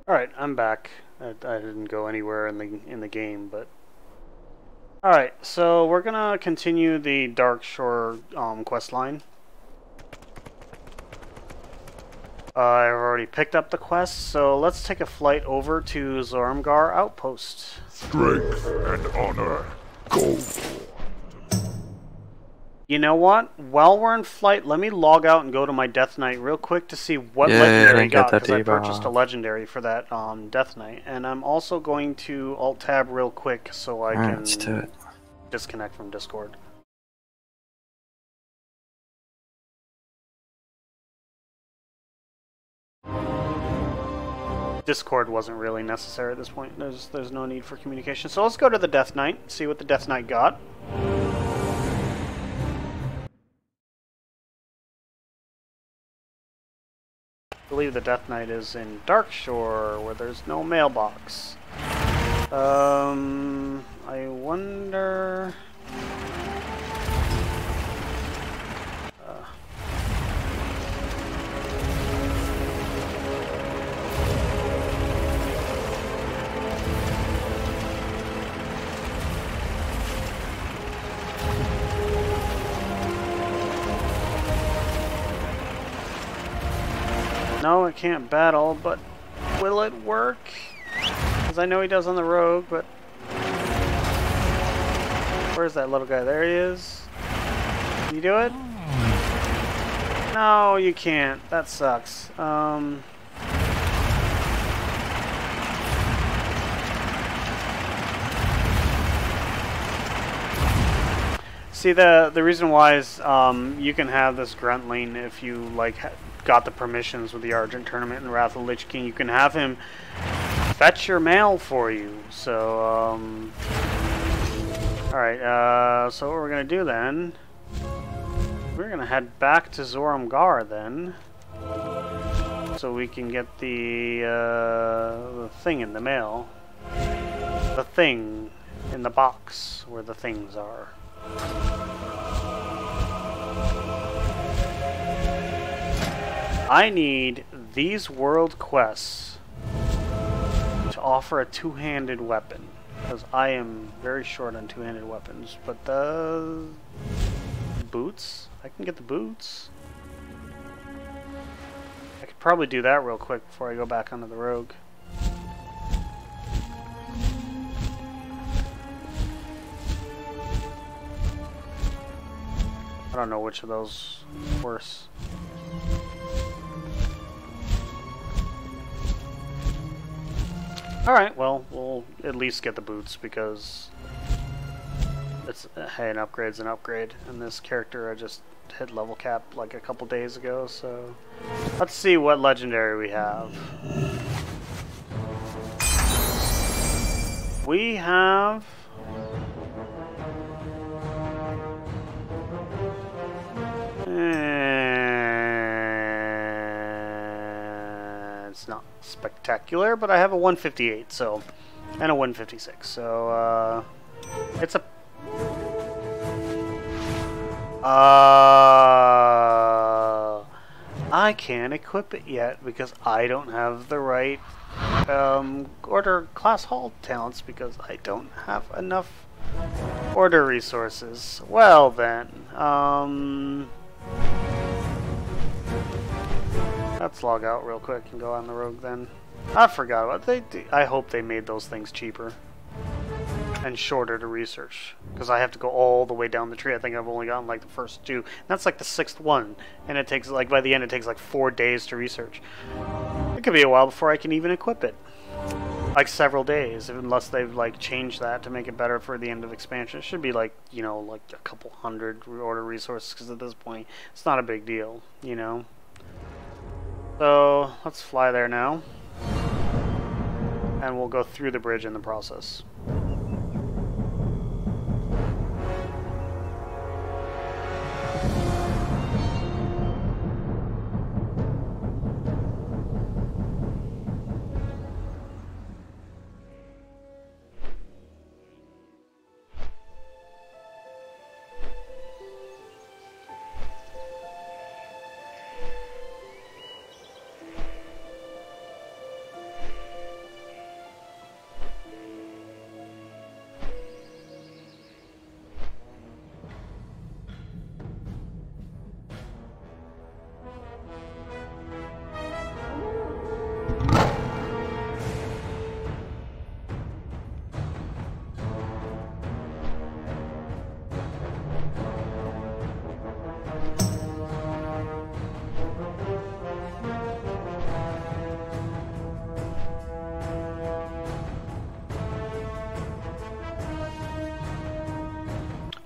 Alright, I'm back. I didn't go anywhere in the game, but... Alright, so we're gonna continue the Darkshore quest line. I've already picked up the quest, so let's take a flight over to Zormgar Outpost. Strength and honor, go. You know what? While we're in flight, let me log out and go to my Death Knight real quick to see what legendary I got, because I purchased a legendary for that Death Knight. And I'm also going to Alt-Tab real quick so I can disconnect from Discord. Discord wasn't really necessary at this point. There's no need for communication. So let's go to the Death Knight, see what the Death Knight got. I believe the Death Knight is in Darkshore, where there's no mailbox. I wonder... No, it can't battle, but will it work? Because I know he does on the rogue, but... Where's that little guy? There he is. Can you do it? No, you can't. That sucks. See, the reason why is you can have this Gruntling if you like got the permissions with the Argent Tournament and Wrath of the Lich King. You can have him fetch your mail for you. So alright, so what we're gonna do then, we're gonna head back to Zormgar then, so we can get the thing in the mail, the thing in the box where the things are. I need these world quests to offer a two-handed weapon, because I am very short on two-handed weapons. But the boots? I can get the boots. I could probably do that real quick before I go back onto the rogue. I don't know which of those is worse. Alright, well, we'll at least get the boots because it's, hey, an upgrade's an upgrade. And this character I just hit level cap like a couple days ago, so let's see what legendary we have. We have... It's not spectacular, but I have a 158, so, and a 156, so it's a I can't equip it yet because I don't have the right order class hall talents because I don't have enough order resources. Well then, let's log out real quick and go on the rogue then. I forgot what they do. I hope they made those things cheaper and shorter to research, because I have to go all the way down the tree. I think I've only gotten like the first two. And that's like the 6th one, and it takes like by the end it takes like 4 days to research. It could be a while before I can even equip it. Like several days, unless they've like changed that to make it better for the end of expansion. It should be like, you know, like a couple hundred order resources, because at this point it's not a big deal, you know. So let's fly there now, and we'll go through the bridge in the process.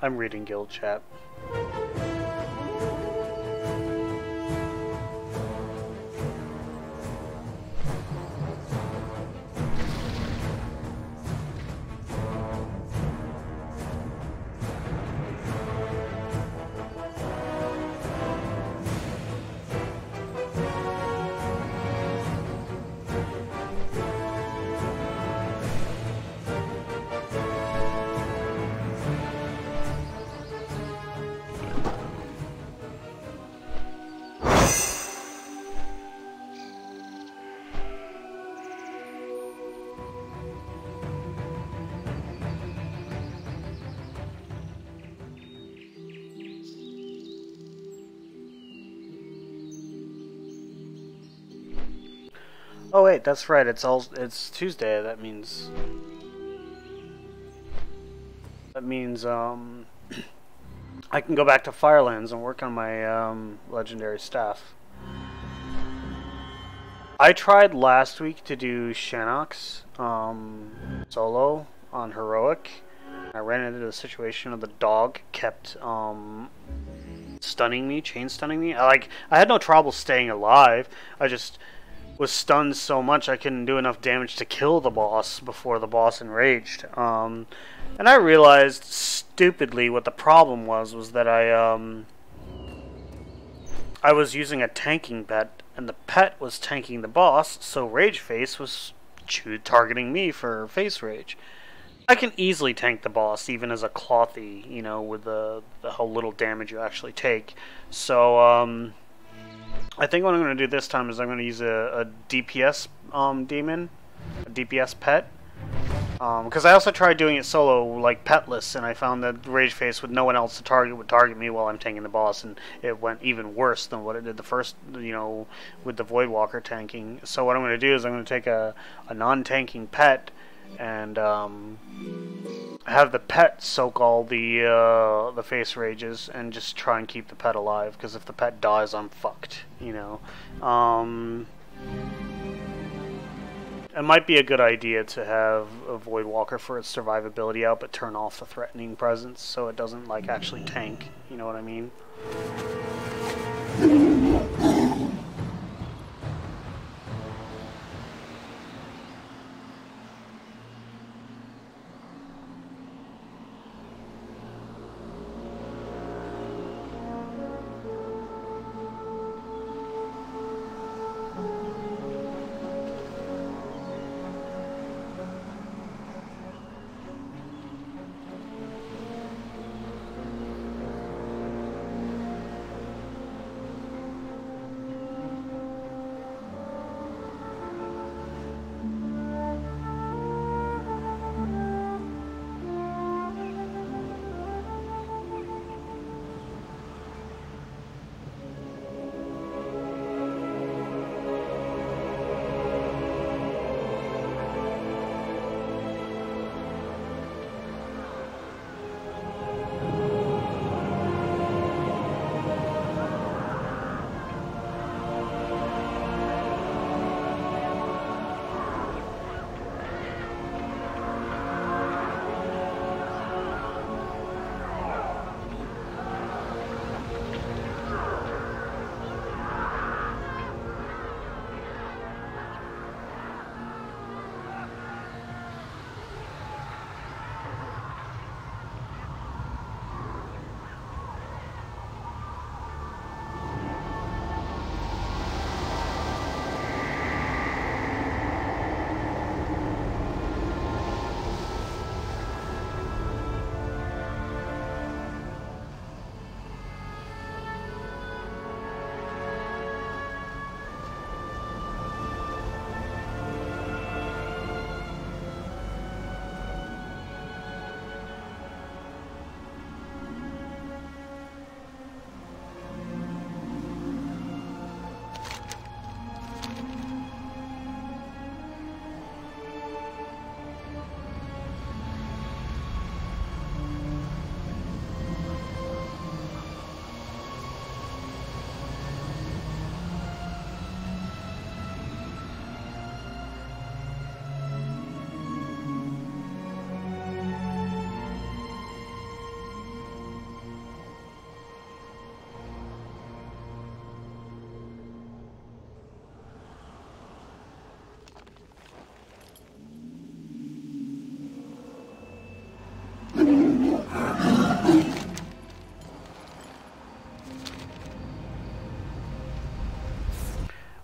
I'm reading guild chat. Oh wait, that's right. It's Tuesday. That means I can go back to Firelands and work on my legendary staff. I tried last week to do Shannox solo on heroic. I ran into the situation of the dog kept stunning me, chain stunning me. I had no trouble staying alive. I just was stunned so much I couldn't do enough damage to kill the boss before the boss enraged. And I realized stupidly what the problem was that I was using a tanking pet, and the pet was tanking the boss, so Rage Face was targeting me for face rage. I can easily tank the boss, even as a clothy, you know, with the how little damage you actually take. So, I think what I'm going to do this time is I'm going to use a DPS demon, a DPS pet. Because I also tried doing it solo, like petless, and I found that Rage Face with no one else to target would target me while I'm tanking the boss, and it went even worse than what it did the first, you know, with the Voidwalker tanking. So what I'm going to do is I'm going to take a non-tanking pet and have the pet soak all the face rages and just try and keep the pet alive, because if the pet dies, I'm fucked, you know. It might be a good idea to have a Voidwalker for its survivability out, but turn off the threatening presence so it doesn't, like, actually tank, you know what I mean?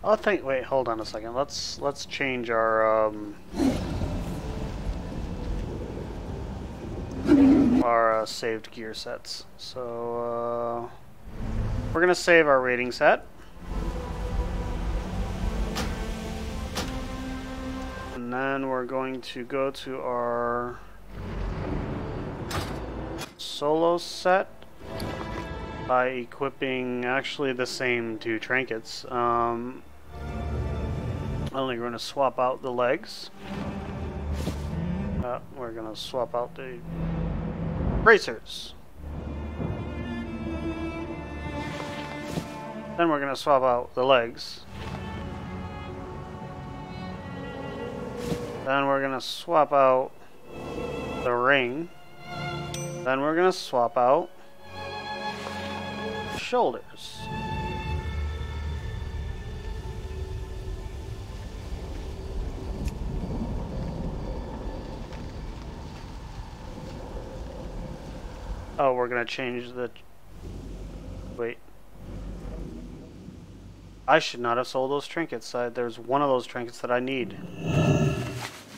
I think. Wait, hold on a second. Let's change our saved gear sets. So we're gonna save our rating set, and then we're going to go to our solo set by equipping actually the same two trinkets. Only we're going to swap out the legs. We're going to swap out the bracers. Then we're going to swap out the legs. Then we're going to swap out the ring. Then we're going to swap out shoulders. Oh, we're going to change the... Wait. I should not have sold those trinkets. There's one of those trinkets that I need.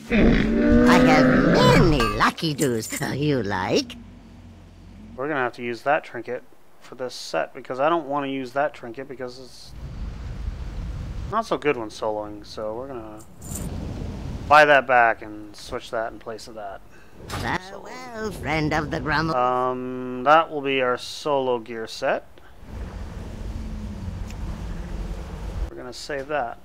I have many lucky doos. You like? We're going to have to use that trinket for this set, because I don't want to use that trinket because it's not so good when soloing, so we're gonna buy that back and switch that in place of that. Farewell, friend of the Grummel. That will be our solo gear set. We're gonna save that.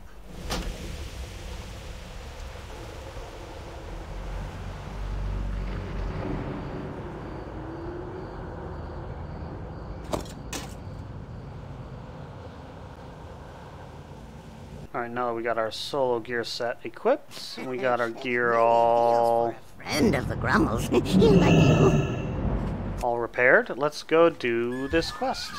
Alright, now that we got our solo gear set equipped, and we got our gear all... Friend of the Grummels. Like you. all repaired, let's go do this quest.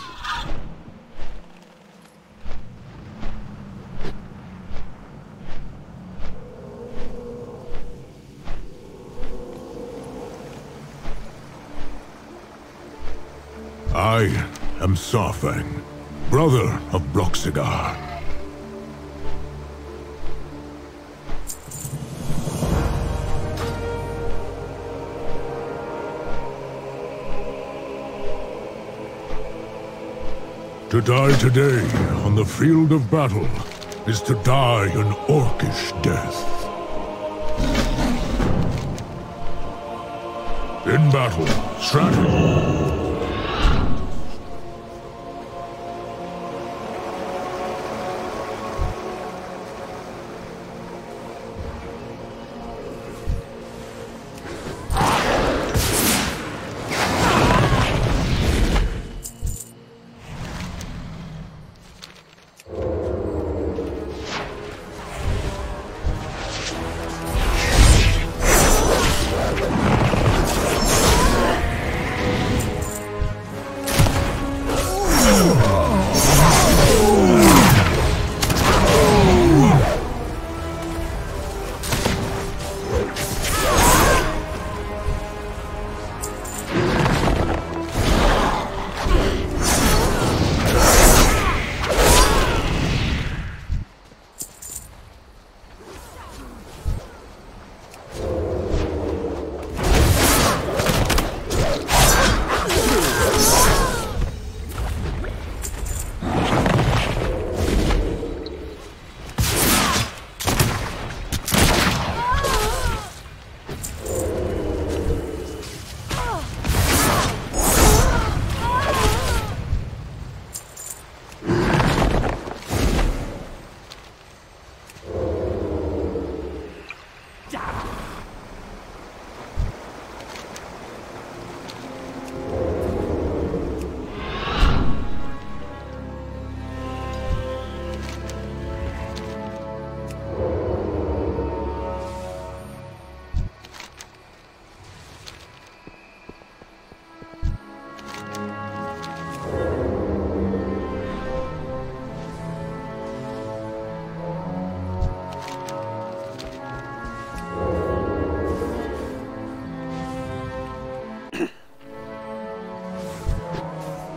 I am Sarfang, brother of Broxigar. To die today on the field of battle is to die an orcish death. In battle, strategy.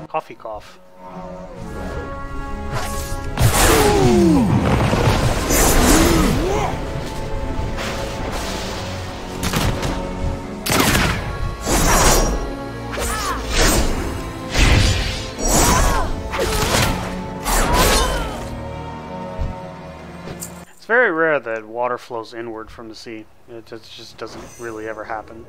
Coffee cough. water flows inward from the sea. It just doesn't really ever happen.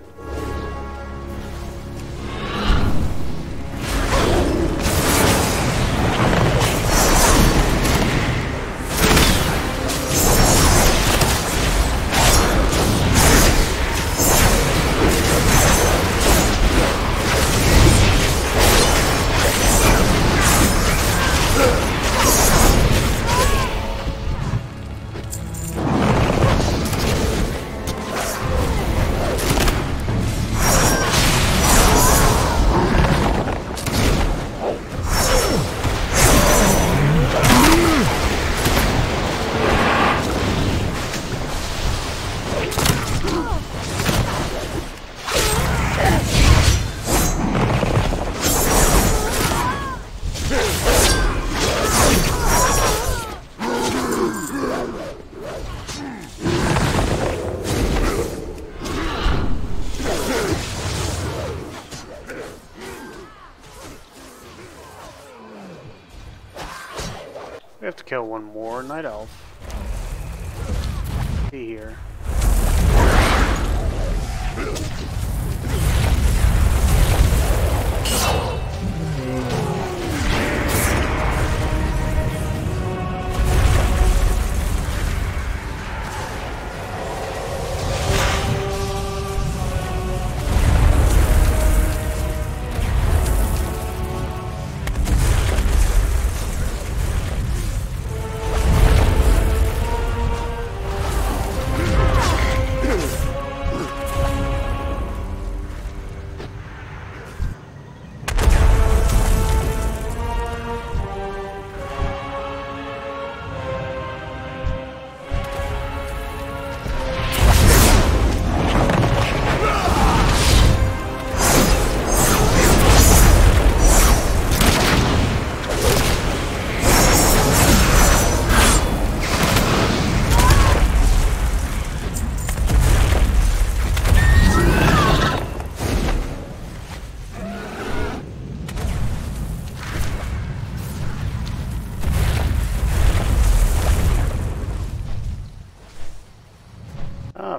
We have to kill one more night elf. See here.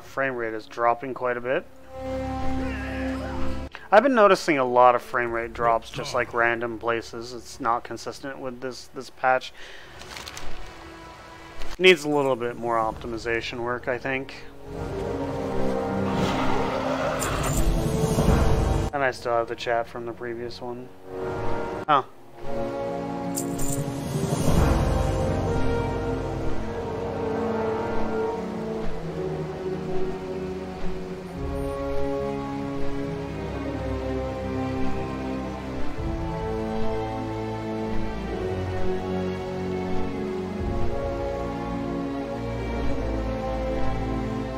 Frame rate is dropping quite a bit. I've been noticing a lot of frame rate drops, just like random places. It's not consistent with this patch. Needs a little bit more optimization work, I think. And I still have the chat from the previous one. Oh.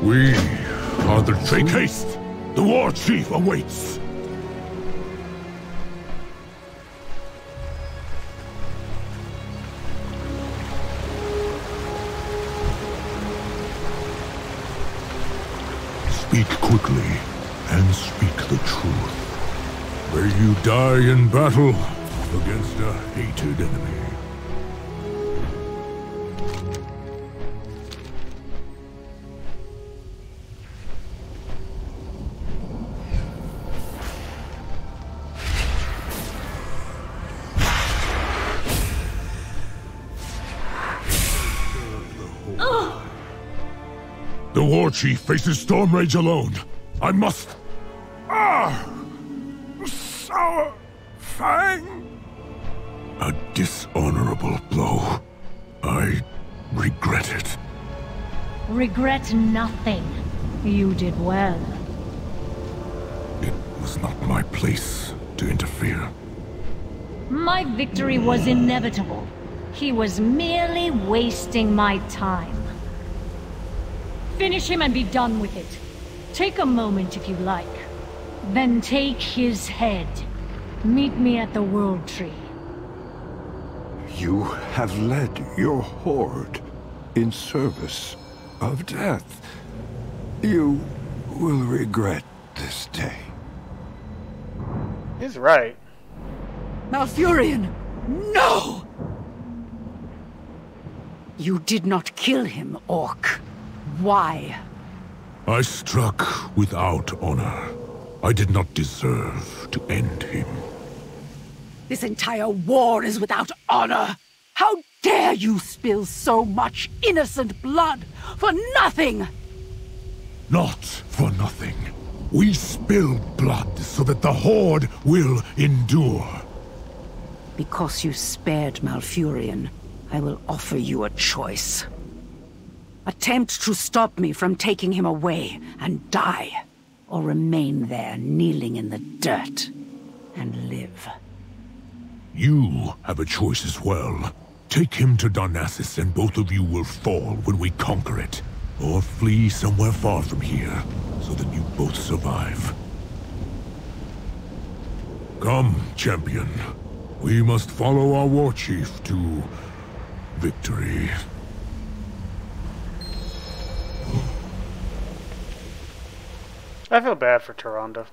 We are the Make haste! The war chief awaits! Speak quickly, and speak the truth. May you die in battle against a hated enemy. The war chief faces storm rage alone. I must... Sour Fang! A dishonorable blow. I regret it. Regret nothing. You did well. It was not my place to interfere. My victory was inevitable. He was merely wasting my time. Finish him and be done with it. Take a moment if you like. Then take his head. Meet me at the World Tree. You have led your horde in service of death. You will regret this day. He's right. Malfurion, no! You did not kill him, Orc. Why? I struck without honor. I did not deserve to end him. This entire war is without honor! How dare you spill so much innocent blood for nothing! Not for nothing. We spilled blood so that the Horde will endure. Because you spared Malfurion, I will offer you a choice. Attempt to stop me from taking him away and die, or remain there kneeling in the dirt and live. You have a choice as well. Take him to Darkshore and both of you will fall when we conquer it. Or flee somewhere far from here, so that you both survive. Come, champion. We must follow our war chief to victory. I feel bad for Tyrande.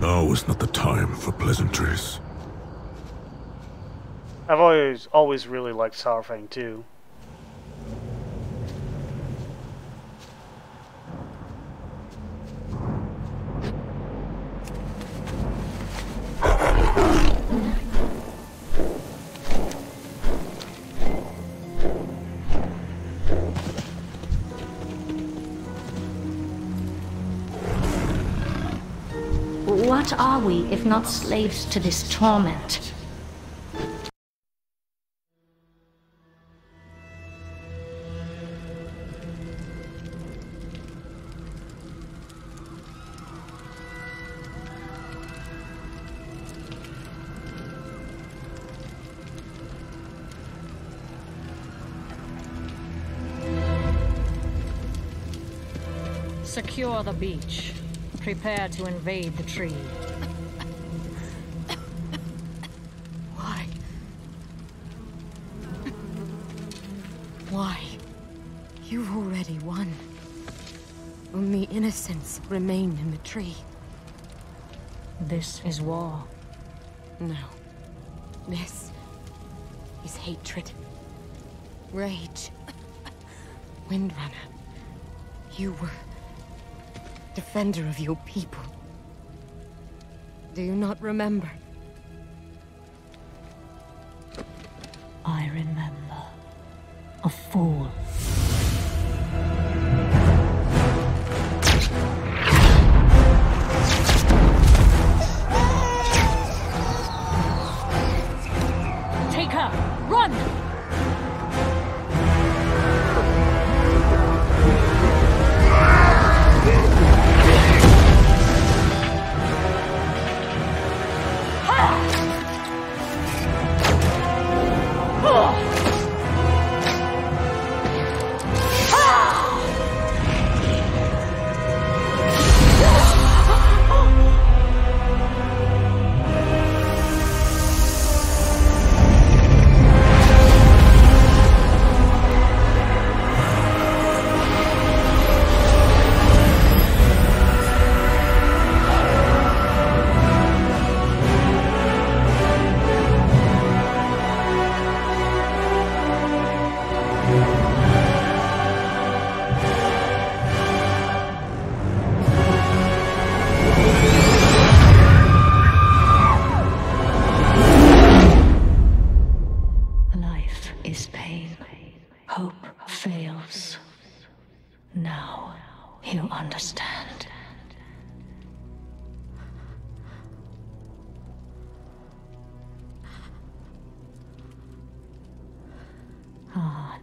Now is not the time for pleasantries. I've always really liked Saurfang too. What are we if not slaves to this torment? Secure the beach. Prepare to invade the tree. Why? Why? You've already won. Only innocents remain in the tree. This is war. No. This is hatred. Rage. Windrunner. You were defender of your people. Do you not remember? I remember. A fool. Take her! Run!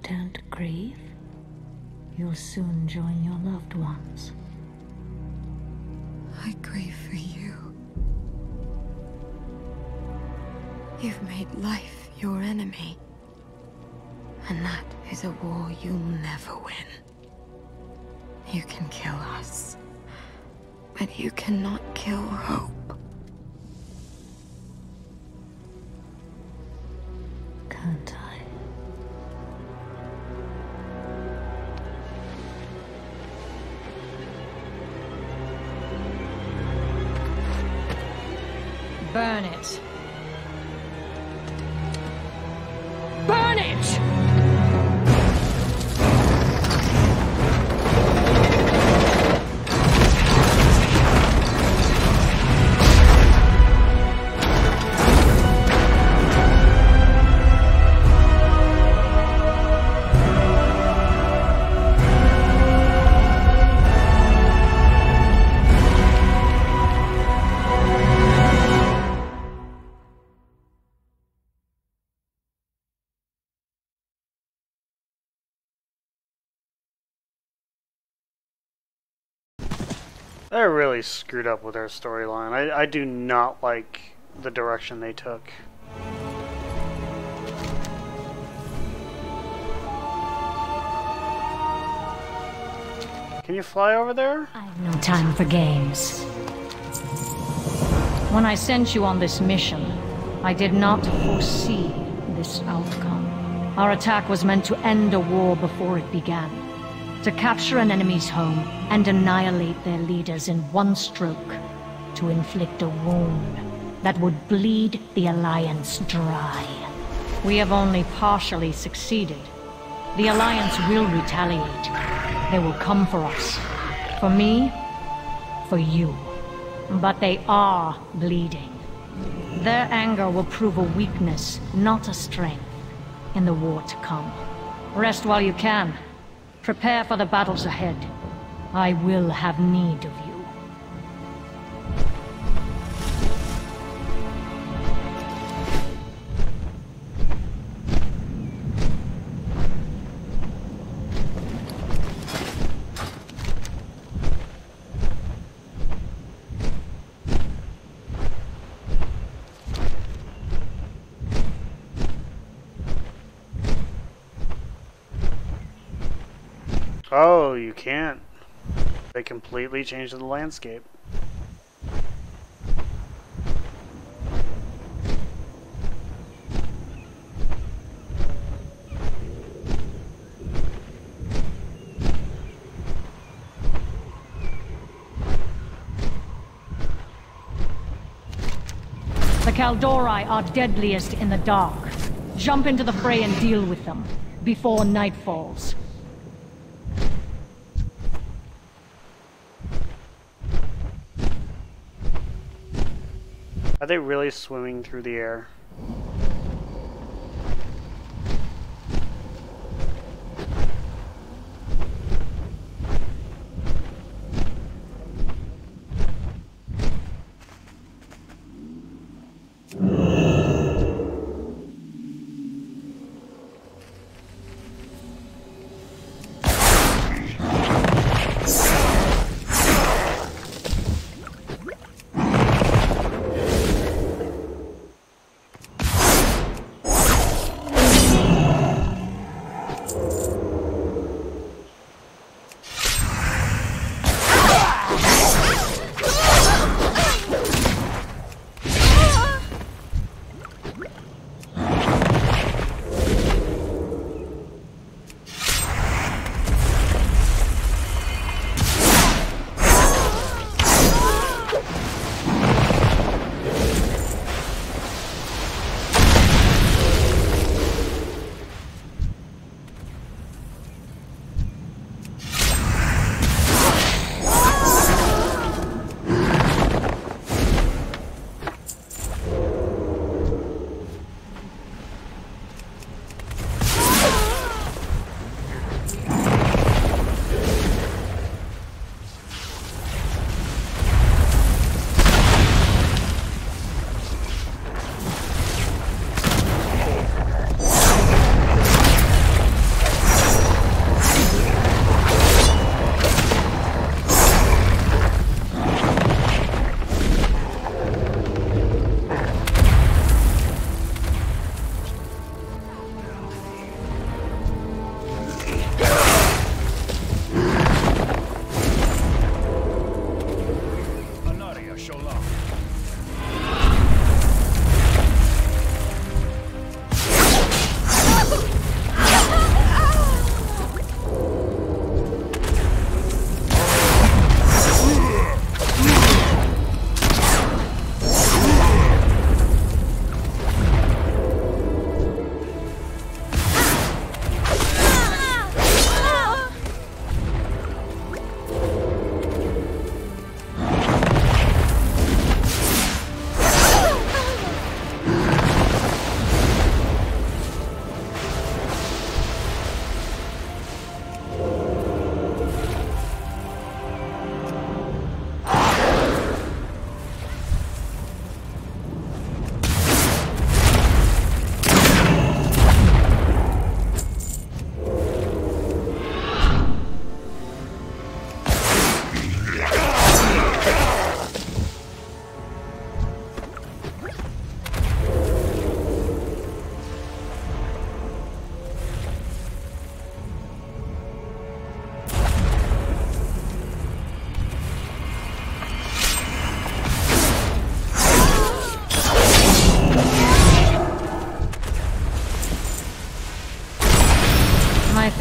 Don't grieve. You'll soon join your loved ones. I grieve for you. You've made life your enemy. And that is a war you'll never win. You can kill us, but you cannot kill hope. Can't I? Burn it. Burn it! They're really screwed up with their storyline. I do not like the direction they took. Can you fly over there? I have no time for games. When I sent you on this mission, I did not foresee this outcome. Our attack was meant to end a war before it began. To capture an enemy's home and annihilate their leaders in one stroke. To inflict a wound that would bleed the Alliance dry. We have only partially succeeded. The Alliance will retaliate. They will come for us. For me, for you. But they are bleeding. Their anger will prove a weakness, not a strength, in the war to come. Rest while you can. Prepare for the battles ahead. I will have need of you. Oh, you can't. They completely changed the landscape. The Kaldori are deadliest in the dark. Jump into the fray and deal with them before night falls. Are they really swimming through the air?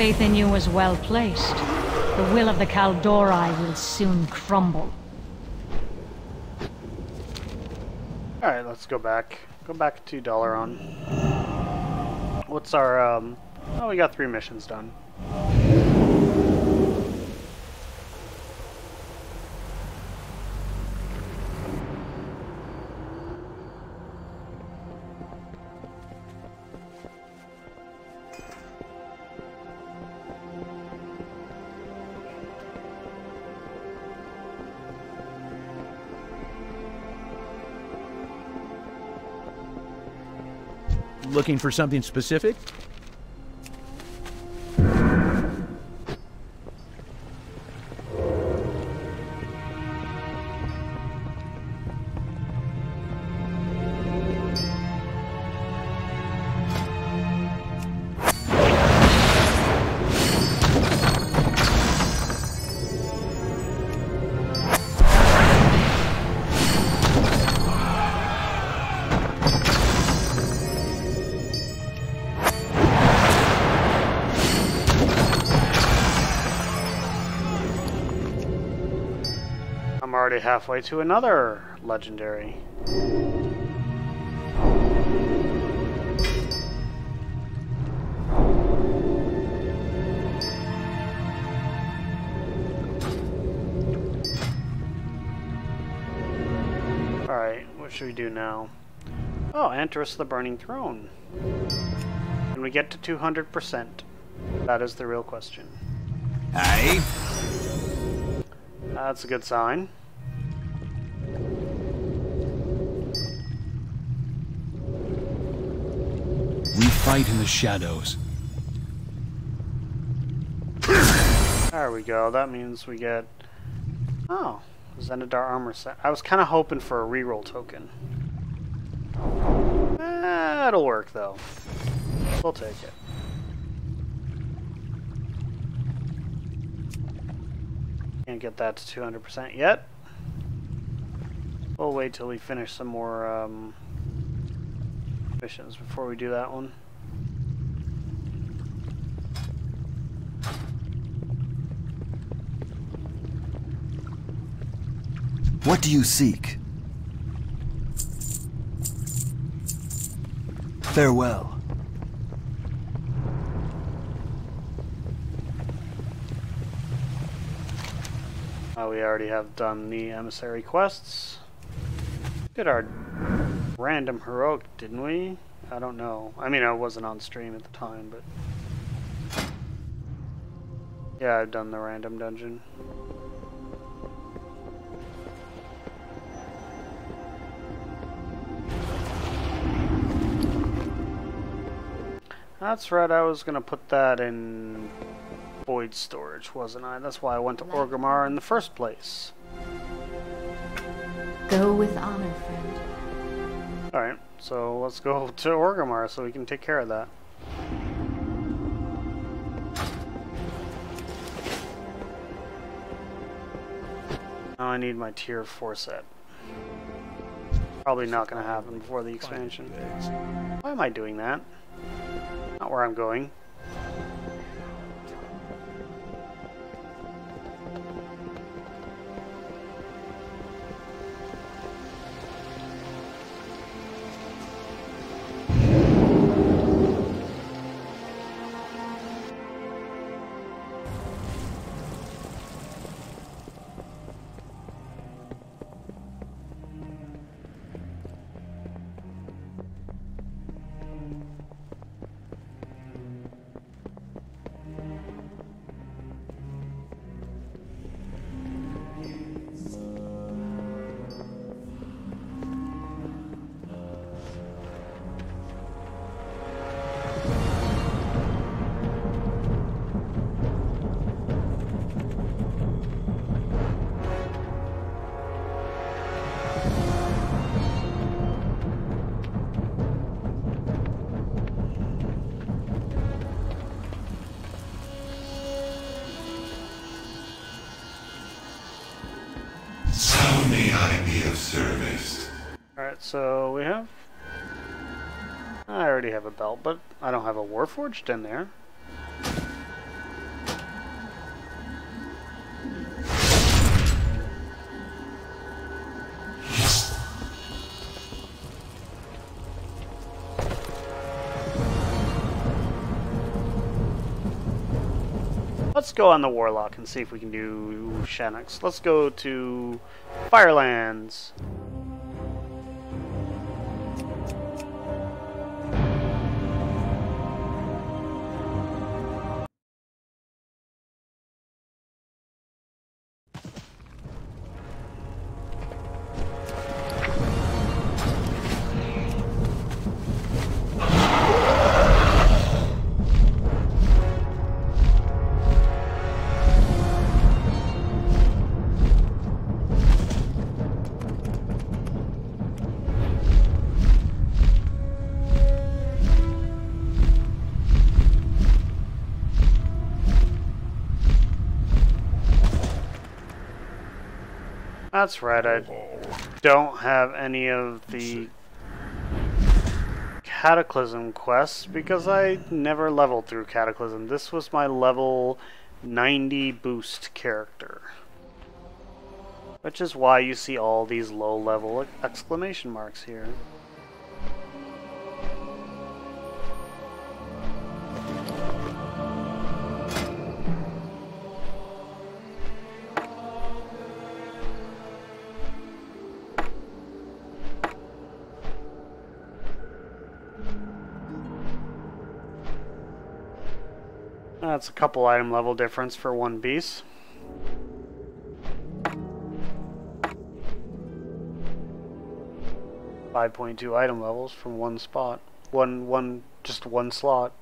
faith in you was well placed. The will of the Kaldori will soon crumble. Alright, let's go back. Go back to Dalaran. What's our, oh, we got 3 missions done. Looking for something specific? I'm already halfway to another legendary. Alright, what should we do now? Oh, Antares the Burning Throne. Can we get to 200%? That is the real question. Aye. That's a good sign. We fight in the shadows. There we go. That means we get... Oh, Zenidar armor set. I was kind of hoping for a reroll token. That'll work, though. We'll take it. Can't get that to 200% yet. We'll wait till we finish some more missions before we do that one. What do you seek? Farewell. We already have done the emissary quests. Did our random heroic, didn't we? I don't know. I mean, I wasn't on stream at the time, but... Yeah, I've done the random dungeon. That's right, I was gonna put that in void storage, wasn't I? That's why I went to Orgrimmar in the first place. Go with honor, friend. Alright, so let's go to Orgrimmar so we can take care of that. Now I need my tier 4 set. Probably not gonna happen before the expansion. Why am I doing that? Not where I'm going. How may I be of service? Alright, so we have... I already have a belt, but I don't have a Warforged in there. Let's go on the Warlock and see if we can do Shannox. Let's go to Firelands. That's right, I don't have any of the Cataclysm quests because I never leveled through Cataclysm. This was my level 90 boost character. Which is why you see all these low level exclamation marks here. That's a couple item level difference for one beast. .2 item levels from one spot. Just one slot.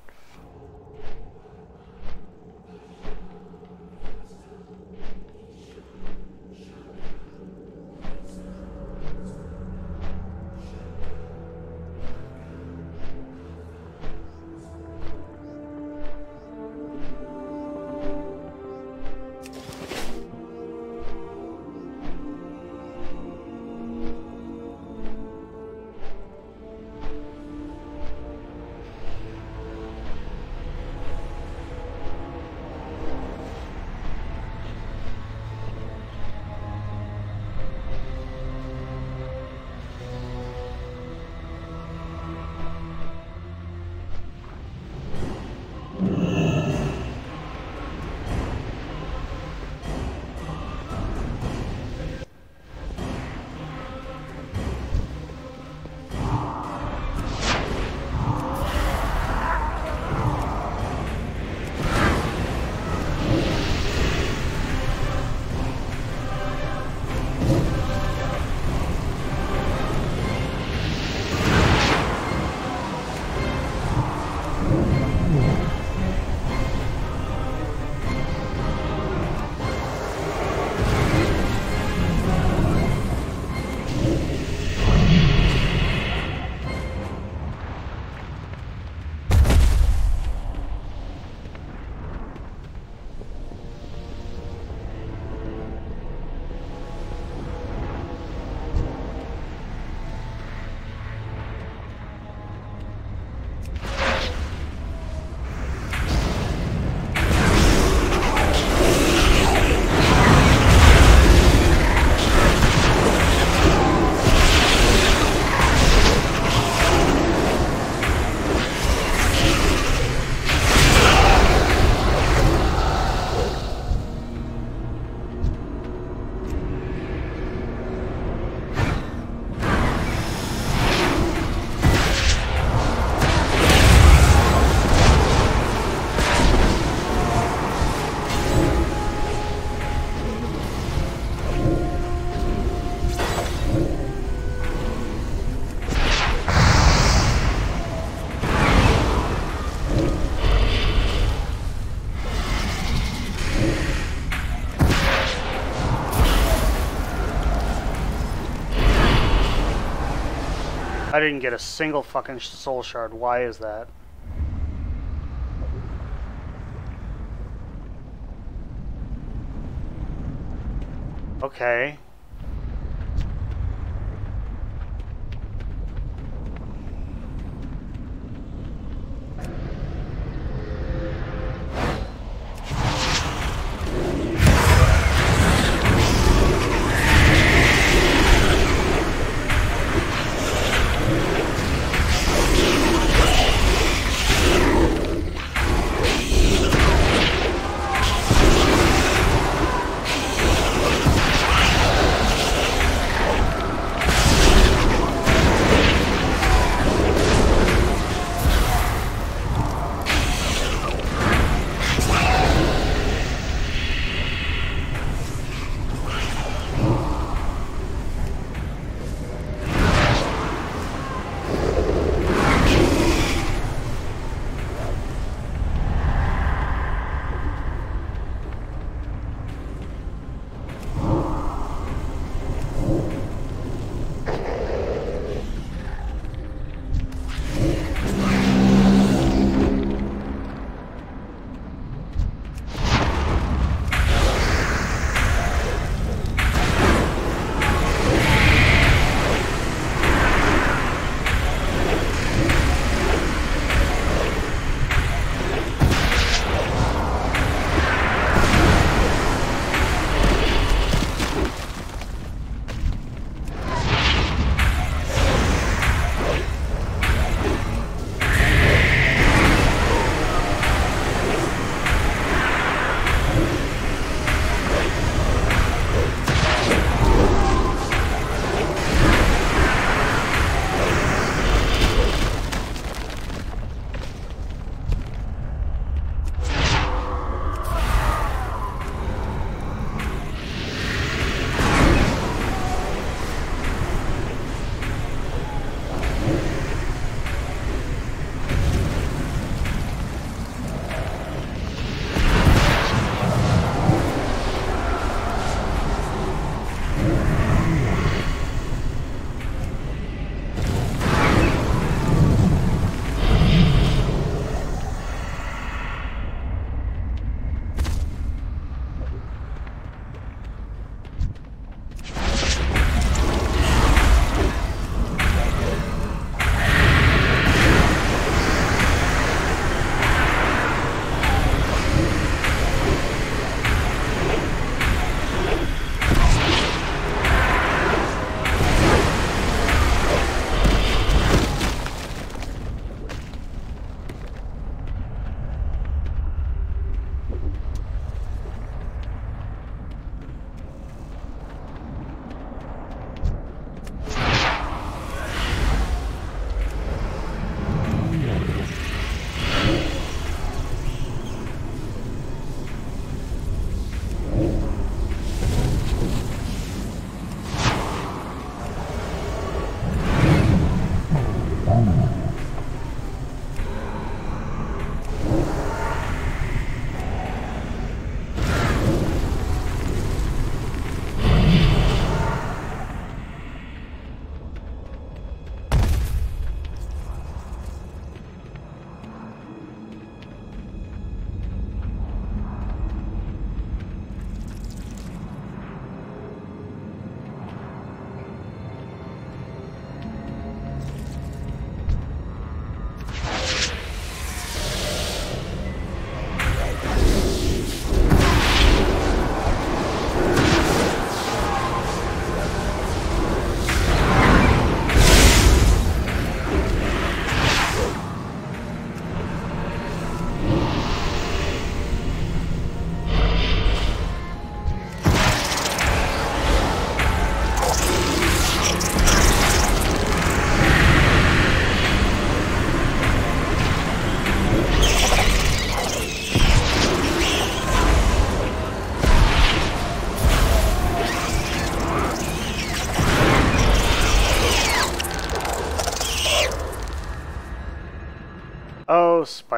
I didn't get a single fucking soul shard. Why is that? Okay.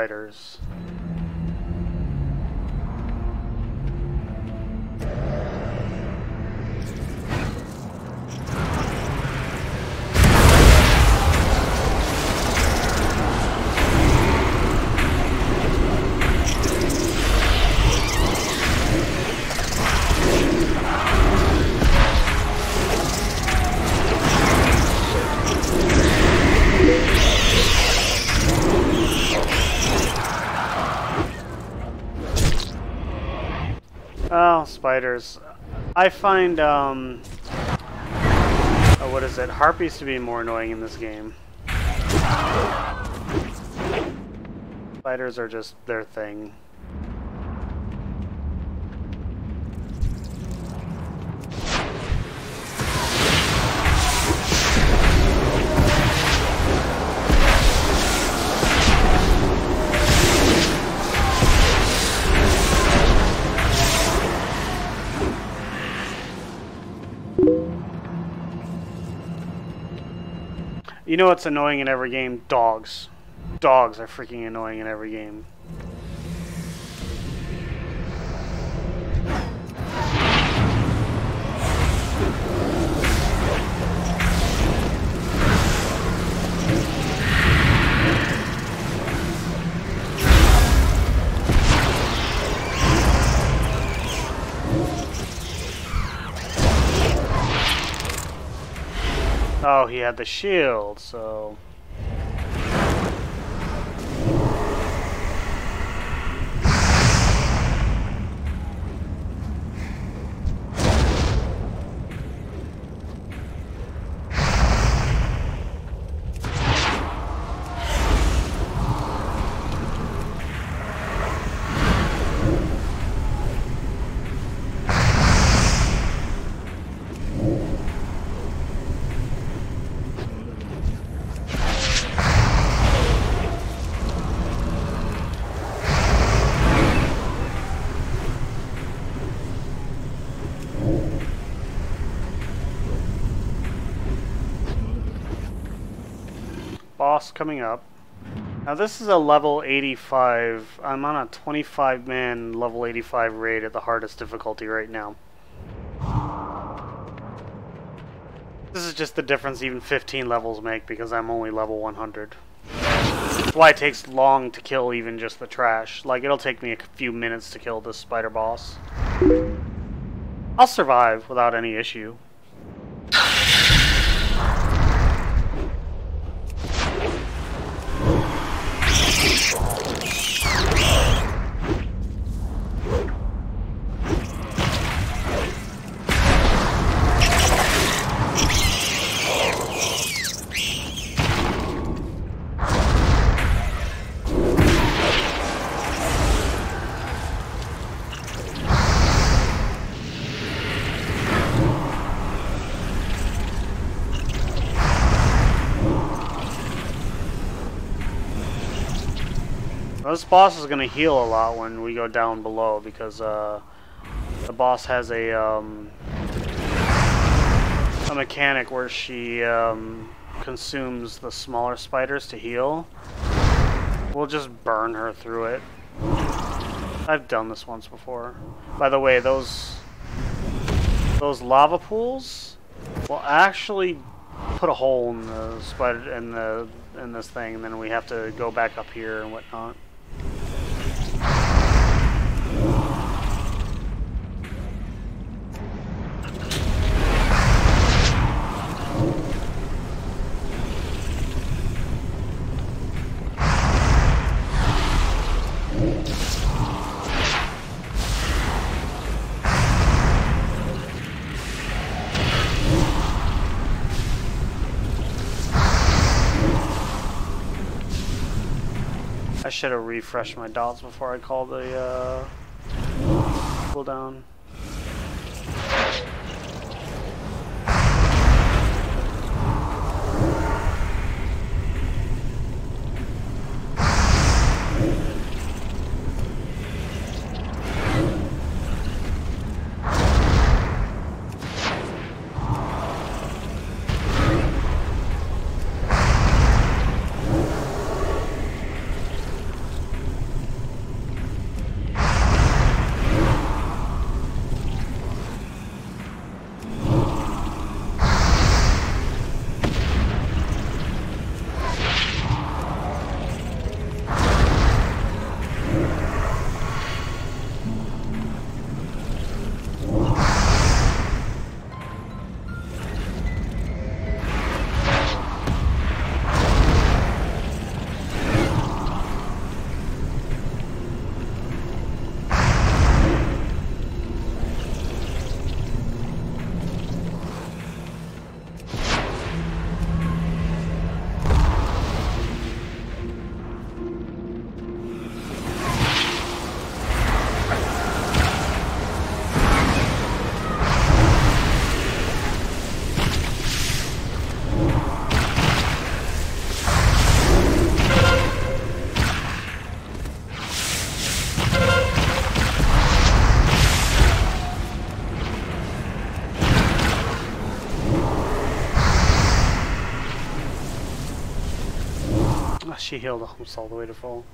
spiders. Oh, spiders. I find, what is it? Harpies to be more annoying in this game. Spiders are just their thing. You know what's annoying in every game? Dogs. Dogs are freaking annoying in every game. Oh, he had the shield, so... Boss coming up. Now this is a level 85. I'm on a 25-man level 85 raid at the hardest difficulty right now. This is just the difference even 15 levels make because I'm only level 100. That's why it takes long to kill even just the trash. Like, it'll take me a few minutes to kill this spider boss. I'll survive without any issue. This boss is going to heal a lot when we go down below because the boss has a mechanic where she consumes the smaller spiders to heal. We'll just burn her through it. I've done this once before. By the way, those lava pools will actually put a hole in the spider in this thing, and then we have to go back up here and whatnot. I should have refreshed my dots before I called the cooldown. She healed almost all the way to full.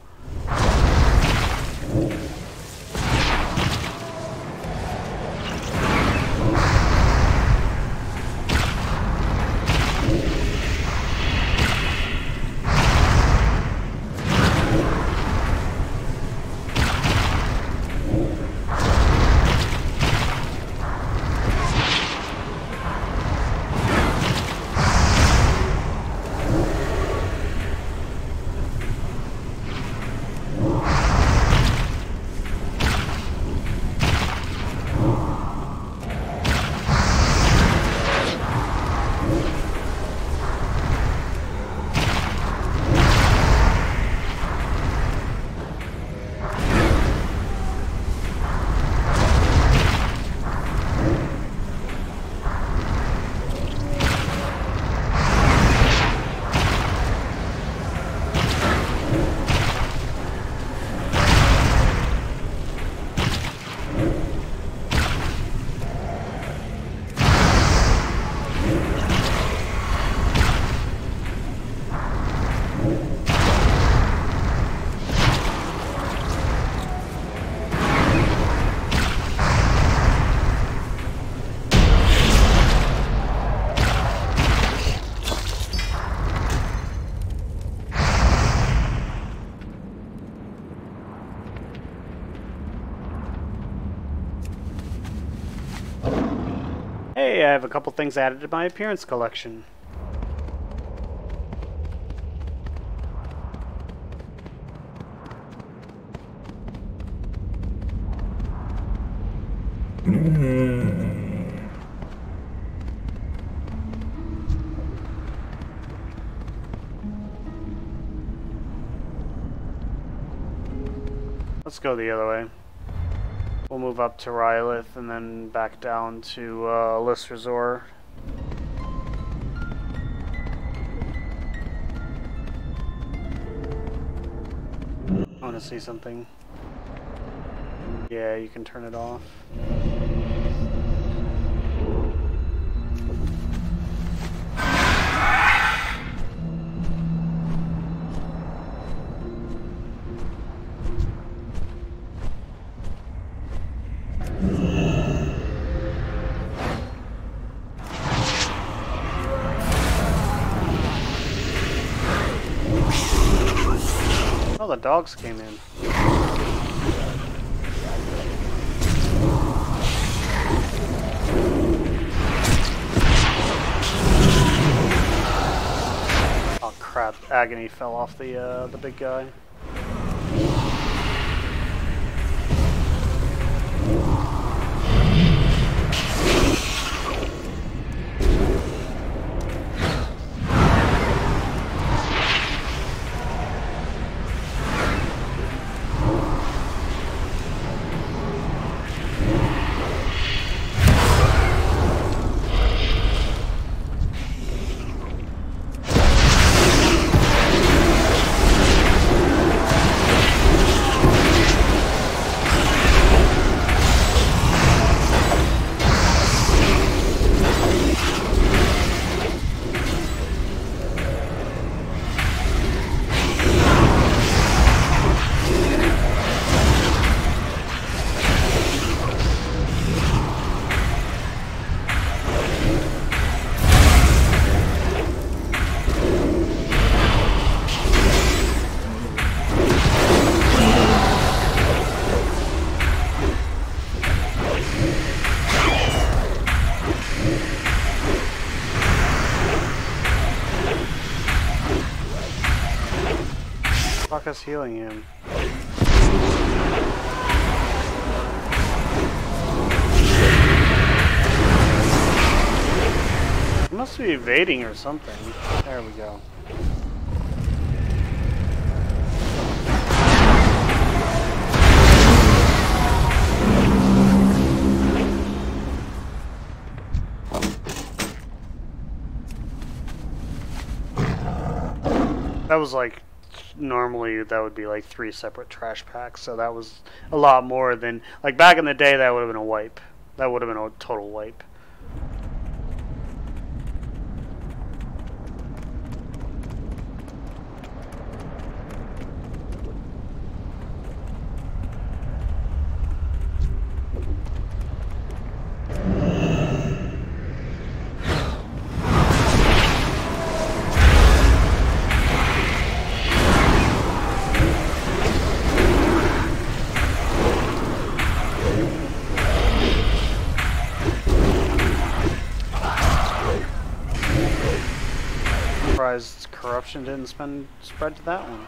Hey, I have a couple things added to my appearance collection. Let's go the other way. We'll move up to Rylith and then back down to Lys Resort. I want to see something. Yeah, you can turn it off. Oh, the dogs came in. Oh crap! Agony fell off the big guy. Fuck us healing him. He must be evading or something. There we go. That was like, normally that would be like 3 separate trash packs, so that was a lot more than, like back in the day that would have been a wipe. That would have been a total wipe. surprised corruption didn't spread to that one.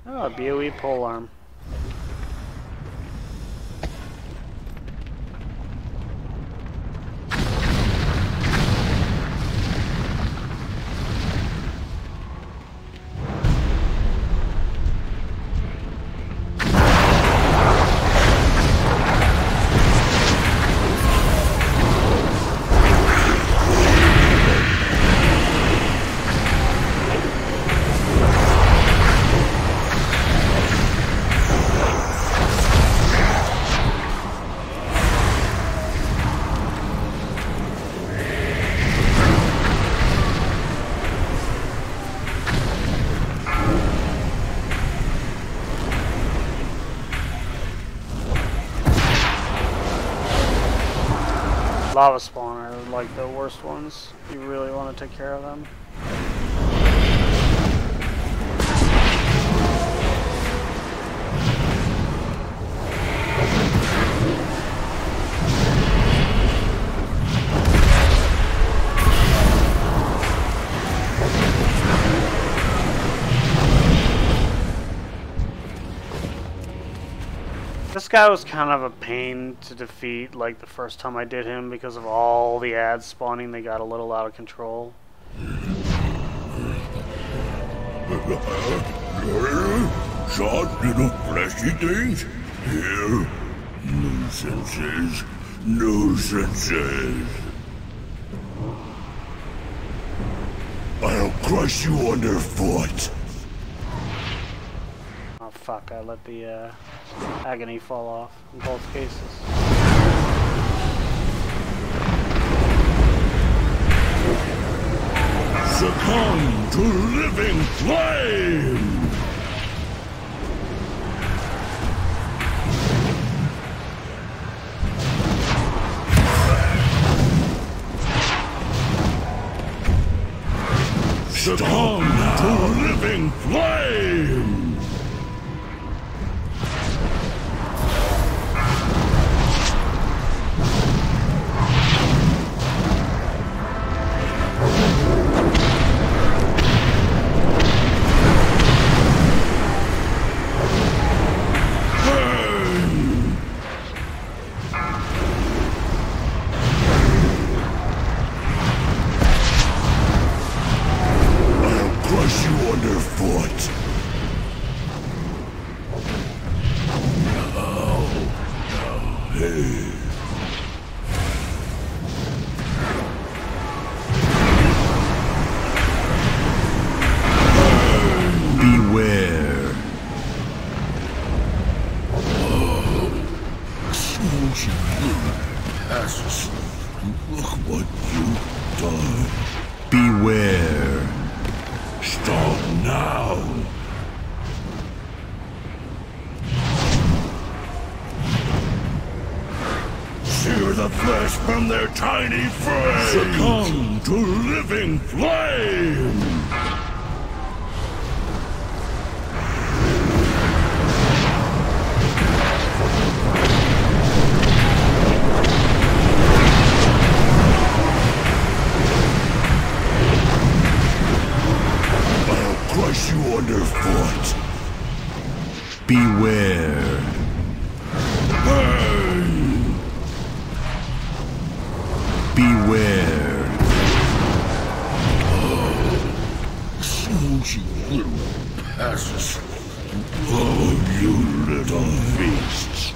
Oh, a BOE polearm. Lava spawner are like the worst ones. You really want to take care of them. This guy was kind of a pain to defeat, like the first time I did him, because of all the ads spawning. They got a little out of control. Shot little fleshy things? Here, nuisances, nuisances. I'll crush you underfoot. Oh fuck, I let the agony fall off in both cases. Succumb to living flame! Succumb to living flame! From their tiny frames, succumb to living flame! I'll crush you underfoot. Beware. Beware. Smoochie little passes. Oh, you little beasts.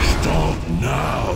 Stop now.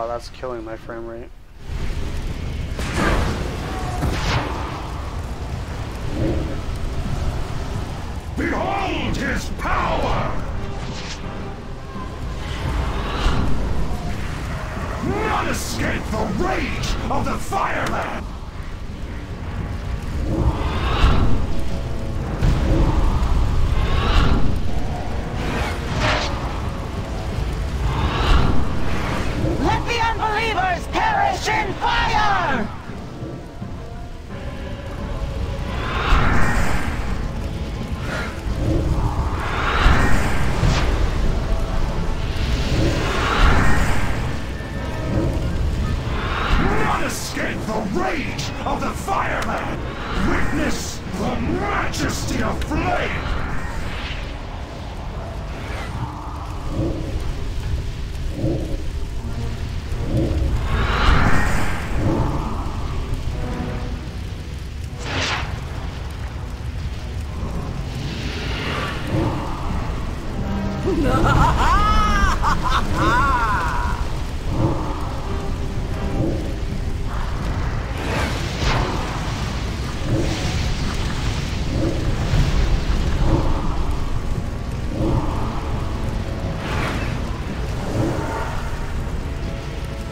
wow, that's killing my frame rate. Behold his power! None escape the rage of the fireman! Let the unbelievers perish in fire! None escape the rage of the fireman! Witness the majesty of flame!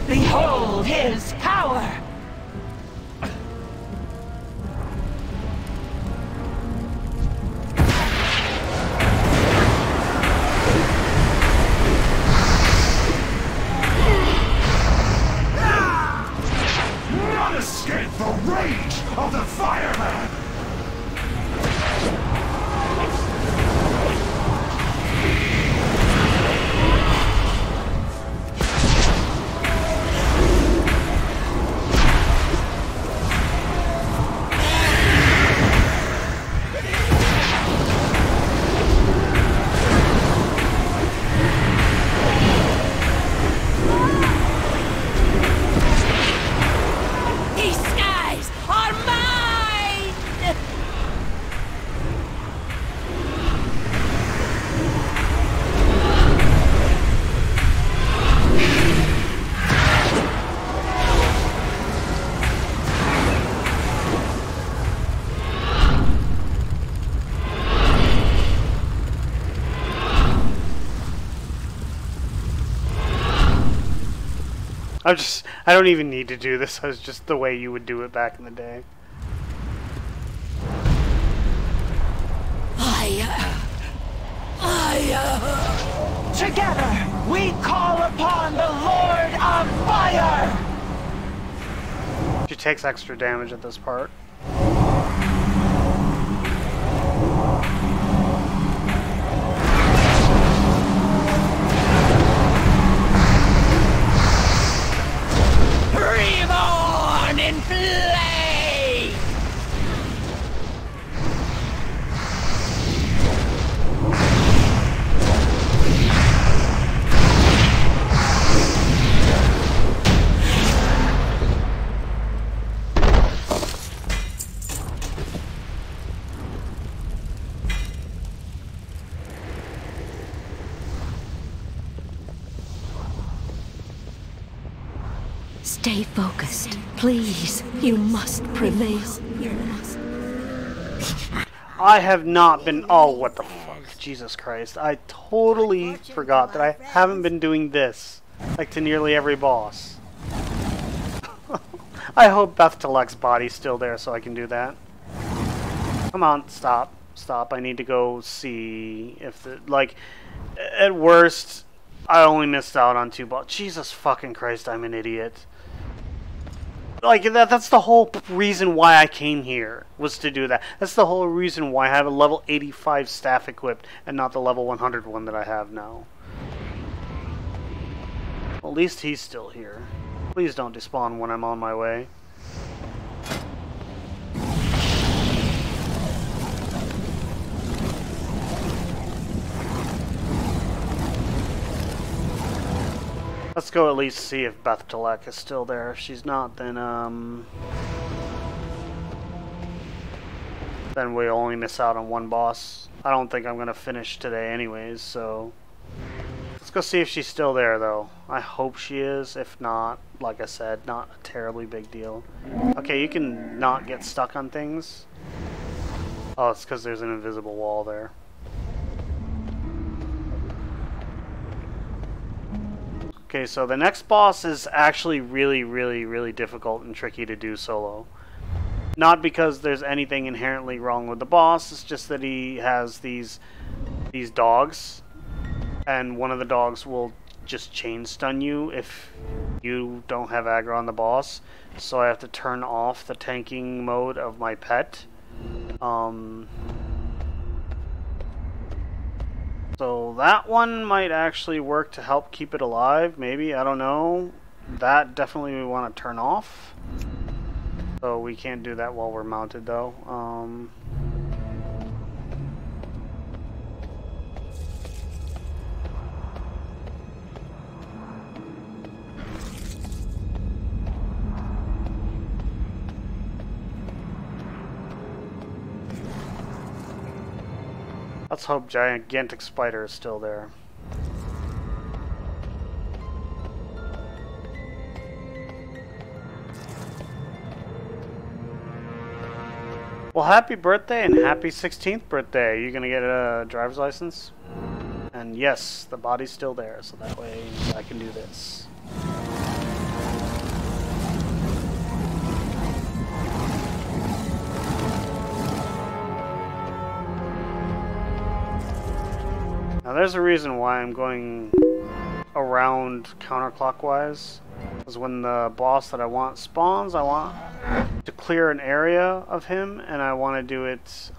Behold his power! None escape the rage of the fireman! These skies are mine! I don't even need to do this. It's just the way you would do it back in the day. Together, we call upon the Lord of Fire! She takes extra damage at this part. Reborn in flame! Stay focused. Please, you must prevail. You must. I have not been... Oh, what the fuck. Jesus Christ. I totally forgot that I haven't been doing this. Like to nearly every boss. I hope Beth'Telek's body's still there so I can do that. Come on, stop. Stop. I need to go see if the... Like, at worst, I only missed out on 2 balls. Jesus fucking Christ, I'm an idiot. Like, that's the whole reason why I came here, was to do that. That's the whole reason why I have a level 85 staff equipped and not the level 100 one that I have now. Well, at least he's still here. Please don't despawn when I'm on my way. Let's go at least see if Beth'Telek is still there. If she's not, then we only miss out on 1 boss. I don't think I'm gonna finish today anyways, so let's Let's go see if she's still there, though. I hope she is. If not, like I said, not a terribly big deal. Okay, you can not get stuck on things. Oh, it's because there's an invisible wall there. Okay, so the next boss is actually really difficult and tricky to do solo. Not because there's anything inherently wrong with the boss, it's just that he has these dogs. And one of the dogs will just chain stun you if you don't have aggro on the boss. So I have to turn off the tanking mode of my pet. So that one might actually work to help keep it alive, maybe, I don't know. That definitely we want to turn off. So we can't do that while we're mounted though. Let's hope gigantic spider is still there. Well, happy birthday and happy 16th birthday. You gonna get a driver's license? And yes, the body's still there, so that way I can do this. Now there's a reason why I'm going around counterclockwise. Because when the boss that I want spawns, I want to clear an area of him, and I want to do it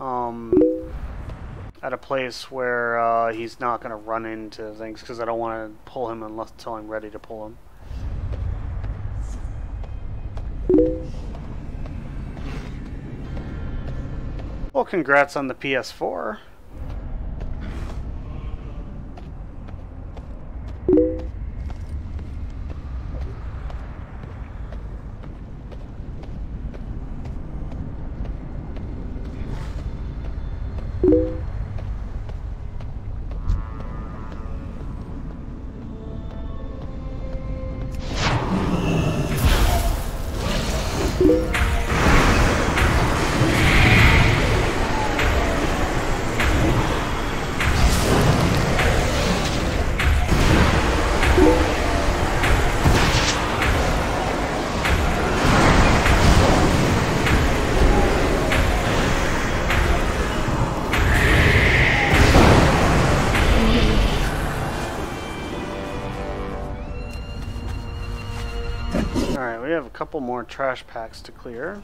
at a place where he's not going to run into things, because I don't want to pull him until I'm ready to pull him. Well, congrats on the PS4. Alright, we have a couple more trash packs to clear.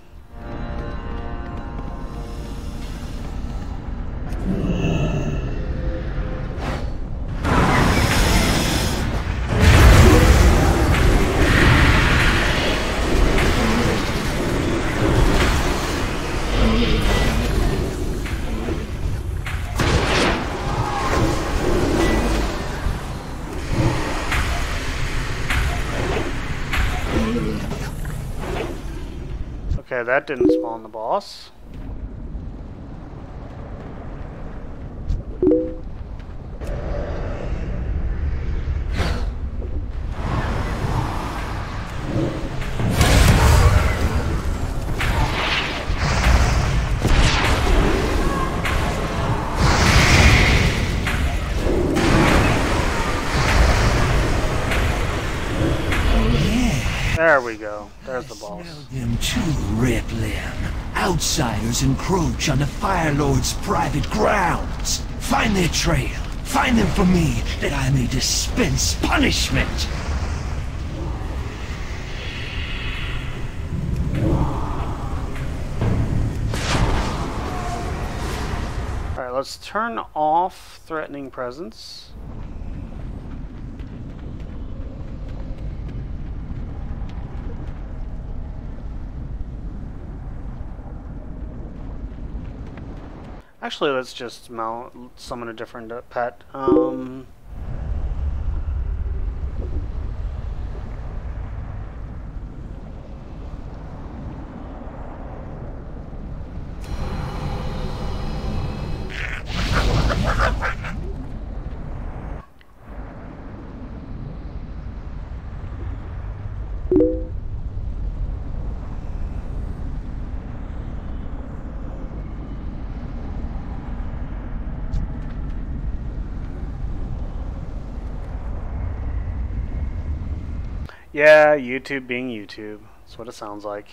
Okay, that didn't spawn the boss. There we go. There's the boss. Them too, Ripley. Outsiders encroach on the Fire Lord's private grounds. Find their trail. Find them for me, that I may dispense punishment. Alright, let's turn off threatening presence. Actually, let's just summon a different pet. Yeah, YouTube being YouTube. That's what it sounds like.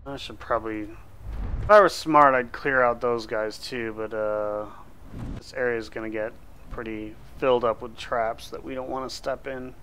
I should probably... If I were smart, I'd clear out those guys too, but this area is going to get pretty filled up with traps that we don't want to step in.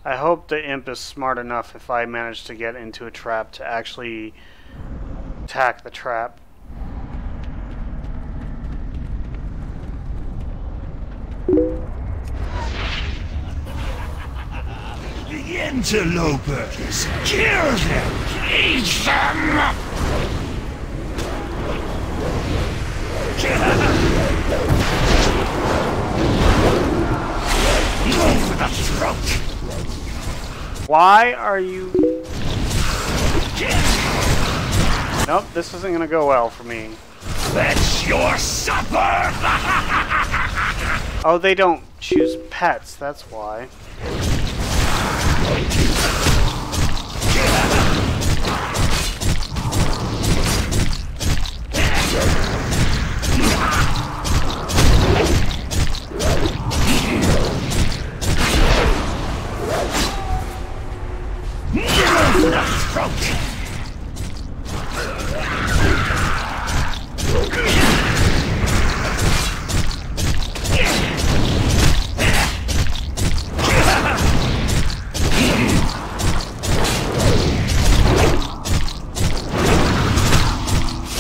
I hope the imp is smart enough if I manage to get into a trap to actually attack the trap. The interlopers! Kill them! Eat them! Go for the throat! Why are you... Nope, this isn't gonna go well for me. That's your supper! Oh, they don't choose pets, that's why.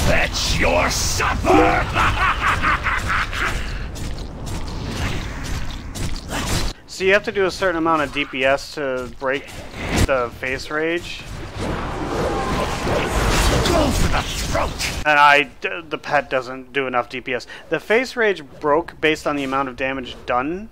That's your supper! So you have to do a certain amount of DPS to break the face rage. Go for the throat! And the pet doesn't do enough DPS. The face rage broke based on the amount of damage done.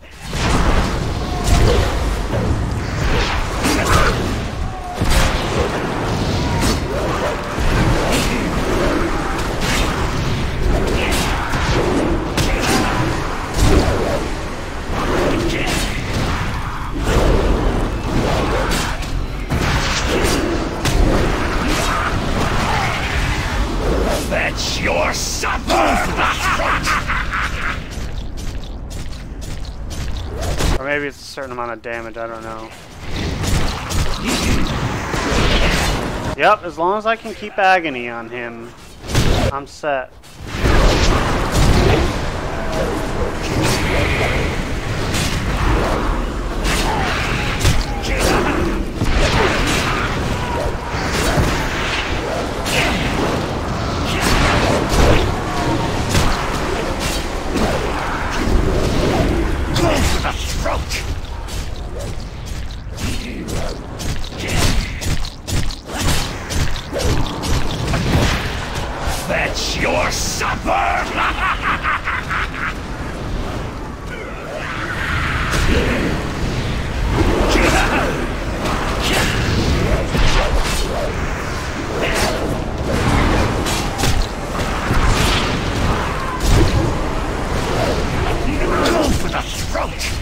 That's your supper! Or maybe it's a certain amount of damage, I don't know. Yep, as long as I can keep agony on him, I'm set. That's your supper! Go for the throat!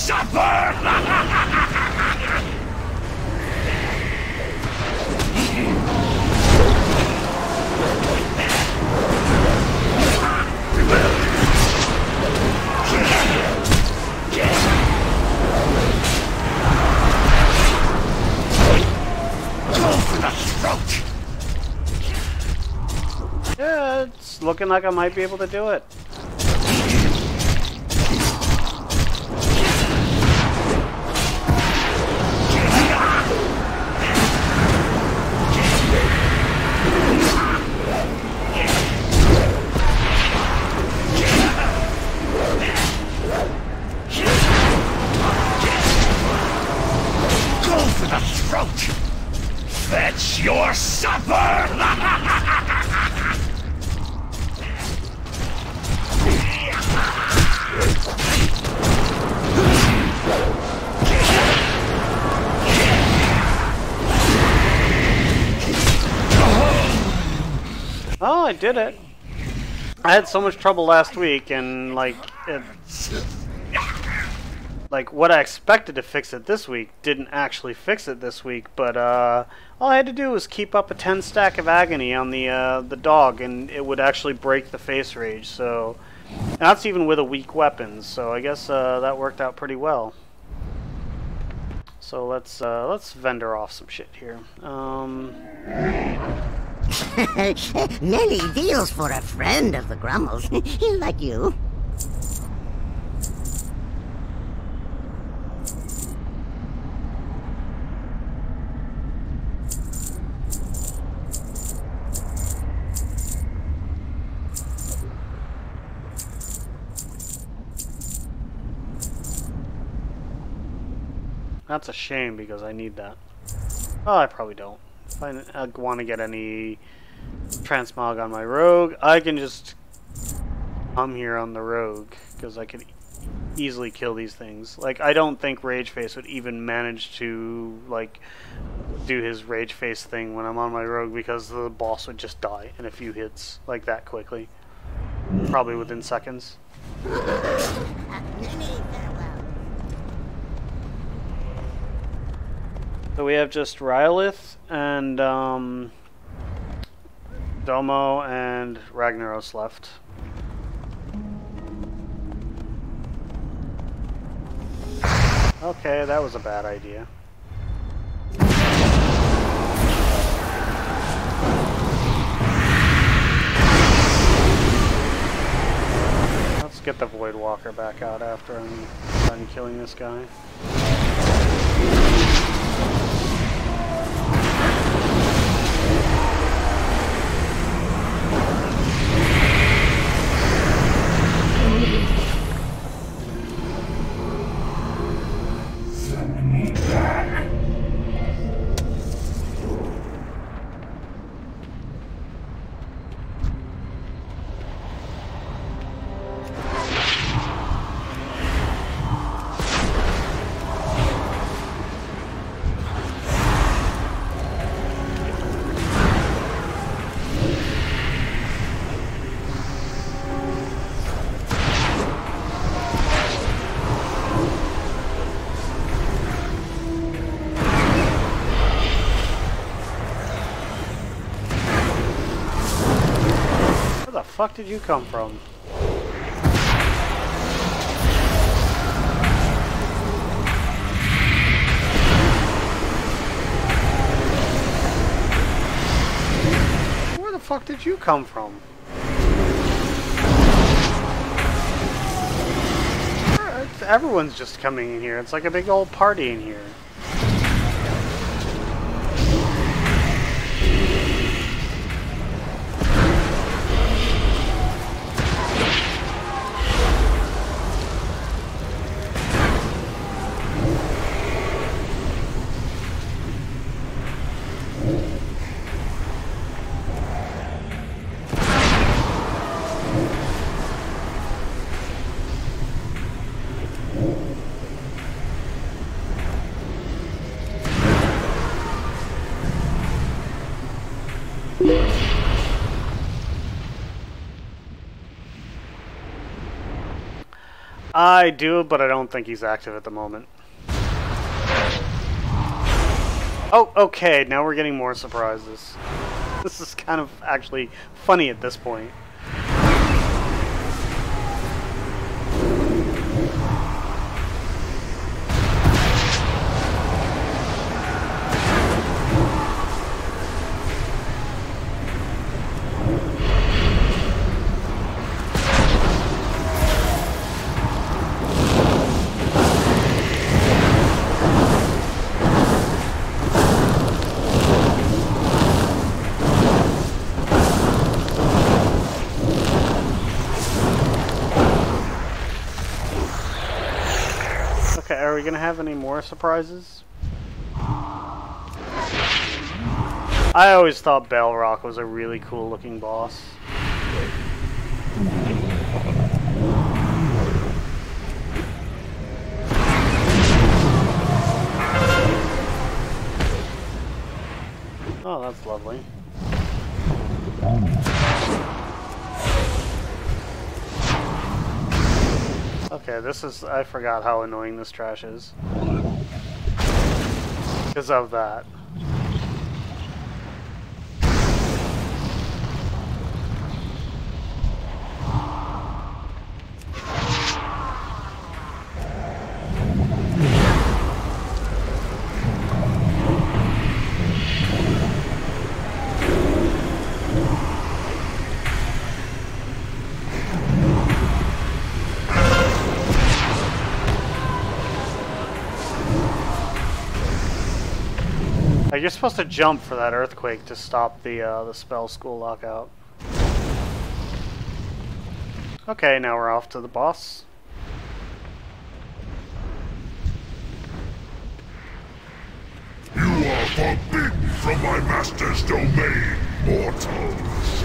supper! Yeah, it's looking like I might be able to do it. Go for the throat! That's your supper! Oh, I did it. I had so much trouble last week, and like what I expected to fix it this week didn't actually fix it this week. But all I had to do was keep up a 10 stack of agony on the dog, and it would actually break the face rage. So and that's even with a weak weapon. So I guess that worked out pretty well. So let's vendor off some shit here. Many deals for a friend of the Grummels, like you. That's a shame because I need that. Oh, I probably don't. If I want to get any transmog on my rogue, I can just come here on the rogue because I could easily kill these things. Like, I don't think Rageface would even manage to like do his Rageface thing when I'm on my rogue because the boss would just die in a few hits like that quickly. Probably within seconds. So we have just Rylith and Domo and Ragnaros left. Okay, that was a bad idea. Let's get the Void Walker back out after I'm done killing this guy. Where the fuck did you come from? Where the fuck did you come from? Everyone's just coming in here. It's like a big old party in here. I do, but I don't think he's active at the moment. Oh, okay, now we're getting more surprises. This is kind of actually funny at this point. Are we gonna have any more surprises? I always thought Balrog was a really cool looking boss. Oh, that's lovely. Okay, this is... I forgot how annoying this trash is. Because of that. You're supposed to jump for that earthquake to stop the spell school lockout. Okay, now we're off to the boss. You are forbidden from my master's domain, mortals.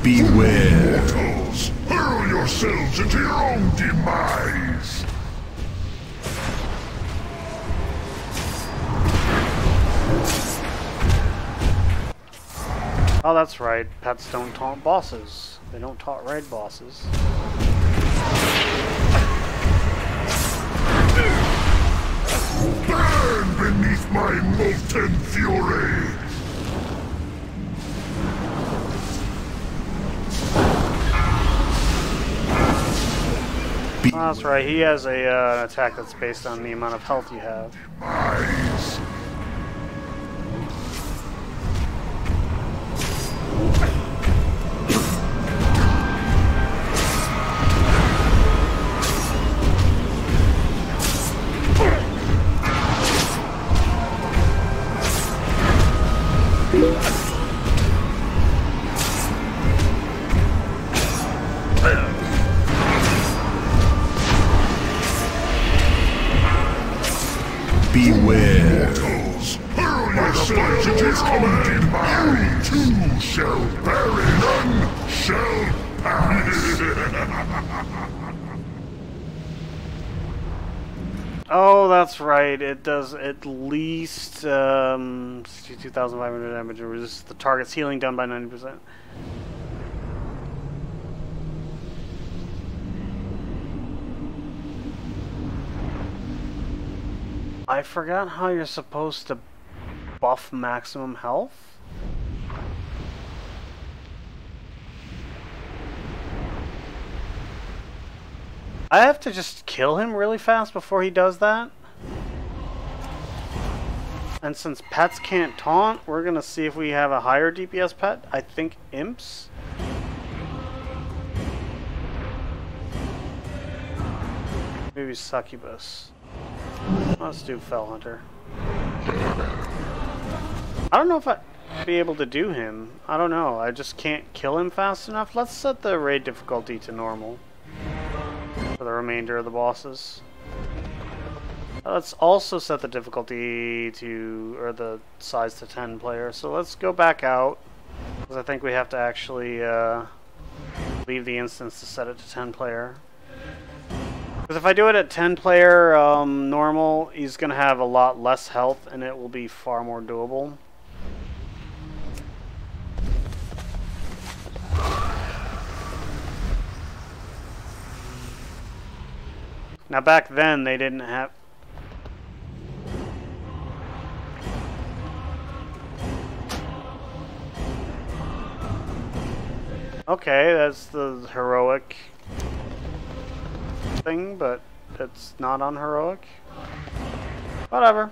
Beware. Mortals, hurl yourselves into your own demise. Oh, that's right. Pets don't taunt bosses. They don't taunt raid bosses. Burn beneath my molten fury! Oh, that's right. He has an attack that's based on the amount of health you have. Demise. Beware. Mortals, hurl yourselves into his command. You too shall bury, none shall pass. Oh, that's right. It does at least 2,500 damage and resists the target's healing done by 90%. I forgot how you're supposed to buff maximum health. I have to just kill him really fast before he does that. And since pets can't taunt, we're gonna see if we have a higher DPS pet. I think imps. Maybe succubus. Let's do Fell Hunter. I don't know if I'd be able to do him. I don't know. I just can't kill him fast enough. Let's set the raid difficulty to normal for the remainder of the bosses. Let's also set the difficulty to, or the size to 10 player. So let's go back out, because I think we have to actually leave the instance to set it to 10 player. Because if I do it at 10 player normal, he's going to have a lot less health and it will be far more doable. Now back then they didn't have... Okay, that's the heroic thing, but it's not unheroic. Whatever.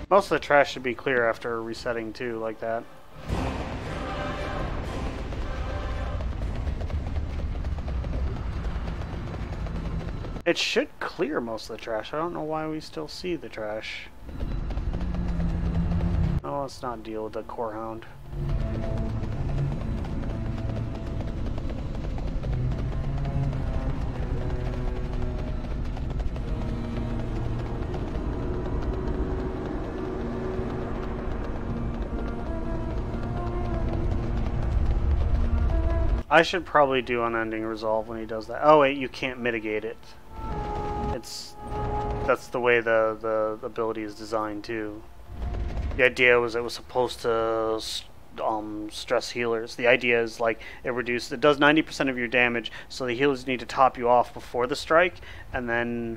Most of the trash should be clear after resetting too, like that. It should clear most of the trash. I don't know why we still see the trash. Oh, let's not deal with the core hound. I should probably do unending resolve when he does that. Oh wait, you can't mitigate it. That's the way the ability is designed too. The idea was it was supposed to stress healers. The idea is like it does 90% of your damage, so the healers need to top you off before the strike, and then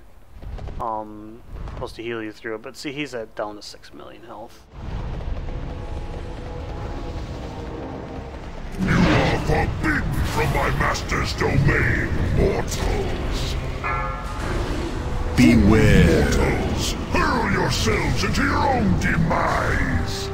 supposed to heal you through it. But see, he's at down to 6 million health. Forbidden from my master's domain, mortals. Beware. Mortals, hurl yourselves into your own demise.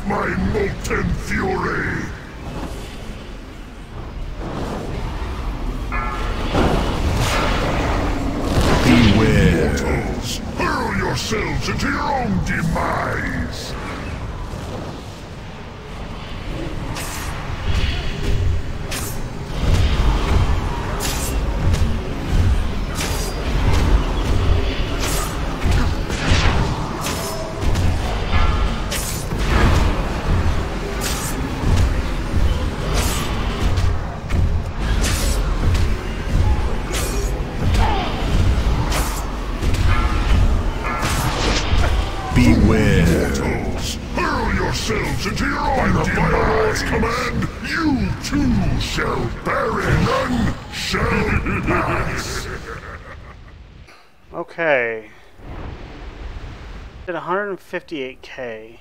My molten fury! Beware! Mortals, hurl yourselves into your own demise! Mortals, hurl yourselves into your own demise! Command, you too shall bury, none shall pass! Okay. Did 158k.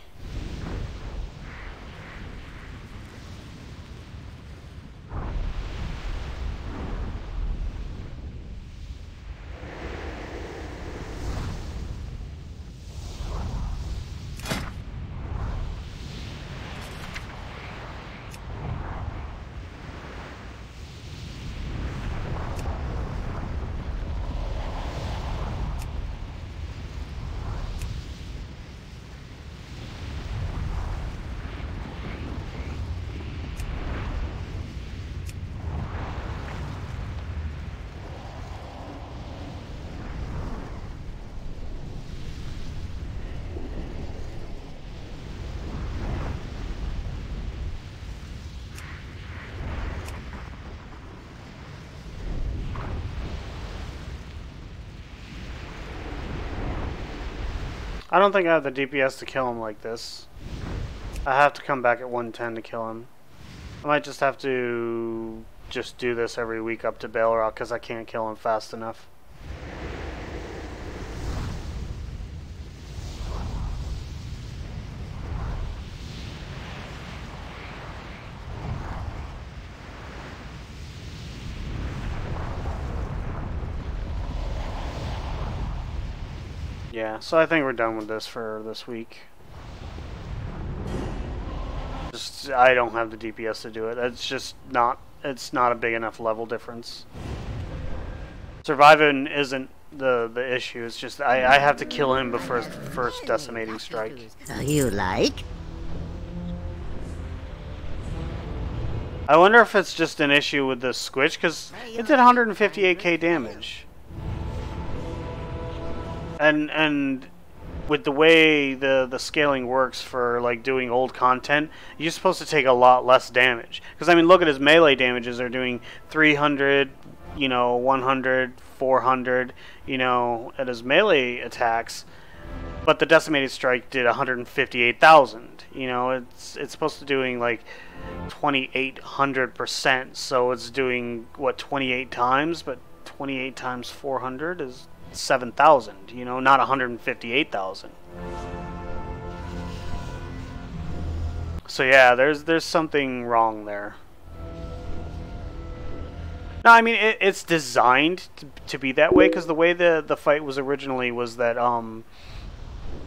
I don't think I have the DPS to kill him like this. I have to come back at 110 to kill him. I might just have to do this every week up to Balrog because I can't kill him fast enough. Yeah, so I think we're done with this for this week. I don't have the DPS to do it. It's not a big enough level difference. Surviving isn't the issue. It's just I have to kill him before his first decimating strike. You like? I wonder if it's just an issue with the squitch, because it did 158k damage. And with the way the scaling works for like doing old content, you're supposed to take a lot less damage. Because I mean, look at his melee damages; they're doing 300, 100, 400, at his melee attacks. But the decimated strike did 158,000. It's supposed to doing like 2,800%. So it's doing what 28 times, but 28 times 400 is 7,000. Not 158,000. So yeah, there's something wrong there. No, I mean it's designed to be that way, because the way the fight was originally was that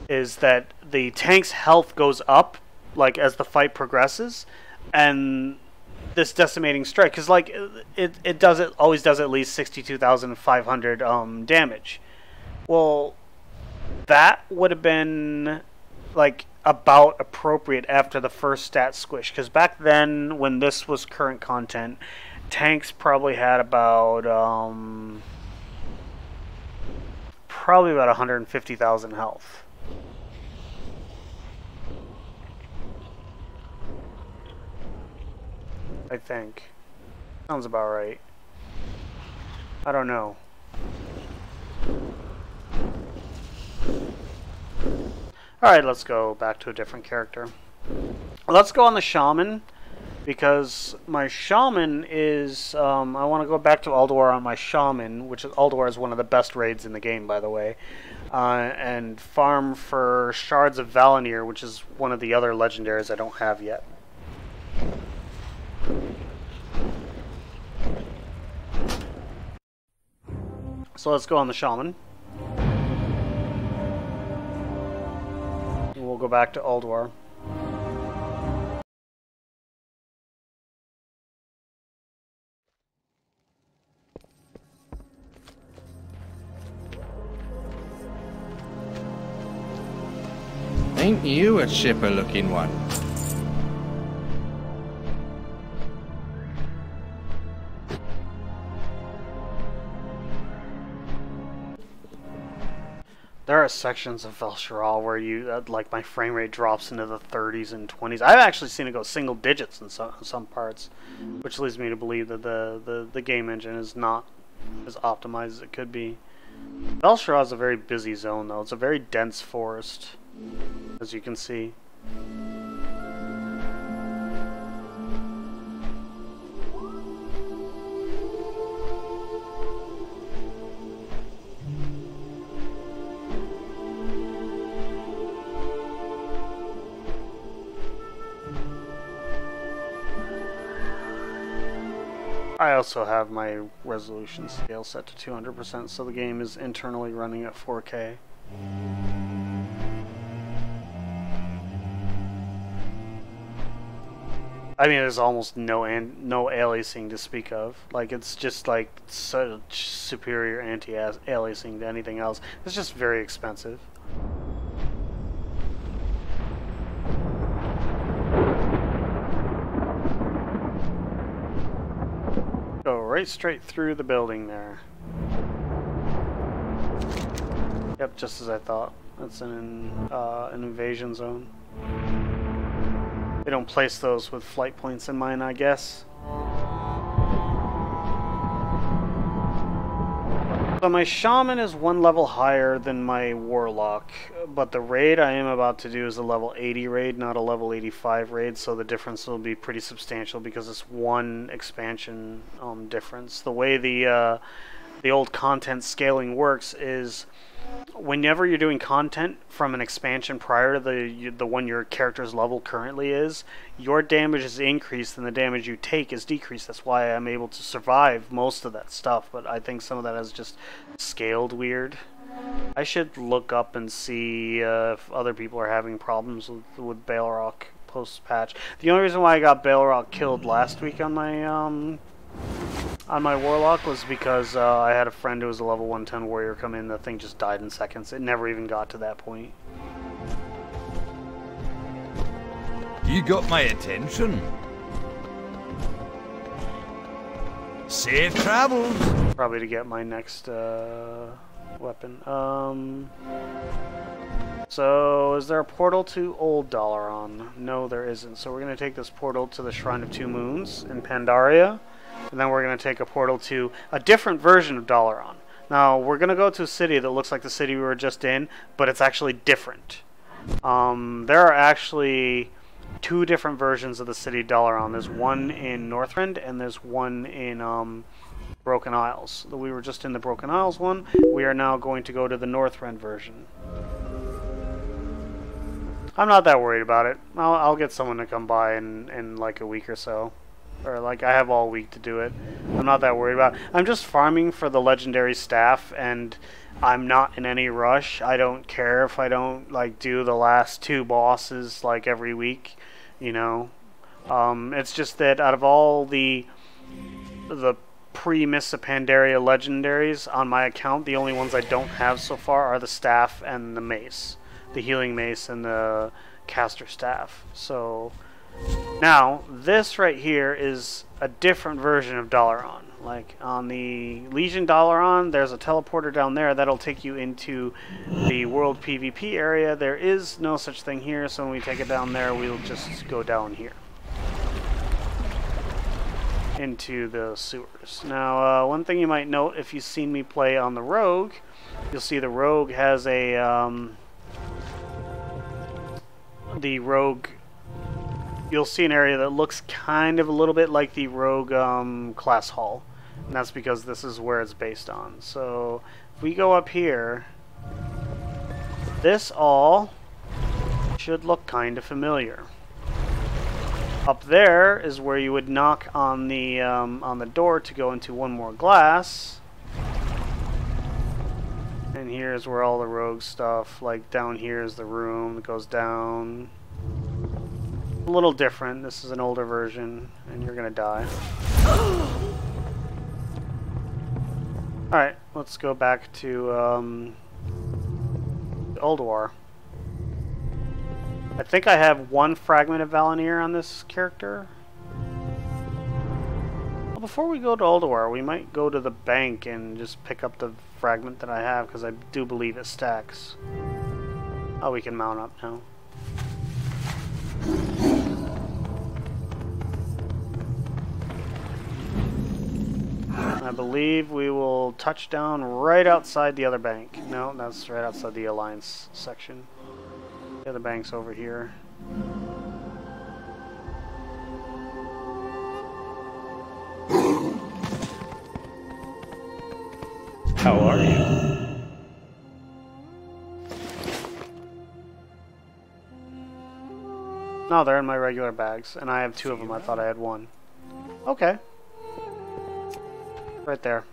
is that the tank's health goes up like as the fight progresses, and this decimating strike, because like it always does at least 62,500 damage. Well, that would have been like about appropriate after the first stat squish, because back then when this was current content, tanks probably had about 150,000 health. I think. Sounds about right. I don't know. Alright, let's go back to a different character. Let's go on the shaman, because my shaman is, I want to go back to Ulduar on my shaman, which is, Ulduar is one of the best raids in the game, by the way, and farm for Shards of Valinir, which is one of the other legendaries I don't have yet. So let's go on the shaman. We'll go back to Ulduar. Ain't you a chipper-looking one? There are sections of Vel'Sharal where you like my frame rate drops into the 30s and 20s. I've actually seen it go single digits in some parts, which leads me to believe that the game engine is not as optimized as it could be. Vel'Sharal is a very busy zone, though. It's a very dense forest, as you can see. I also have my resolution scale set to 200%, so the game is internally running at 4K. I mean, there's almost no aliasing to speak of. Like, it's just like such superior anti-aliasing to anything else. It's just very expensive. Go right straight through the building there. Yep, just as I thought. That's an invasion zone. They don't place those with flight points in mind, I guess. So my shaman is one level higher than my warlock, but the raid I am about to do is a level 80 raid, not a level 85 raid, so the difference will be pretty substantial because it's one expansion difference. The way the old content scaling works is whenever you're doing content from an expansion prior to the one your character's level currently is, your damage is increased and the damage you take is decreased. That's why I'm able to survive most of that stuff, but I think some of that is just scaled weird. I should look up and see if other people are having problems with Balrog post-patch. The only reason why I got Balrog killed last week on my warlock was because I had a friend who was a level 110 warrior come in. The thing just died in seconds. It never even got to that point. You got my attention. Safe travels. Probably to get my next weapon. So, is there a portal to Old Dalaran? No, there isn't. So we're going to take this portal to the Shrine of Two Moons in Pandaria. And then we're going to take a portal to a different version of Dalaran. Now, we're going to go to a city that looks like the city we were just in, but it's actually different. There are actually two different versions of the city of Dalaran. There's one in Northrend, and there's one in Broken Isles. We were just in the Broken Isles one. We are now going to go to the Northrend version. I'm not that worried about it. I'll get someone to come by in like a week or so. Or like I have all week to do it. I'm not that worried about it. I'm just farming for the legendary staff, and I'm not in any rush. I don't care if I don't like do the last 2 bosses like every week, you know. It's just that out of all the pre-Mists of Pandaria legendaries on my account, the only ones I don't have so far are the staff and the mace. The healing mace and the caster staff. So now this right here is a different version of Dalaran. Like on the Legion Dalaran, there's a teleporter down there that'll take you into the world PvP area. There is no such thing here, so when we take it down there, we'll just go down here into the sewers. Now, one thing you might note if you've seen me play on the Rogue, you'll see the Rogue has a you'll see an area that looks kind of a little bit like the Rogue class hall, and that's because this is where it's based on. So if we go up here, this all should look kind of familiar. Up there is where you would knock on the door to go into one more glass. And here's where all the rogue stuff, like down here is the room that goes down. A little different. This is an older version, and you're gonna die. Alright, let's go back to Ulduar. I think I have 1 fragment of Valinir on this character. Well, before we go to Ulduar, we might go to the bank and just pick up the fragment that I have, because I do believe it stacks. Oh, we can mount up now. I believe we will touch down right outside the other bank. No, that's right outside the Alliance section. The other bank's over here. How are you? No, they're in my regular bags, and I have 2 of them. I thought I had 1. Okay. Right there.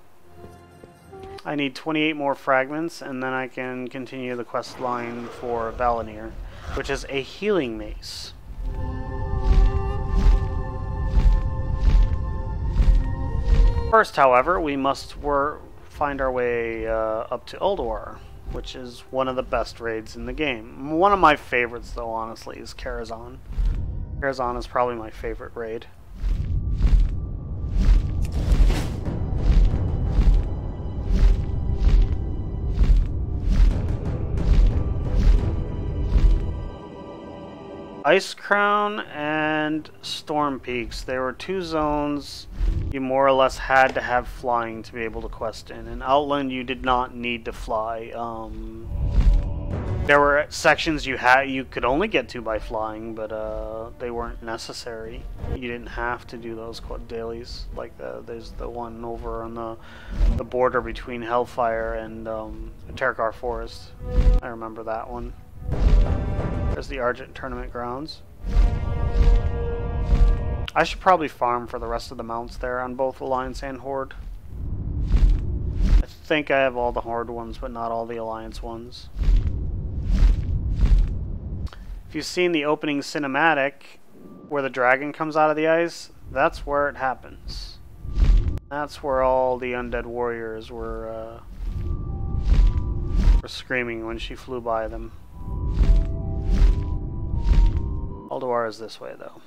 I need 28 more fragments, and then I can continue the quest line for Valinir, which is a healing mace. First, however, we must find our way up to Ulduar, which is one of the best raids in the game. One of my favorites, though, honestly, is Karazhan. Karazhan is probably my favorite raid. Ice Crown and Storm Peaks. There were 2 zones you more or less had to have flying to be able to quest in. In Outland, you did not need to fly. There were sections you could only get to by flying, but they weren't necessary. You didn't have to do those dailies. Like there's the one over on the border between Hellfire and Terrakar Forest. I remember that one. There's the Argent Tournament Grounds. I should probably farm for the rest of the mounts there on both Alliance and Horde. I think I have all the Horde ones, but not all the Alliance ones. If you've seen the opening cinematic where the dragon comes out of the ice, that's where it happens. That's where all the undead warriors were screaming when she flew by them. Ulduar is this way, though.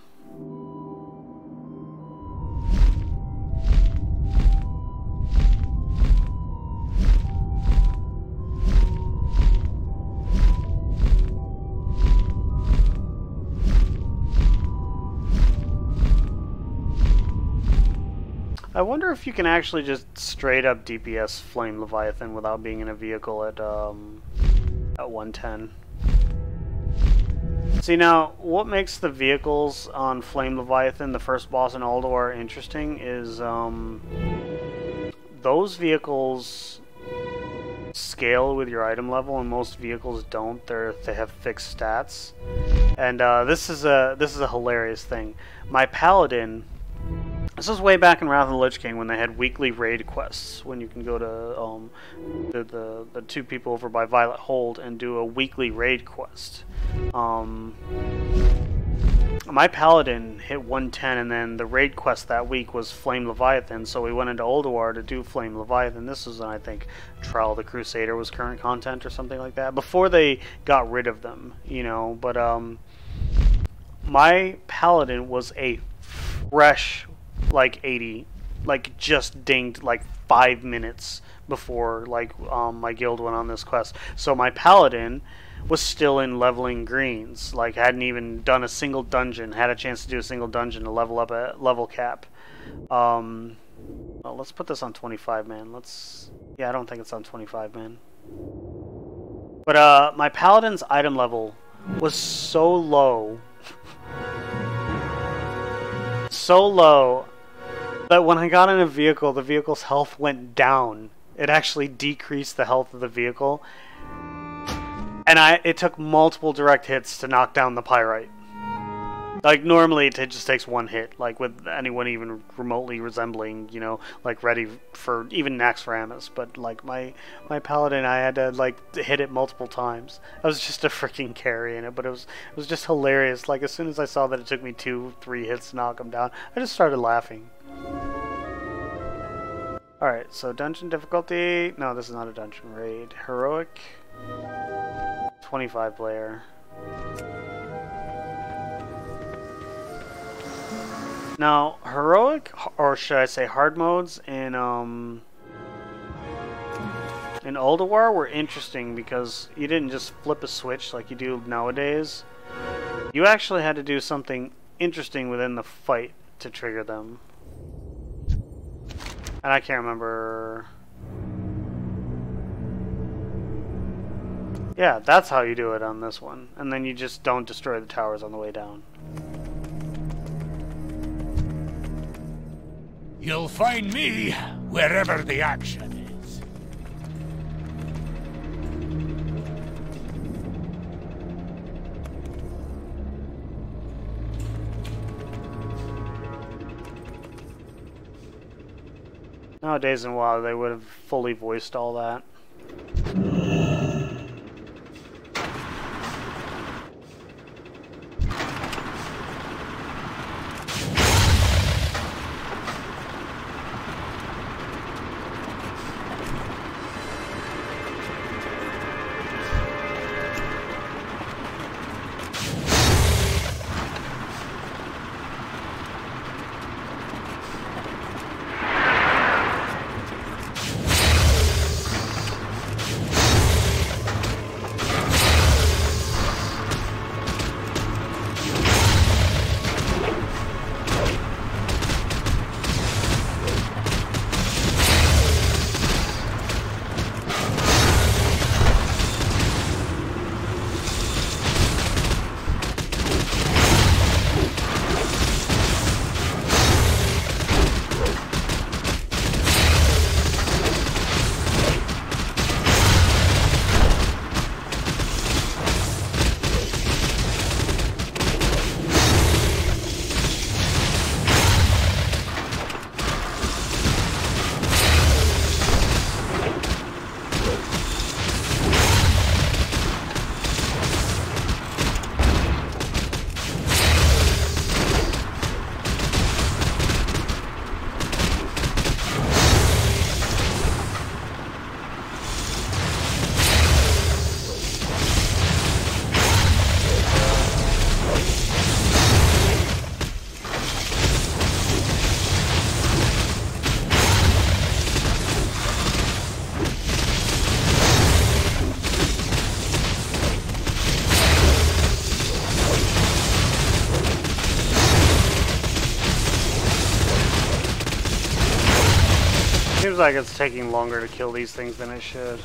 I wonder if you can actually just straight up DPS Flame Leviathan without being in a vehicle at 110. See, now, what makes the vehicles on Flame Leviathan, the first boss in Ulduar, interesting is those vehicles scale with your item level, and most vehicles don't. They have fixed stats, and this is a hilarious thing. My Paladin. This was way back in Wrath of the Lich King when they had weekly raid quests, when you can go to the two people over by Violet Hold and do a weekly raid quest. My Paladin hit 110, and then the raid quest that week was Flame Leviathan, so we went into Ulduar to do Flame Leviathan. This was, I think, Trial of the Crusader was current content or something like that, before they got rid of them, you know, but my Paladin was a fresh, like, 80, like, just dinged, like, 5 minutes before, like, my guild went on this quest. So my Paladin was still in leveling greens, like, hadn't even done a single dungeon, had a chance to do a single dungeon to level up a level cap. Well, let's put this on 25, man. Yeah, I don't think it's on 25, man. But, my Paladin's item level was so low, that when I got in a vehicle, the vehicle's health went down. It actually decreased the health of the vehicle. And it took multiple direct hits to knock down the Pyrite. Like, normally it just takes one hit, like with anyone even remotely resembling, you know, like ready for even Naxxramas. But like my Paladin, I had to like hit it multiple times. I was just a freaking carry in it, but it was just hilarious. Like, as soon as I saw that it took me 2-3 hits to knock him down, I just started laughing. Alright, so dungeon difficulty. No, this is not a dungeon raid. Heroic. 25 player. Now, heroic, or should I say hard modes in Ulduar were interesting because you didn't just flip a switch like you do nowadays. You actually had to do something interesting within the fight to trigger them. And I can't remember. Yeah, that's how you do it on this one. And then you just don't destroy the towers on the way down. You'll find me wherever the action is. Nowadays in WoW, they would have fully voiced all that. Seems like it's taking longer to kill these things than it should.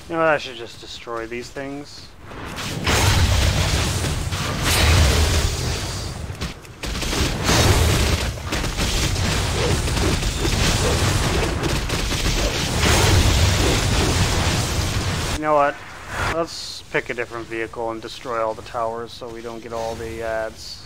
You know what, I should just destroy these things. You know what? Let's pick a different vehicle and destroy all the towers so we don't get all the ads.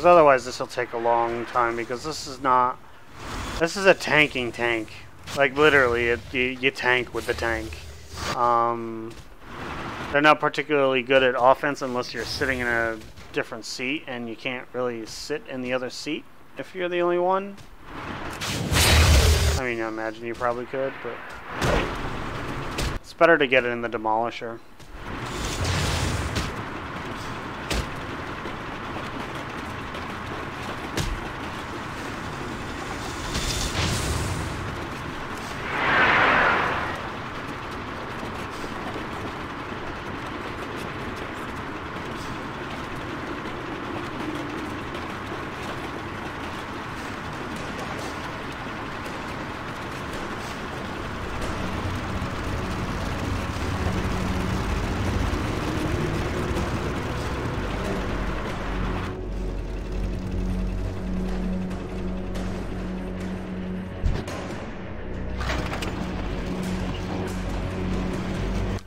Otherwise this will take a long time, because this is a tanking tank. Like literally you tank with the tank. They're not particularly good at offense unless you're sitting in a different seat, and you can't really sit in the other seat if you're the only one. I mean, I imagine you probably could, but it's better to get it in the Demolisher.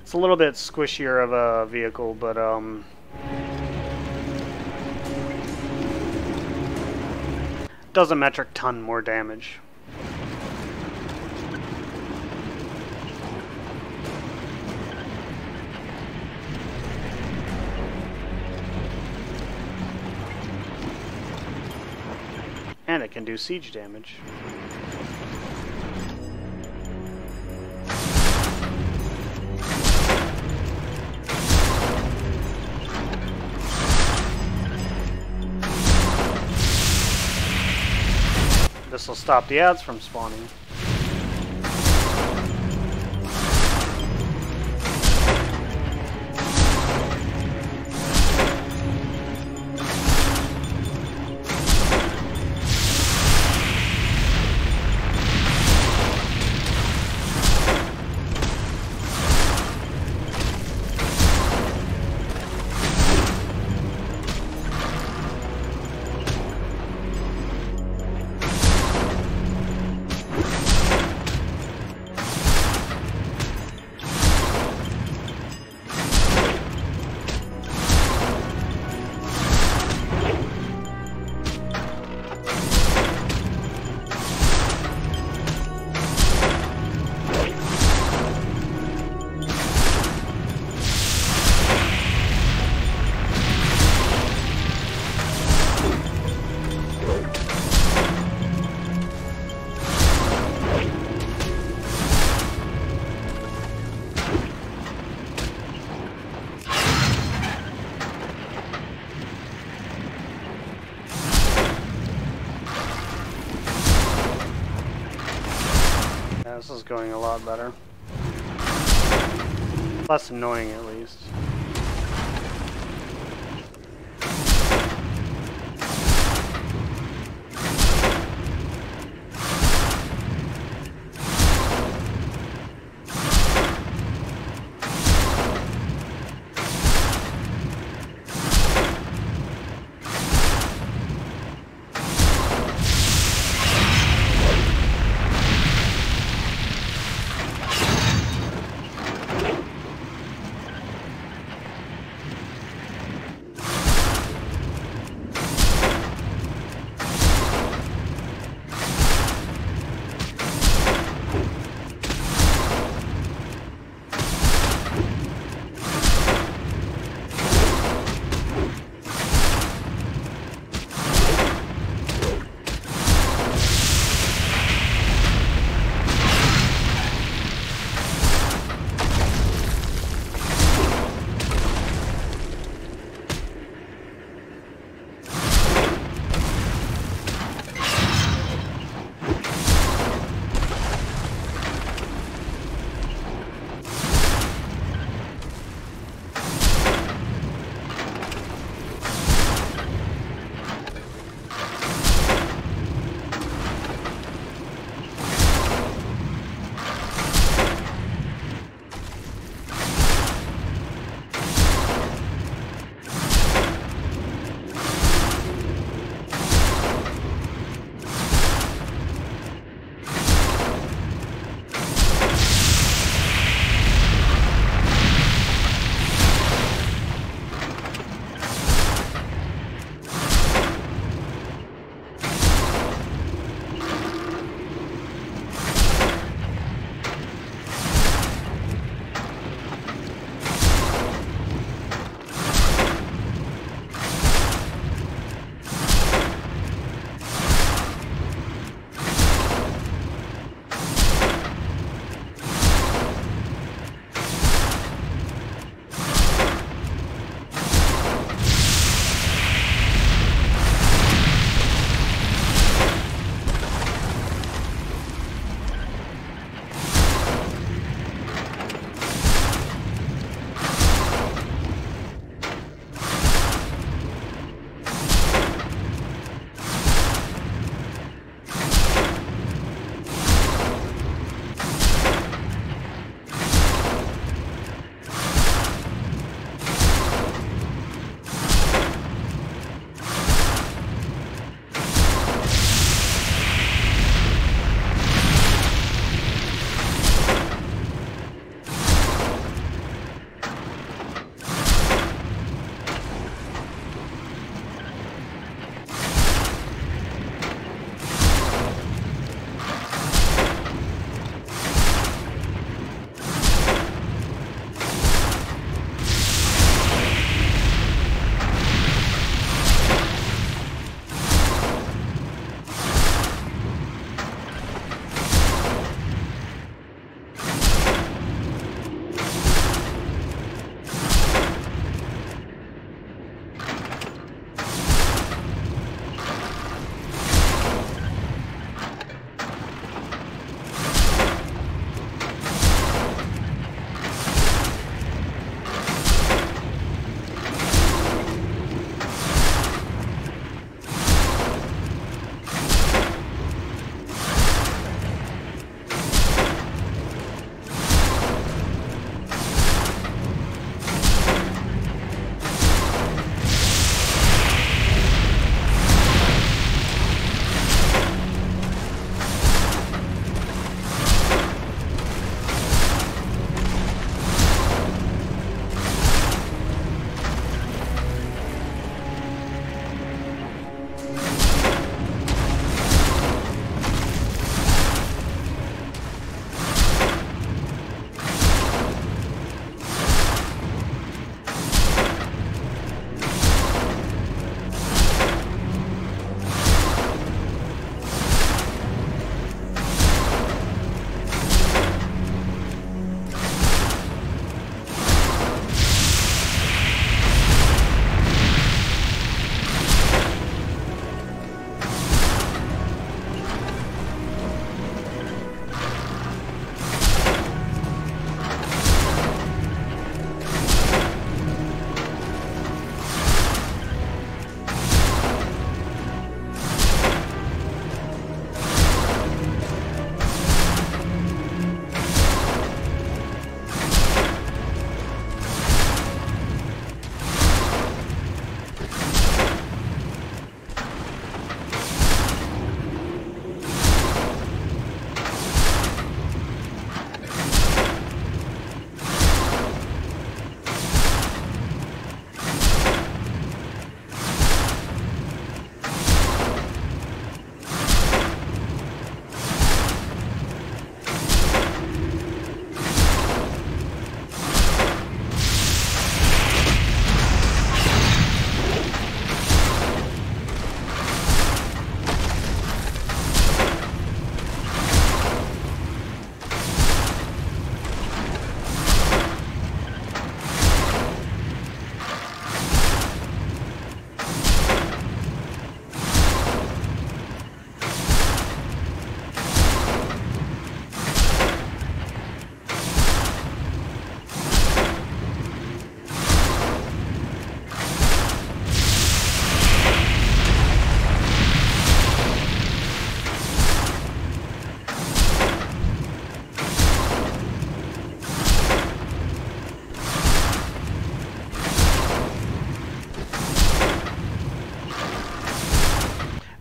It's a little bit squishier of a vehicle, but does a metric ton more damage. And it can do siege damage. This will stop the ads from spawning. This is going a lot better. Less annoying, at least.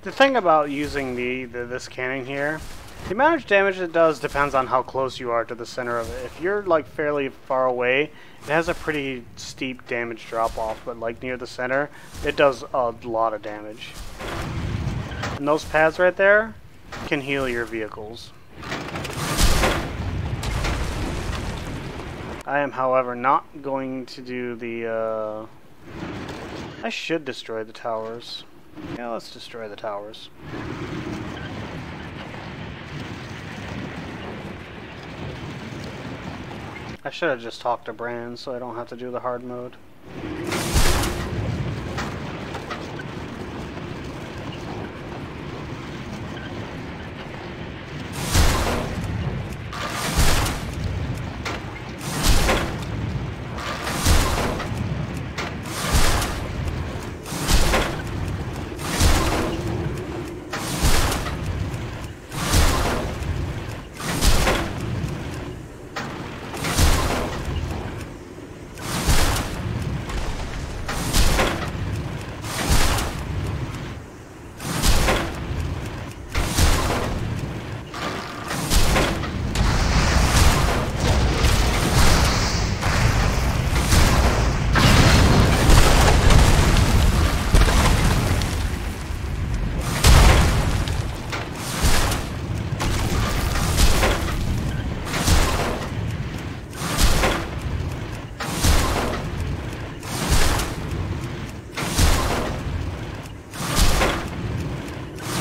The thing about using this cannon here, the amount of damage it does depends on how close you are to the center of it. If you're like fairly far away, it has a pretty steep damage drop off, but like near the center, it does a lot of damage. And those pads right there can heal your vehicles. I am, however, not going to do the, I should destroy the towers. Yeah, let's destroy the towers. I should have just talked to Brand so I don't have to do the hard mode.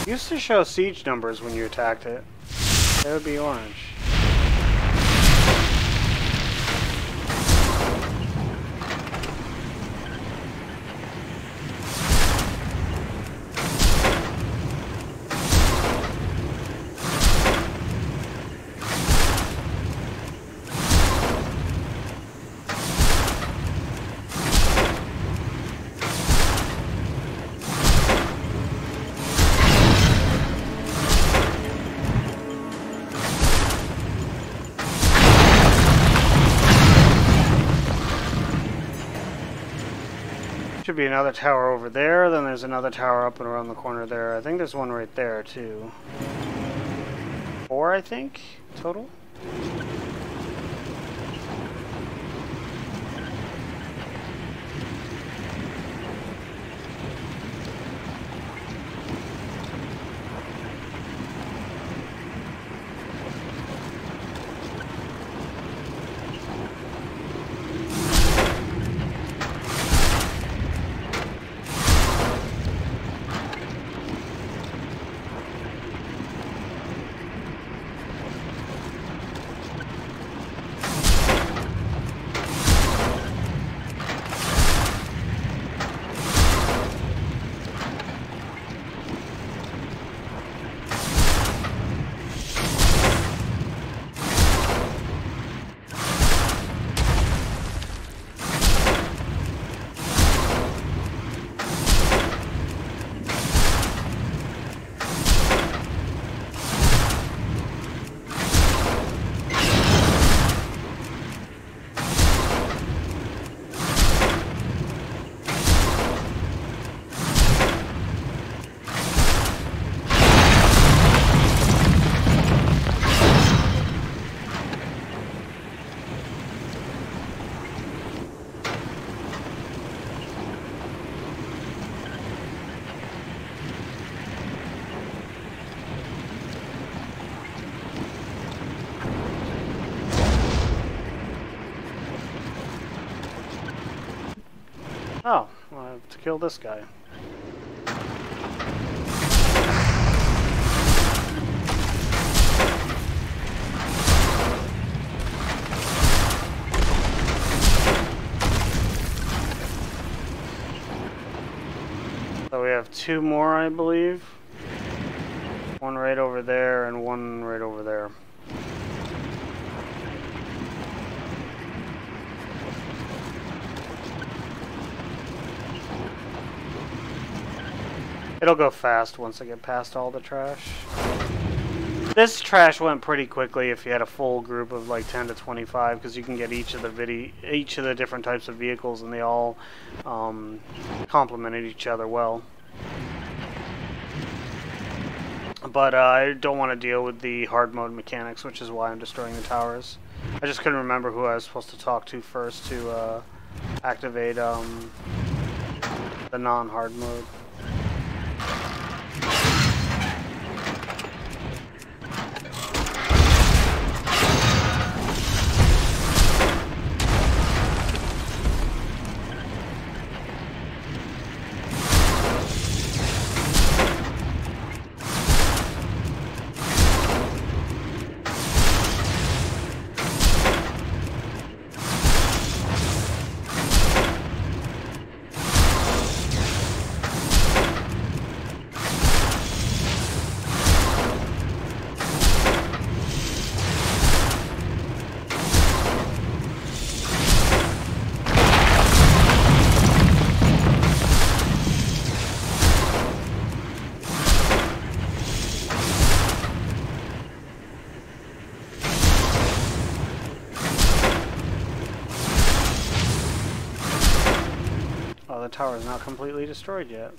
Used to show siege numbers when you attacked it. They would be orange. Should be another tower over there, then there's another tower up and around the corner there. I think there's one right there too. 4, I think, total? Oh, well, I have to kill this guy. So we have 2 more, I believe. One right over there and one right over there. It'll go fast once I get past all the trash. This trash went pretty quickly if you had a full group of like 10 to 25, because you can get each of the different types of vehicles, and they all complemented each other well. But I don't want to deal with the hard mode mechanics, which is why I'm destroying the towers. I just couldn't remember who I was supposed to talk to first to activate the non-hard mode. The tower is not completely destroyed yet.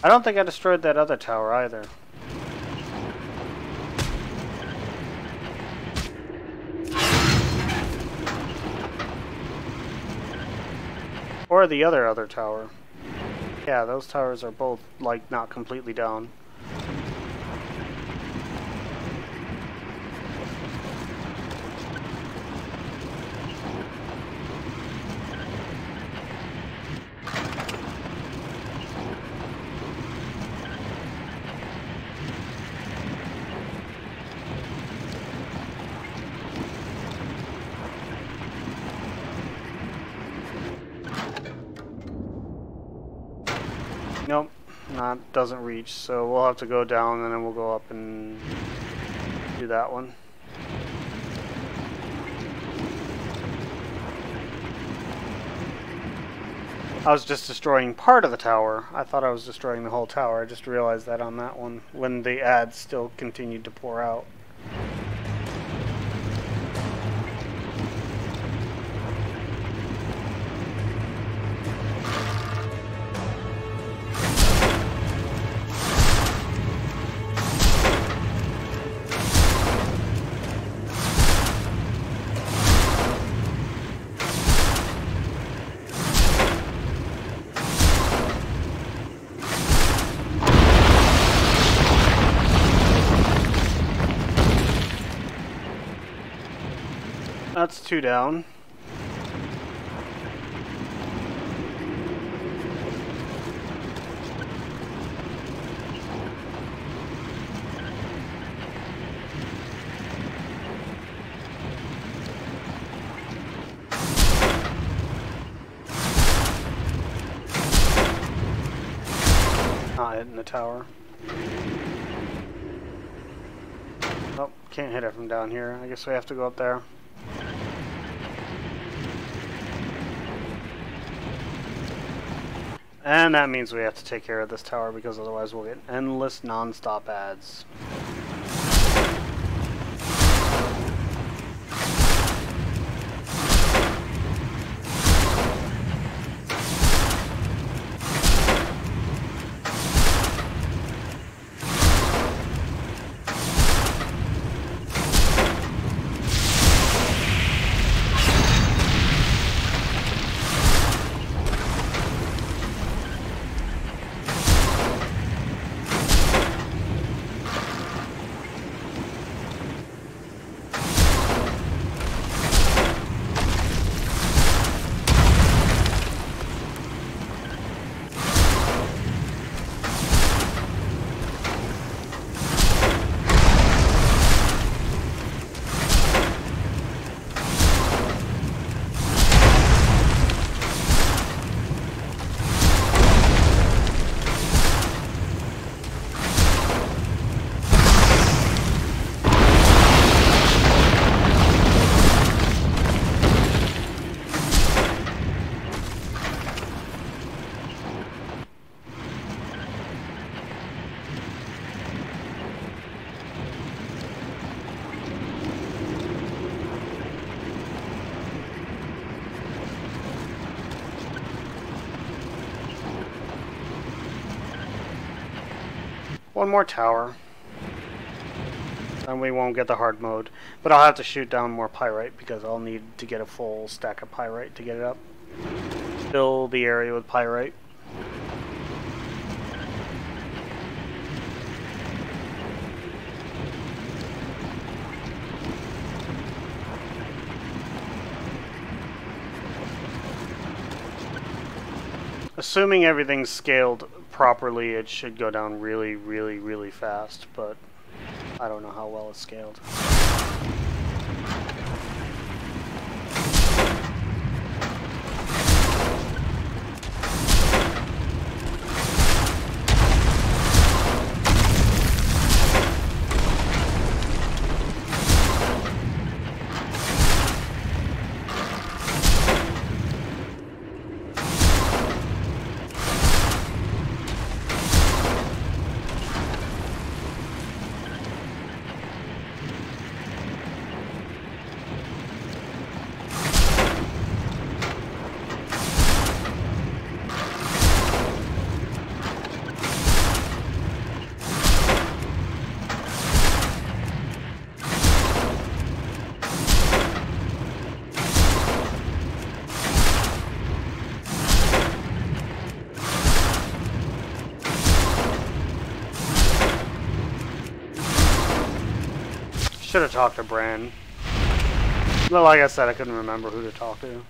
I don't think I destroyed that other tower either. Or the other tower. Yeah, those towers are both, like, not completely down. Nope, doesn't reach, so we'll have to go down and then we'll go up and do that one. I was just destroying part of the tower. I thought I was destroying the whole tower. I just realized that on that one when the ads still continued to pour out. That's 2 down. Not hitting the tower. Oh, can't hit it from down here. I guess we have to go up there. And that means we have to take care of this tower because otherwise we'll get endless non-stop ads. One more tower. And we won't get the hard mode. But I'll have to shoot down more pyrite because I'll need to get a full stack of pyrite to get it up. Fill the area with pyrite. Assuming everything's scaled properly, it should go down really, really, really fast, but I don't know how well it's scaled. Should have talked to Bran. But like I said, I couldn't remember who to talk to.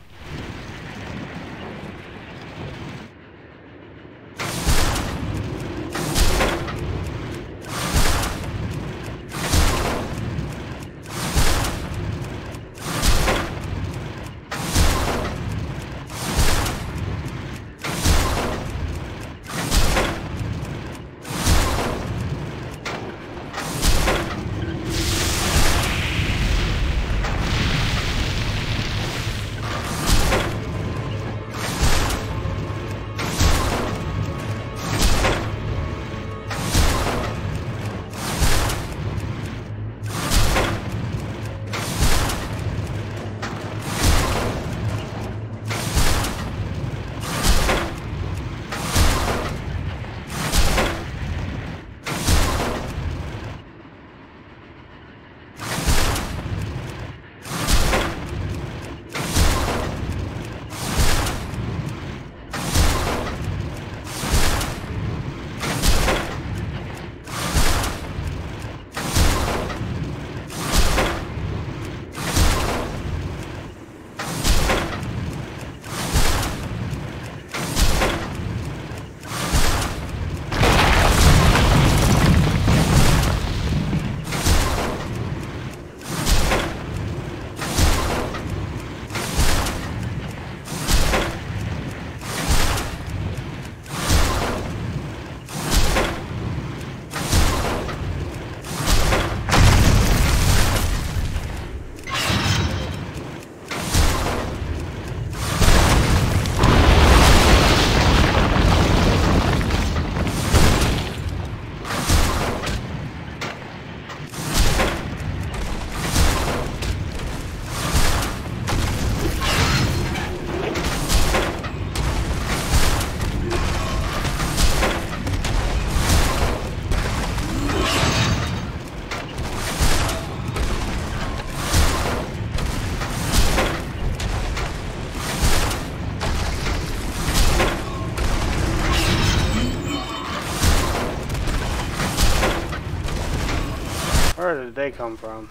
Where did they come from?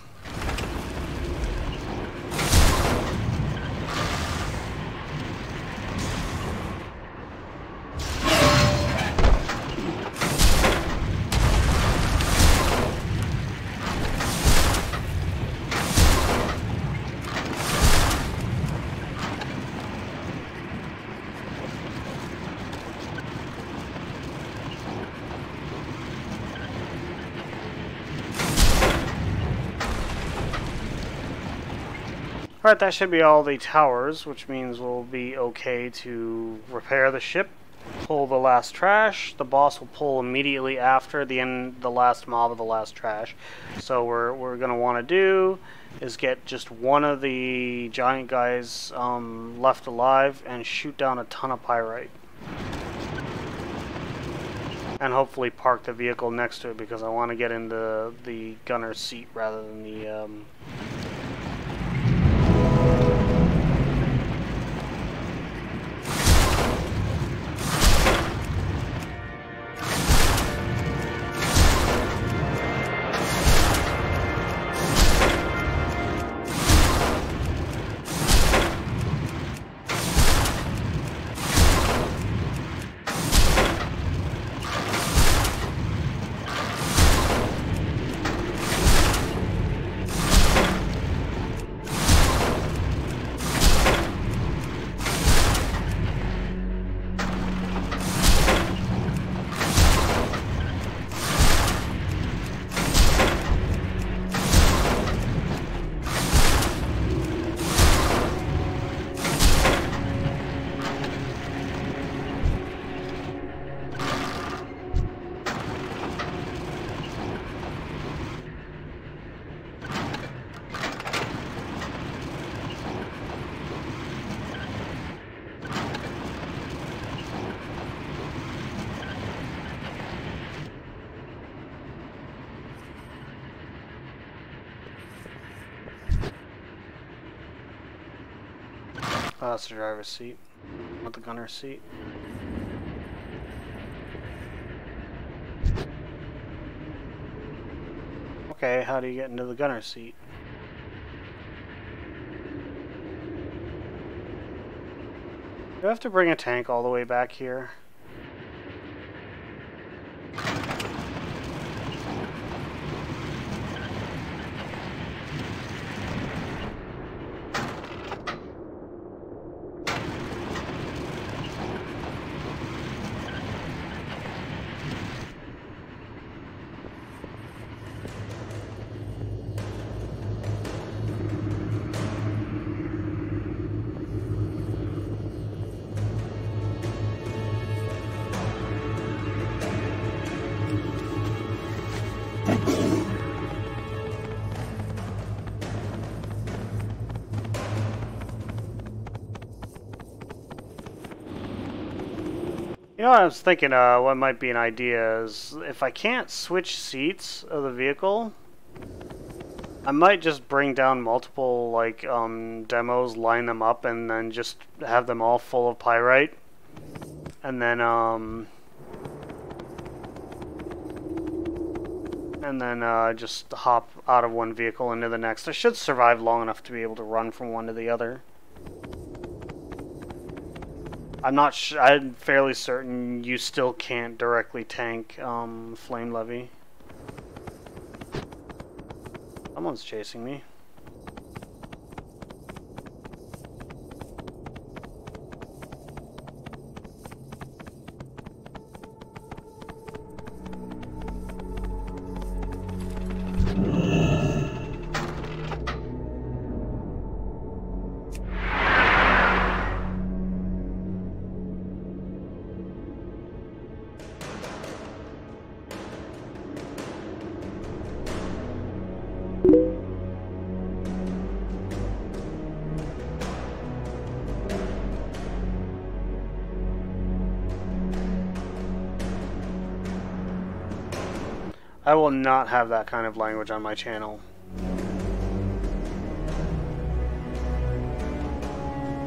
Alright, that should be all the towers, which means we'll be okay to repair the ship, pull the last trash. The boss will pull immediately after the last mob of the last trash. So what we're going to want to do is get just one of the giant guys left alive and shoot down a ton of pyrite. And hopefully park the vehicle next to it because I want to get into the gunner's seat rather than the that's the driver's seat, not the gunner's seat. Okay, how do you get into the gunner's seat? Do I have to bring a tank all the way back here? You know what I was thinking, what might be an idea is, if I can't switch seats of the vehicle, I might just bring down multiple, like, demos, line them up, and then just have them all full of pyrite. And then, just hop out of one vehicle into the next. I should survive long enough to be able to run from one to the other. I'm fairly certain you still can't directly tank Flame Levy. Someone's chasing me. I will not have that kind of language on my channel.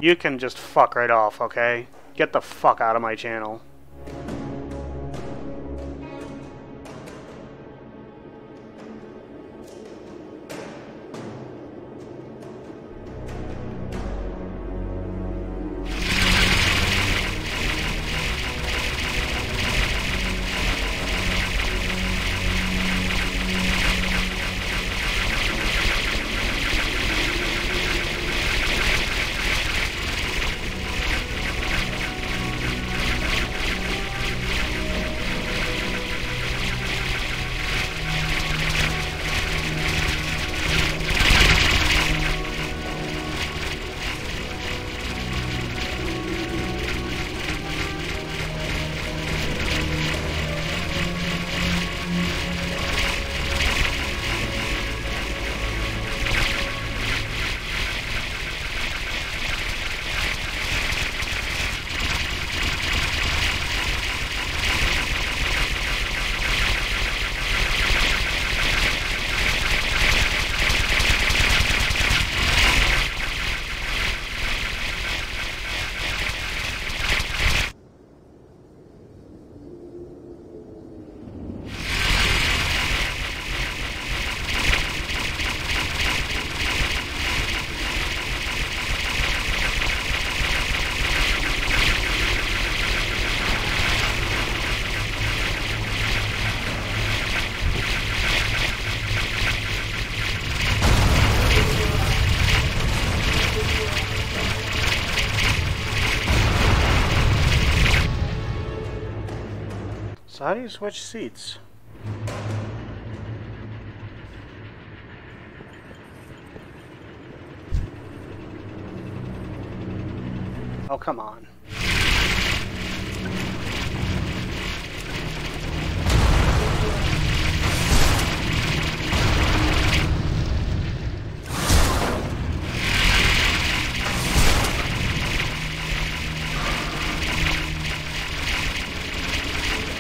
You can just fuck right off, okay? Get the fuck out of my channel. So how do you switch seats? Oh, come on.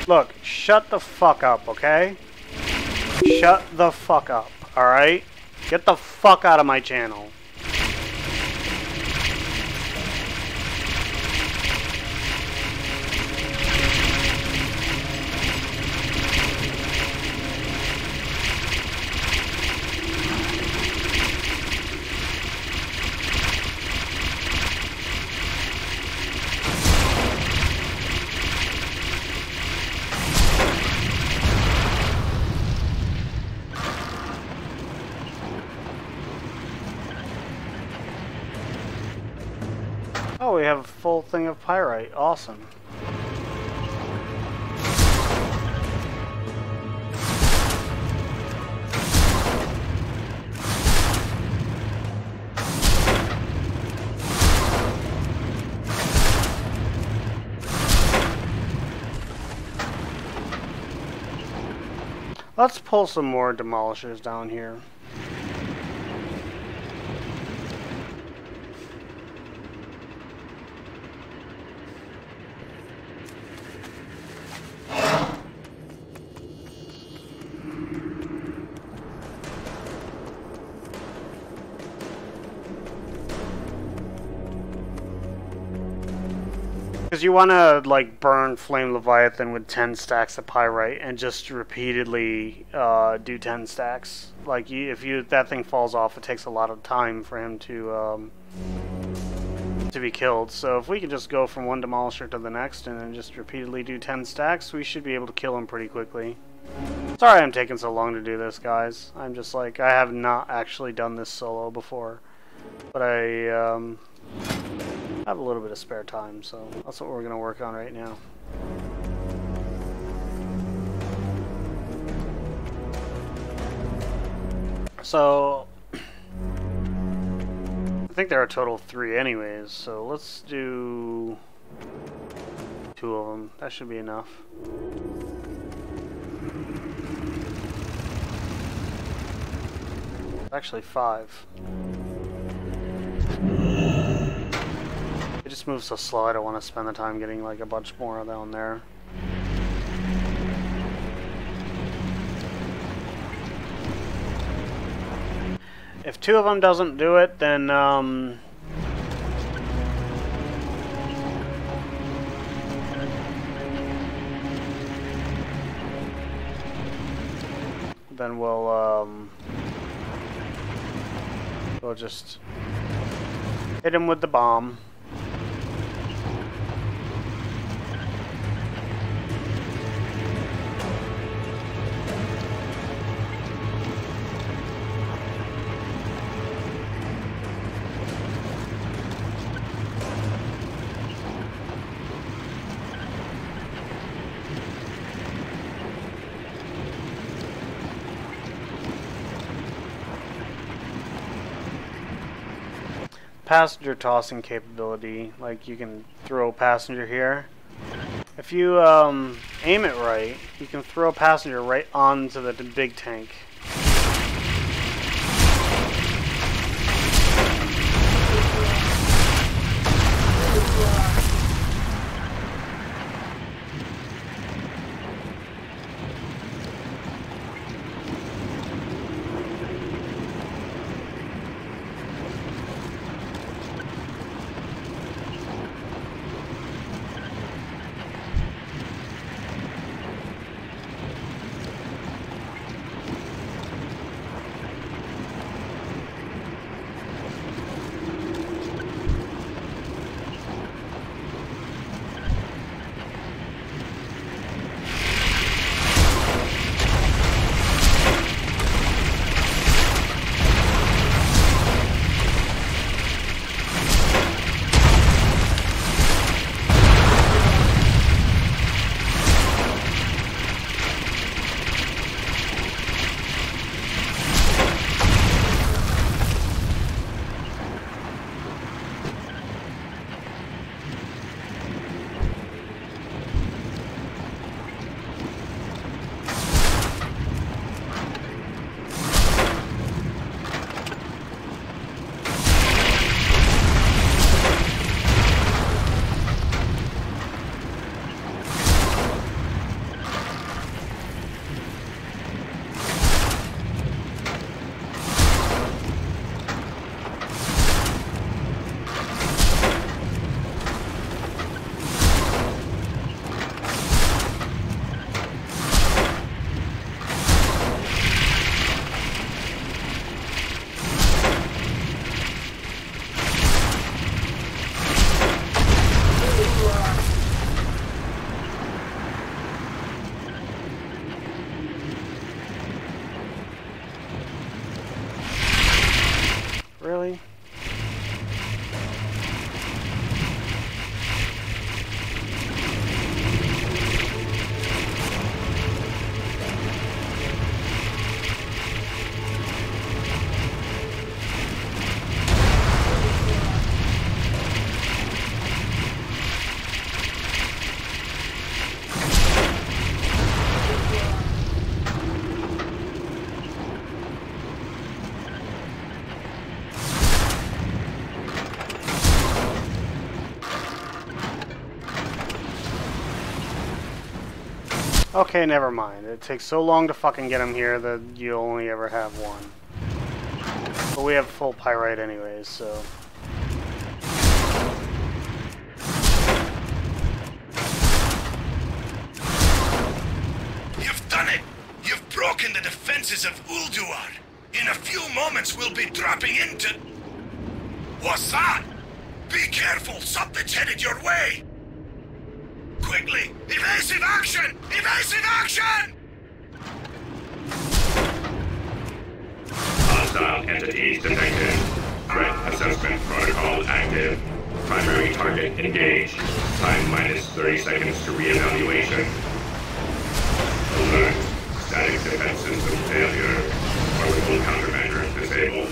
Look, shut the fuck up, okay? Shut the fuck up, alright? Get the fuck out of my channel. Oh, we have a full thing of pyrite. Awesome. Let's pull some more demolishers down here. Because you want to like burn Flame Leviathan with 10 stacks of pyrite and just repeatedly do 10 stacks. Like that thing falls off, it takes a lot of time for him to be killed. So if we can just go from one demolisher to the next and then just repeatedly do 10 stacks, we should be able to kill him pretty quickly. Sorry I'm taking so long to do this, guys. I'm just like, I have not actually done this solo before, but I have a little bit of spare time, so that's what we're going to work on right now. So I think there are a total of 3 anyways, so let's do 2 of them. That should be enough. Actually 5. It just moves so slow, I don't want to spend the time getting like a bunch more down there. If 2 of them doesn't do it, then we'll just hit him with the bomb. Passenger tossing capability, like you can throw a passenger here. If you aim it right, you can throw a passenger right onto the big tank. Okay, never mind. It takes so long to fucking get him here that you only ever have one. But we have full pyrite anyways, so... You've done it! You've broken the defenses of Ulduar! In a few moments we'll be dropping into... What's that? Be careful! Something's headed your way! Quickly! Evasive action! Evasive action! Hostile entities detected. Threat assessment protocol active. Primary target engaged. Time minus 30 seconds to re-evaluation. Alert. Static defense system failure. Orbital countermeasures disabled.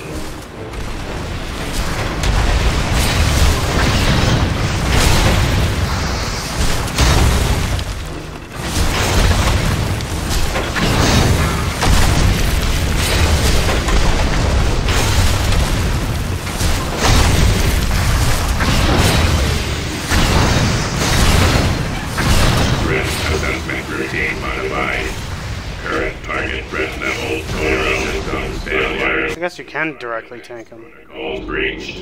I guess you can directly tank him. Protocols breached.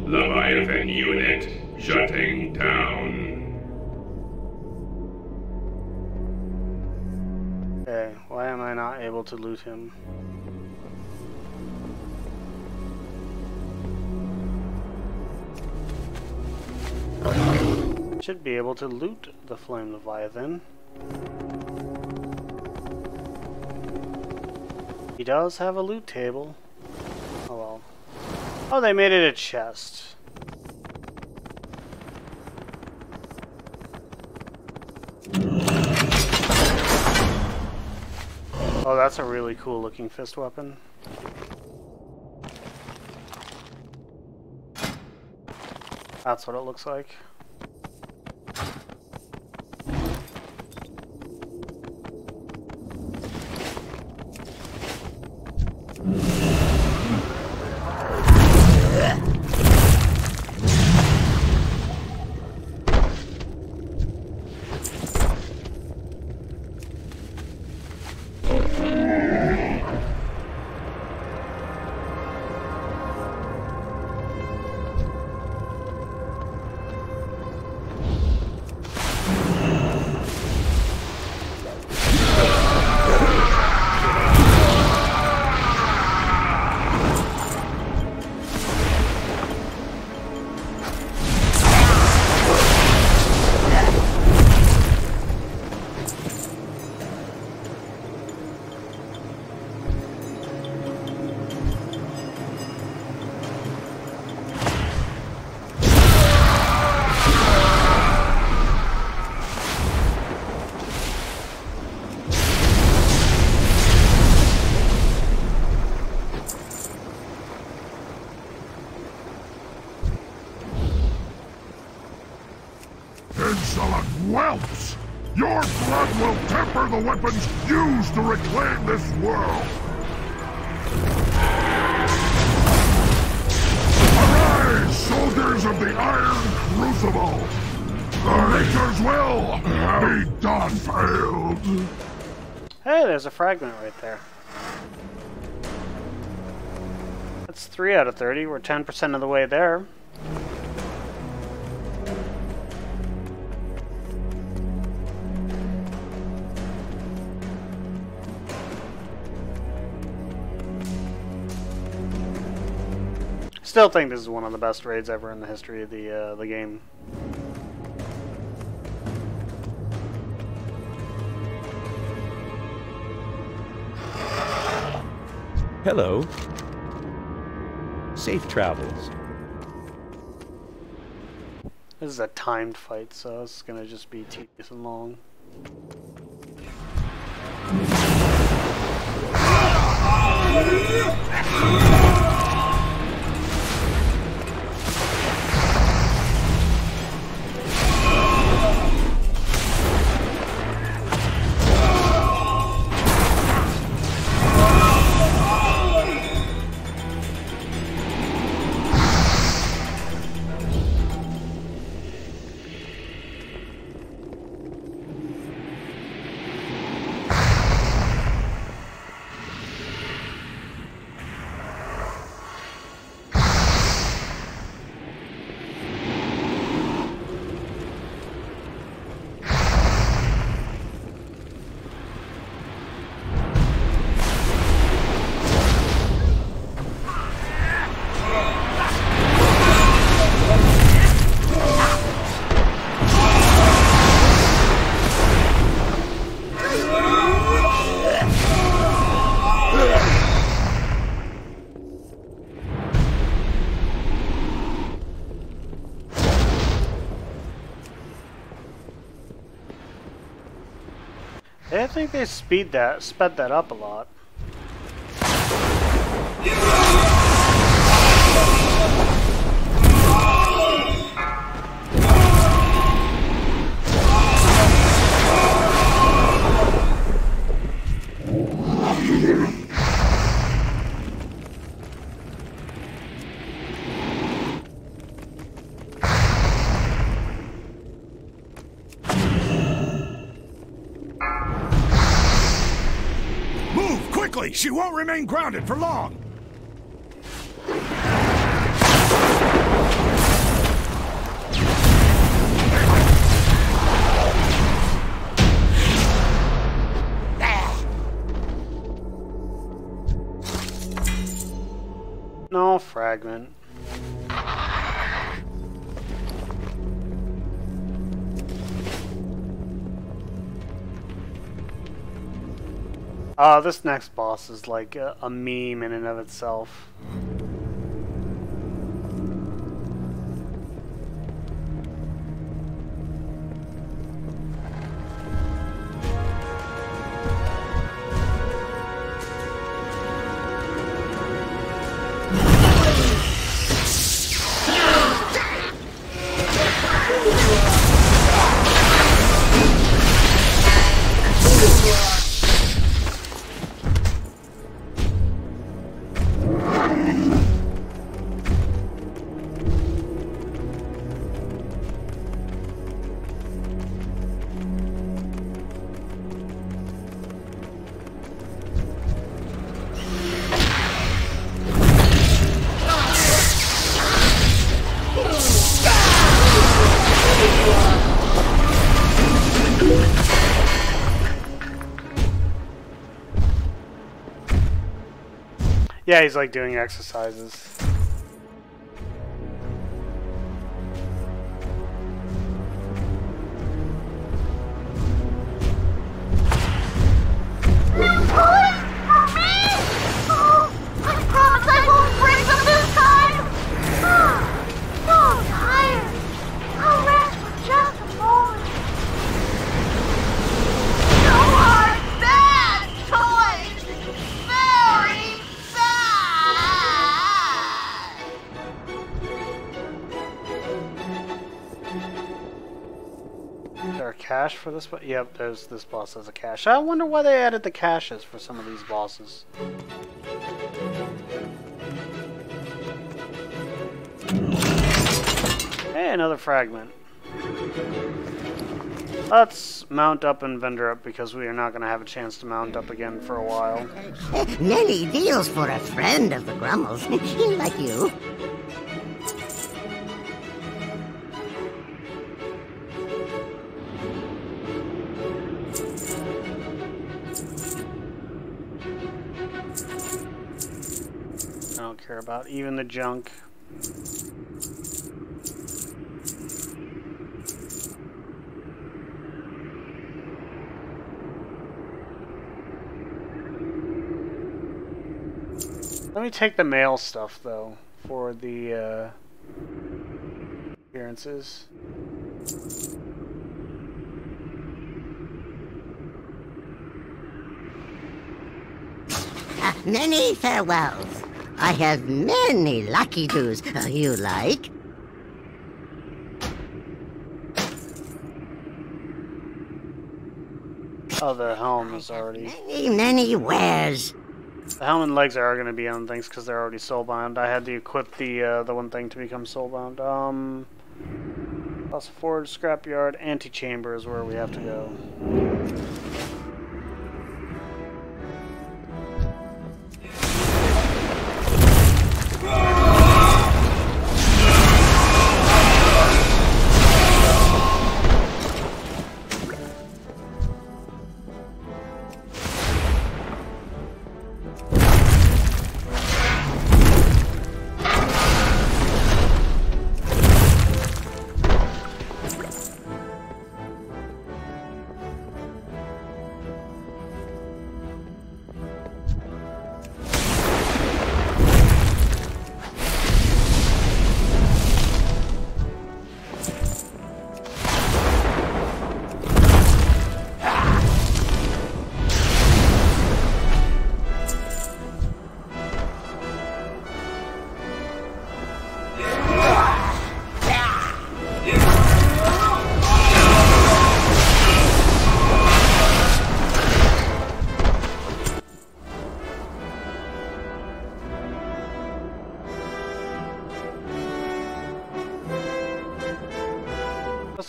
Leviathan unit shutting down. Okay, why am I not able to loot him? Should be able to loot the Flame Leviathan. He does have a loot table. Oh well. Oh, they made it a chest. Oh, that's a really cool looking fist weapon. That's what it looks like. Insolent whelps! Your blood will temper the weapons used to reclaim this world! Arise, soldiers of the Iron Crucible! The Nature's will be done failed! Hey, there's a fragment right there. That's 3 out of 30. We're 10% of the way there. Still think this is one of the best raids ever in the history of the game. Hello. Safe travels. This is a timed fight, so it's gonna just be tedious and long. I think they sped that up a lot. She won't remain grounded for long! No fragment. This next boss is like a meme in and of itself. Yeah, he's like doing exercises. Cache for this one? Yep, there's this boss has a cache. I wonder why they added the caches for some of these bosses. Hey, another fragment. Let's mount up and vendor up because we are not going to have a chance to mount up again for a while. Many deals for a friend of the Grummles, like you. I don't care about even the junk. Let me take the mail stuff though for the appearances. Many farewells. I have many lucky doos you like. Oh, the helm is already... Many wares. The helm and legs are going to be on things because they're already soulbound. I had to equip the one thing to become soulbound. Plus forward, scrapyard, antechamber is where we have to go.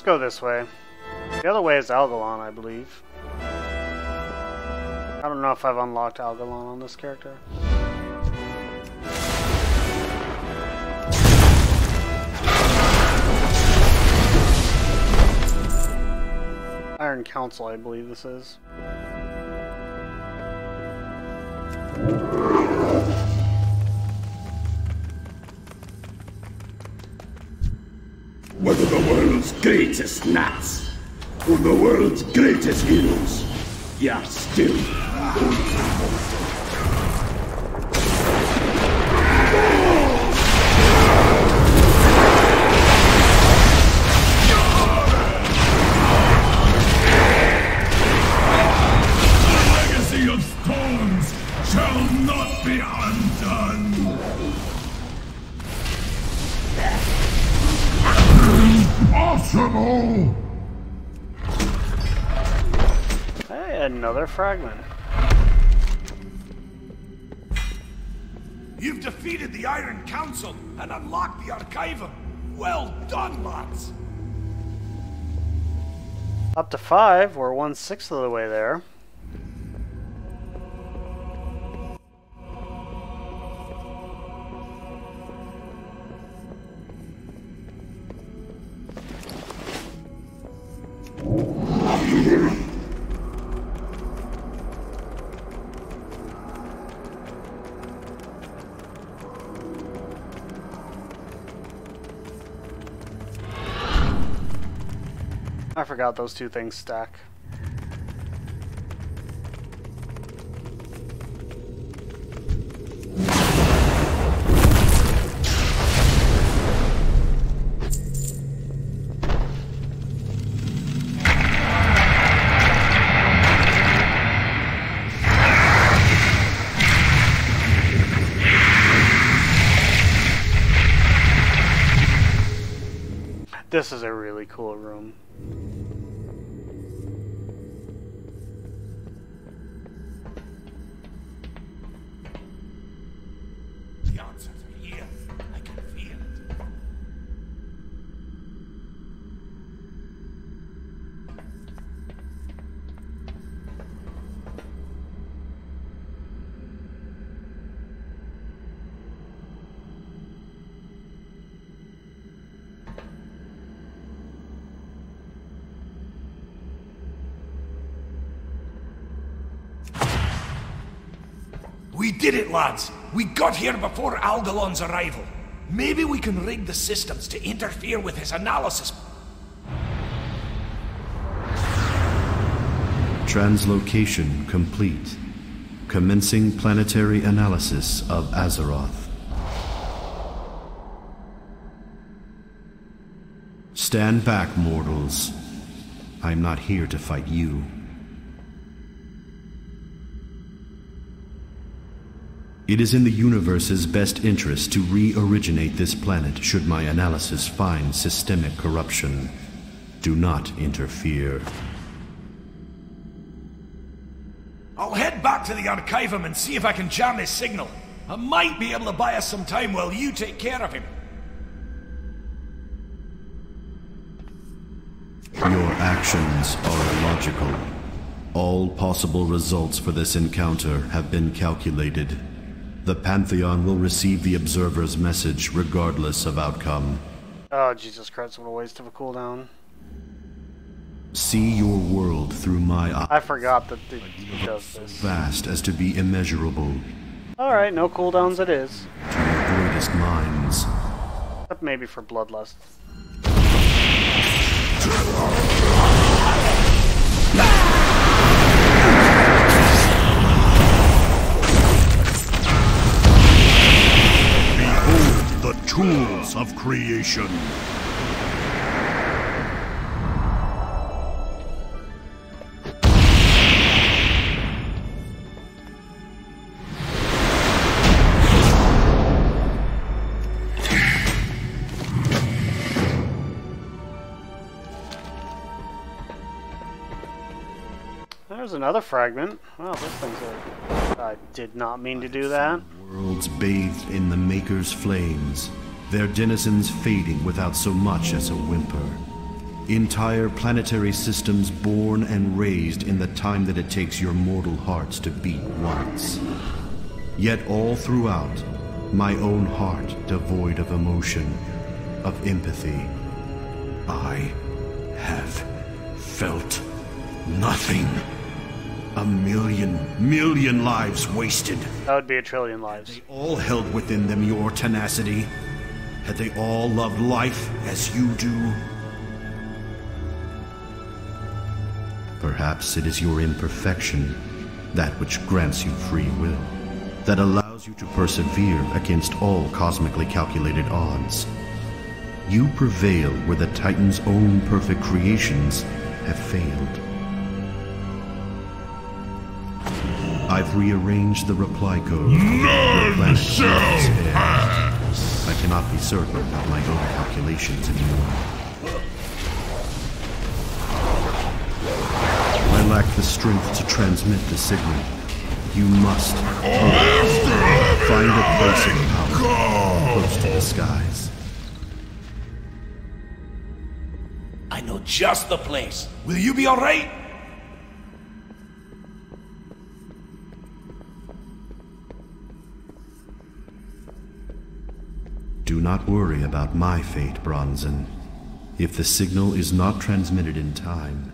Let's go this way. The other way is Algalon, I believe. I don't know if I've unlocked Algalon on this character. Iron Council, I believe this is. Whether the world's greatest nuts or the world's greatest heroes, you're still Hey, another fragment. You've defeated the Iron Council and unlocked the Archivum. Well done, lads. Up to 5, we're 1/6 of the way there. I forgot those two things stack. This is a really cool room. The answers are here. I can feel it. We did it, lads! We got here before Algalon's arrival. Maybe we can rig the systems to interfere with his analysis. Translocation complete. Commencing planetary analysis of Azeroth. Stand back, mortals. I'm not here to fight you. It is in the universe's best interest to re-originate this planet should my analysis find systemic corruption. Do not interfere. I'll head back to the Archivum and see if I can jam his signal. I might be able to buy us some time while you take care of him. Your actions are illogical. All possible results for this encounter have been calculated. The Pantheon will receive the Observer's message regardless of outcome. Oh, Jesus Christ, what a waste of a cooldown. See your world through my eyes. I forgot that he does this. Vast as to be immeasurable. Alright, no cooldowns it is. To your greatest minds. Except maybe for Bloodlust. Behold the tools of creation. There's another fragment. Wow, those things are... I did not mean to do that. Worlds bathed in the Maker's flames, their denizens fading without so much as a whimper. Entire planetary systems born and raised in the time that it takes your mortal hearts to beat once. Yet all throughout, my own heart devoid of emotion, of empathy, I have felt nothing. A million lives wasted. That would be a trillion lives. They all held within them your tenacity. Had they all loved life as you do? Perhaps it is your imperfection, that which grants you free will, that allows you to persevere against all cosmically calculated odds. You prevail where the Titan's own perfect creations have failed. I've rearranged the reply code. None shall pass! I cannot be certain about my own calculations anymore. I lack the strength to transmit the signal. You must find a place of power close to the skies. I know just the place. Will you be alright? Do not worry about my fate, Bronzen. If the signal is not transmitted in time,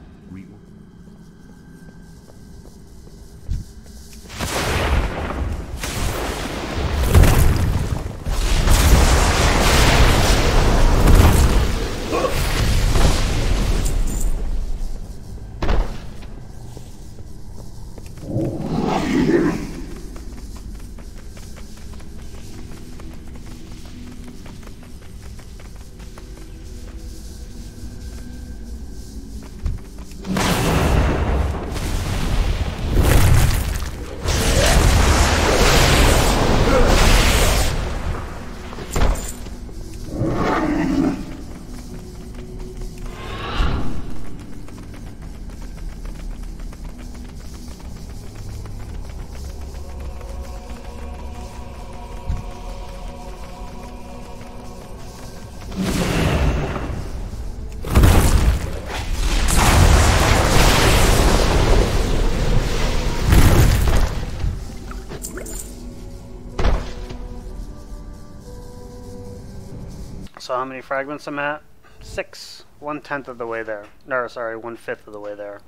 So how many fragments I'm at? 6. 1/10 of the way there. No, sorry, 1/5 of the way there.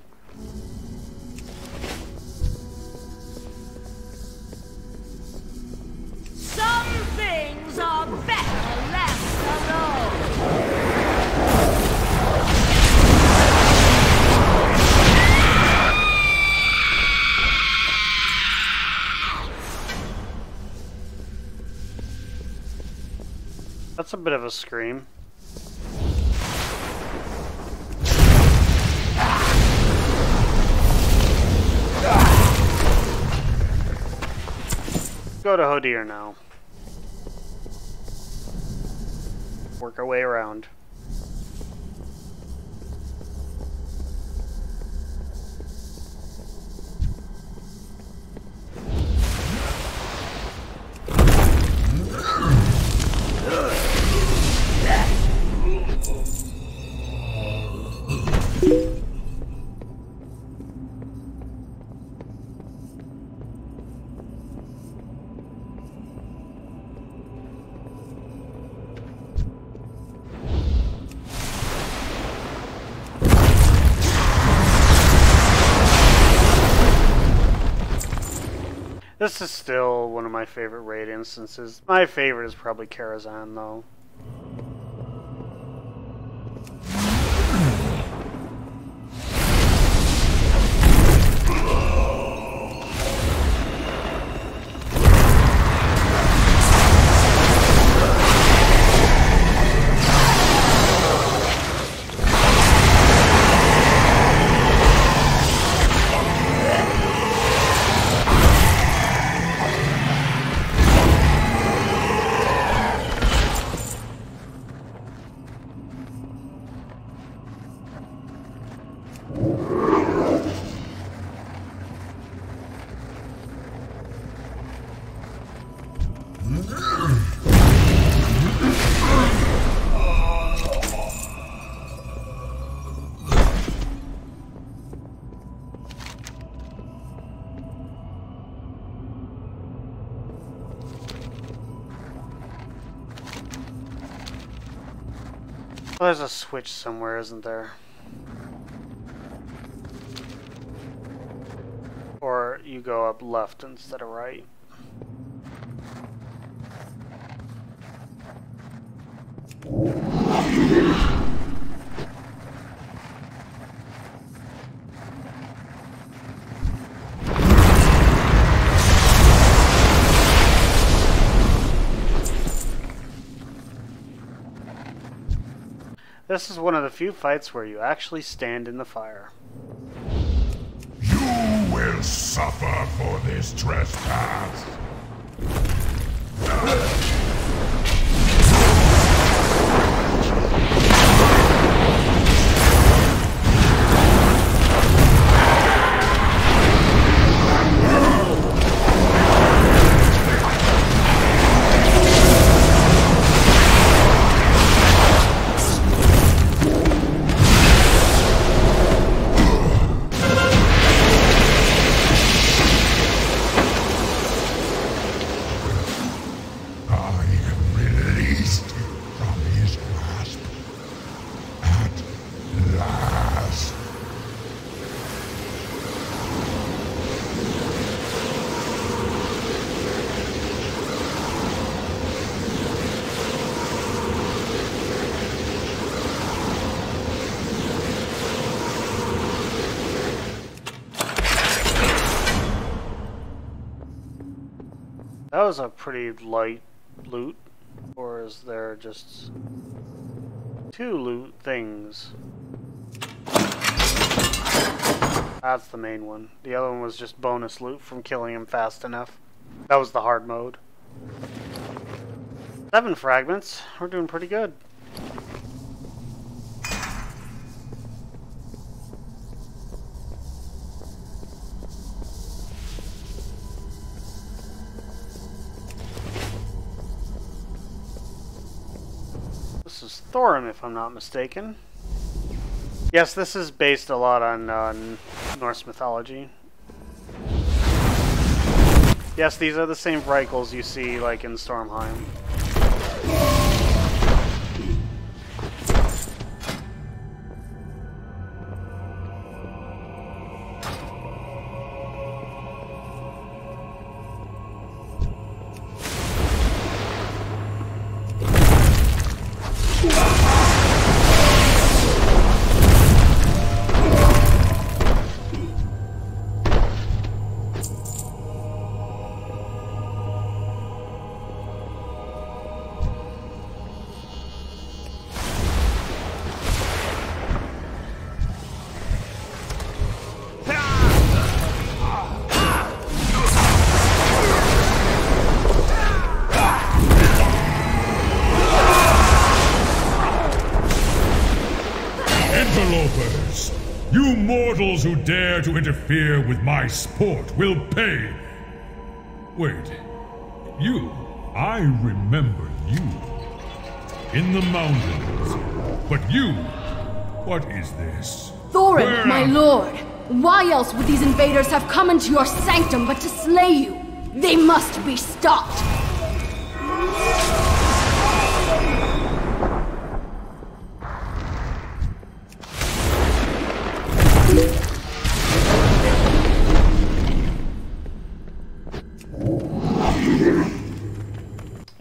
Some things are better left alone. That's a bit of a scream. Go to Hodir now. Work our way around. This is still one of my favorite raid instances. My favorite is probably Karazhan, though. Oh, there's a switch somewhere, isn't there? Or you go up left instead of right. This is one of the few fights where you actually stand in the fire. You will suffer for this trespass. That was a pretty light loot, or is there just 2 loot things? That's the main one. The other one was just bonus loot from killing him fast enough. That was the hard mode. 7 fragments. We're doing pretty good. This is Thorin, if I'm not mistaken. Yes, this is based a lot on Norse mythology. Yes, these are the same Vrykels you see like in Stormheim. Interlopers! You mortals who dare to interfere with my sport will pay! Wait, you? I remember you. In the mountains. But you? What is this? Thorin, my lord! Why else would these invaders have come into your sanctum but to slay you? They must be stopped!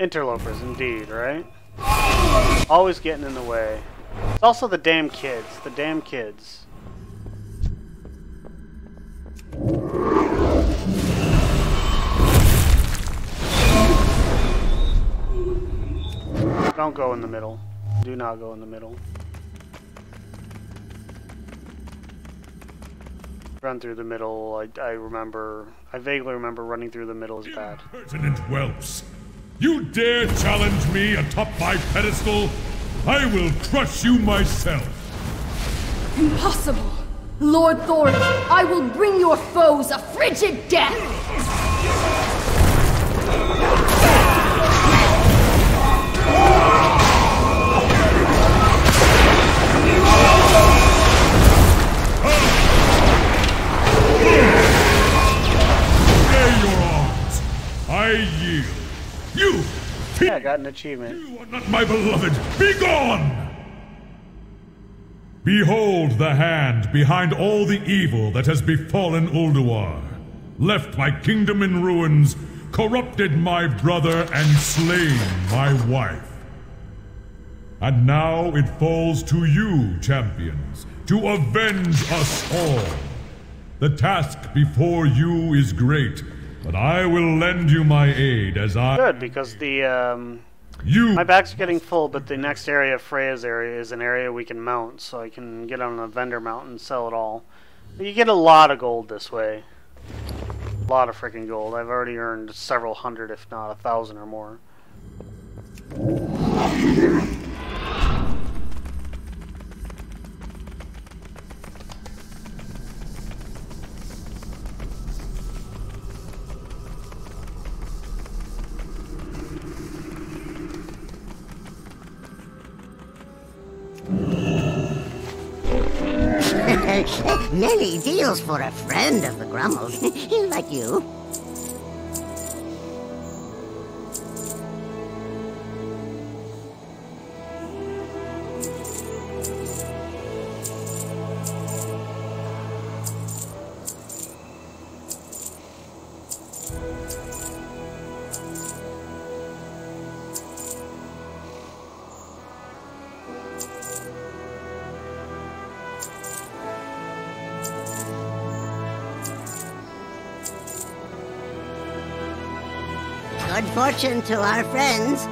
Interlopers, indeed, right? Always getting in the way. It's also the damn kids. The damn kids. Don't go in the middle. Do not go in the middle. Run through the middle. I vaguely remember running through the middle is bad. Impertinent whelps! You dare challenge me atop my pedestal? I will crush you myself! Impossible! Lord Thorin, I will bring your foes a frigid death! Lay your arms! I yield! You! Yeah, I got an achievement. You are not my beloved! Be gone! Behold the hand behind all the evil that has befallen Ulduar. Left my kingdom in ruins, corrupted my brother, and slain my wife. And now it falls to you, champions, to avenge us all. The task before you is great, but I will lend you my aid as I... Good, because the, my back's getting full, but the next area, Freya's area, is an area we can mount, so I can get on a vendor mount and sell it all. You get a lot of gold this way. A lot of freaking gold. I've already earned several hundred, if not 1,000 or more. Many deals for a friend of the Grummles, like you. Good fortune to our friends.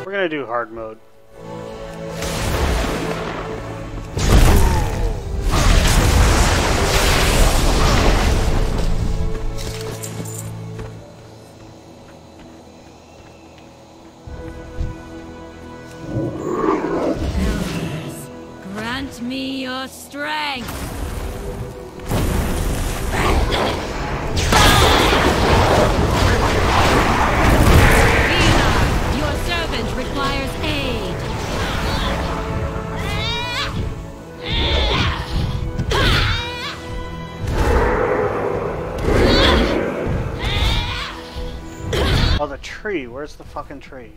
We're gonna do hard mode. Grant me your strength. Vina, your servant requires aid. Oh, the tree. Where's the fucking tree?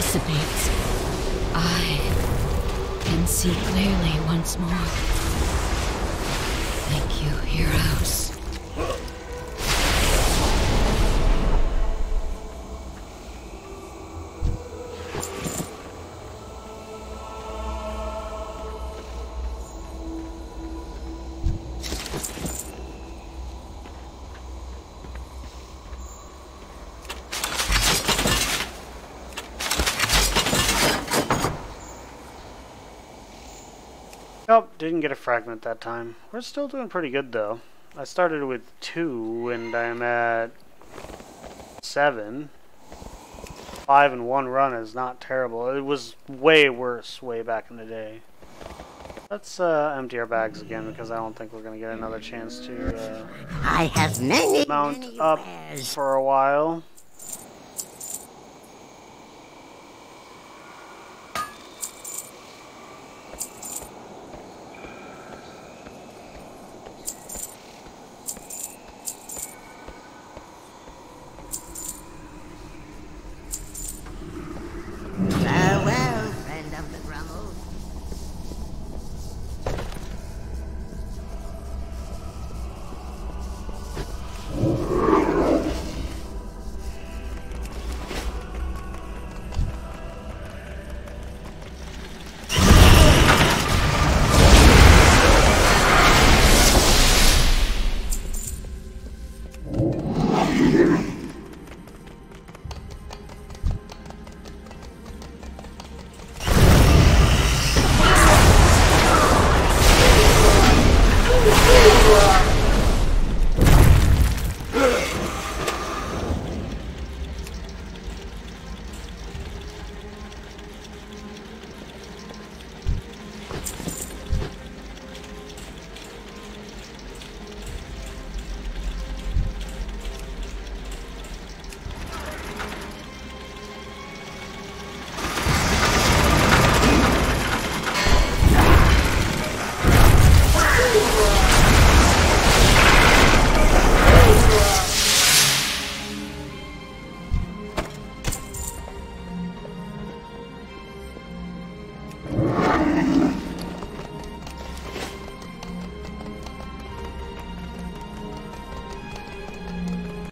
dissipates, I can see clearly once more. Thank you, heroes. Oh, didn't get a fragment that time. We're still doing pretty good though. I started with 2 and I'm at 7. 5 in one run is not terrible. It was way worse way back in the day. Let's empty our bags again because I don't think we're going to get another chance to I have many up wares. for a while. Farewell, friend of the Grummles.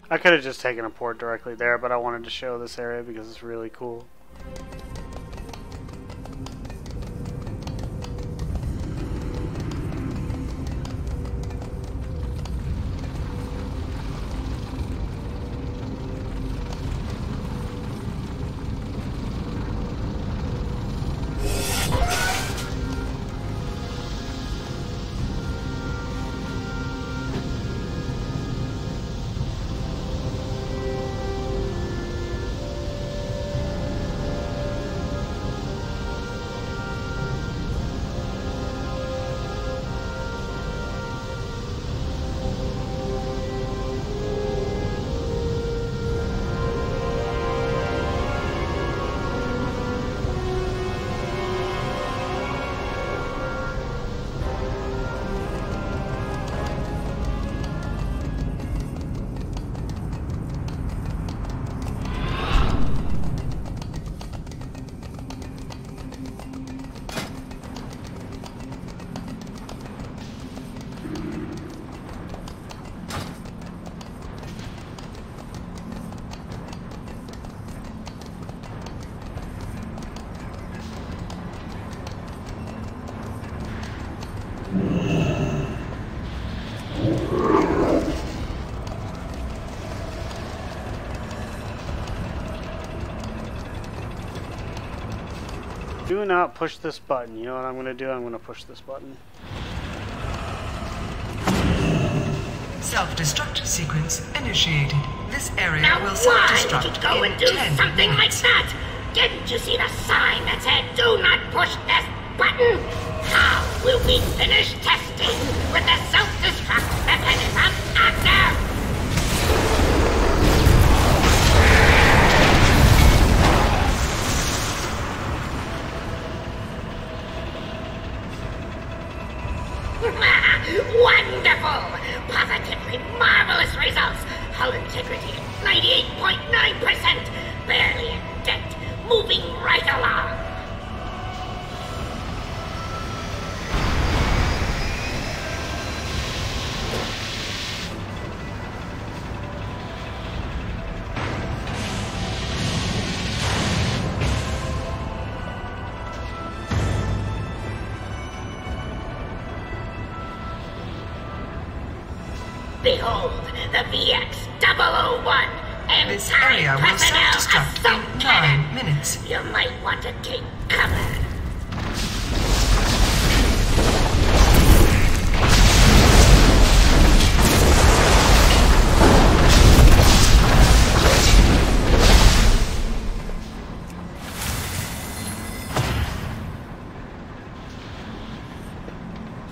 I could have just taken a port directly there, but I wanted to show this area because it's really cool. Do not push this button. You know what I'm going to do? I'm going to push this button. Self-destruct sequence initiated. This area now will why self-destruct would you go in and do 10 something minutes. like that? Didn't you see the sign that said, "Do not push this button"? How will we finish testing with the self-destruct mechanism active? Wonderful! Positively marvelous results! Hull integrity 98.9%! Barely a dent! Moving right Behold, the VX-001 This area will self-destruct in 9 minutes. You might want to take cover.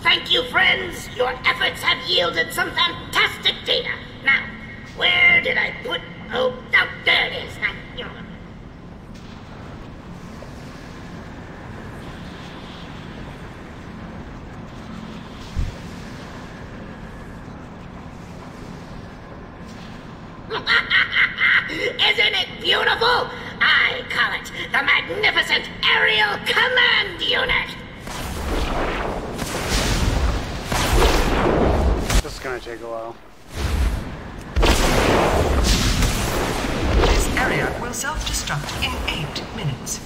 Thank you, friends. Your efforts have yielded some fantastic data. Now, where did I put... Oh, there it is. Isn't it beautiful? I call it the Magnificent Aerial Command Unit. This is gonna take a while. This area will self-destruct in 8 minutes.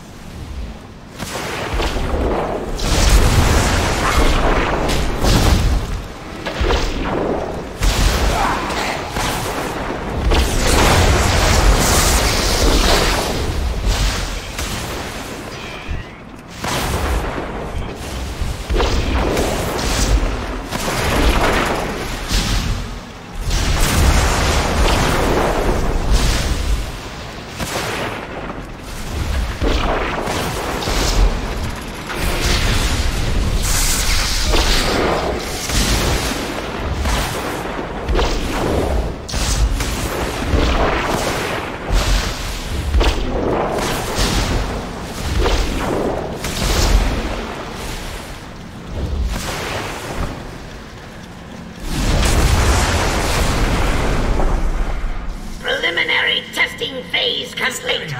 Testing phase complete.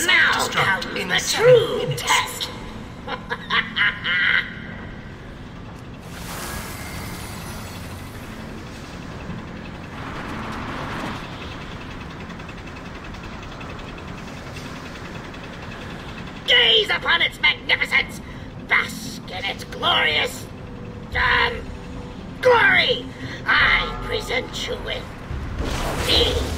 Now comes the true test. Gaze upon its magnificence. Bask in its glorious glory. I present you with D07TRON.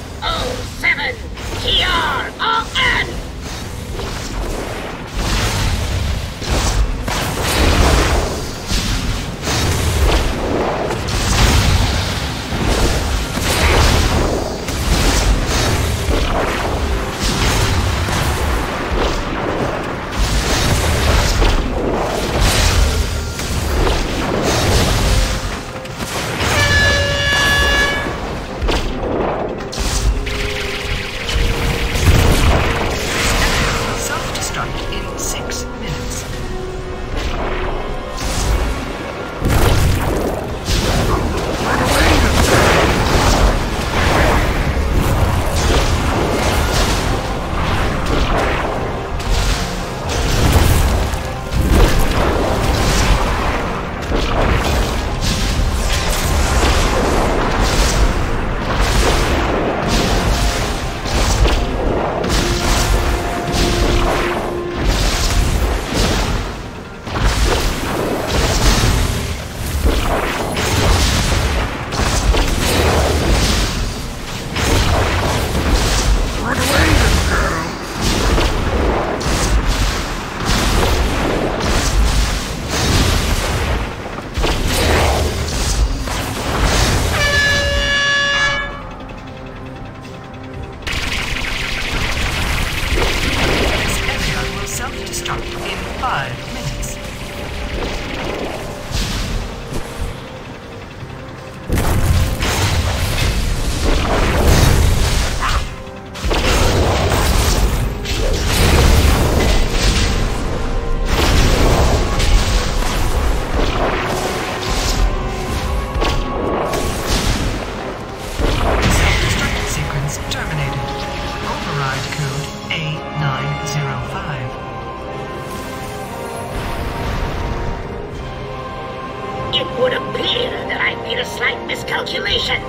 Miscalculation.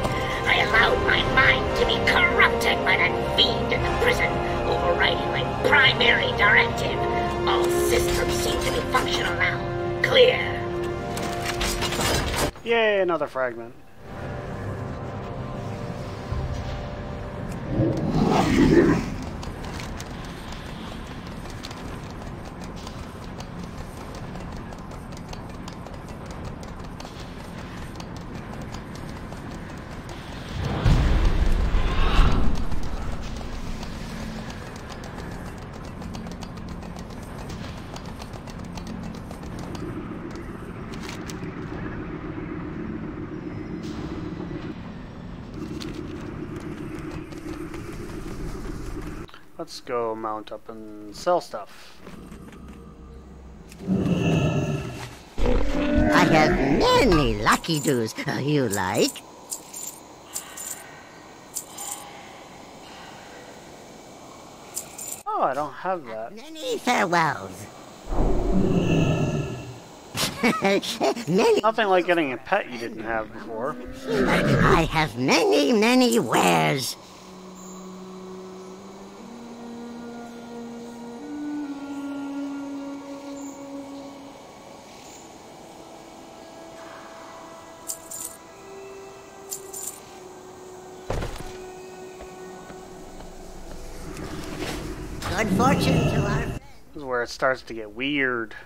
I allowed my mind to be corrupted by that fiend in the prison, overriding my primary directive. All systems seem to be functional now. Clear. Yay, another fragment. Let's go mount up and sell stuff. I have many lucky doos you like. Oh, I don't have that. Many farewells. Nothing like getting a pet you didn't have before. I have many wares. Good fortune to our friends. This is where it starts to get weird.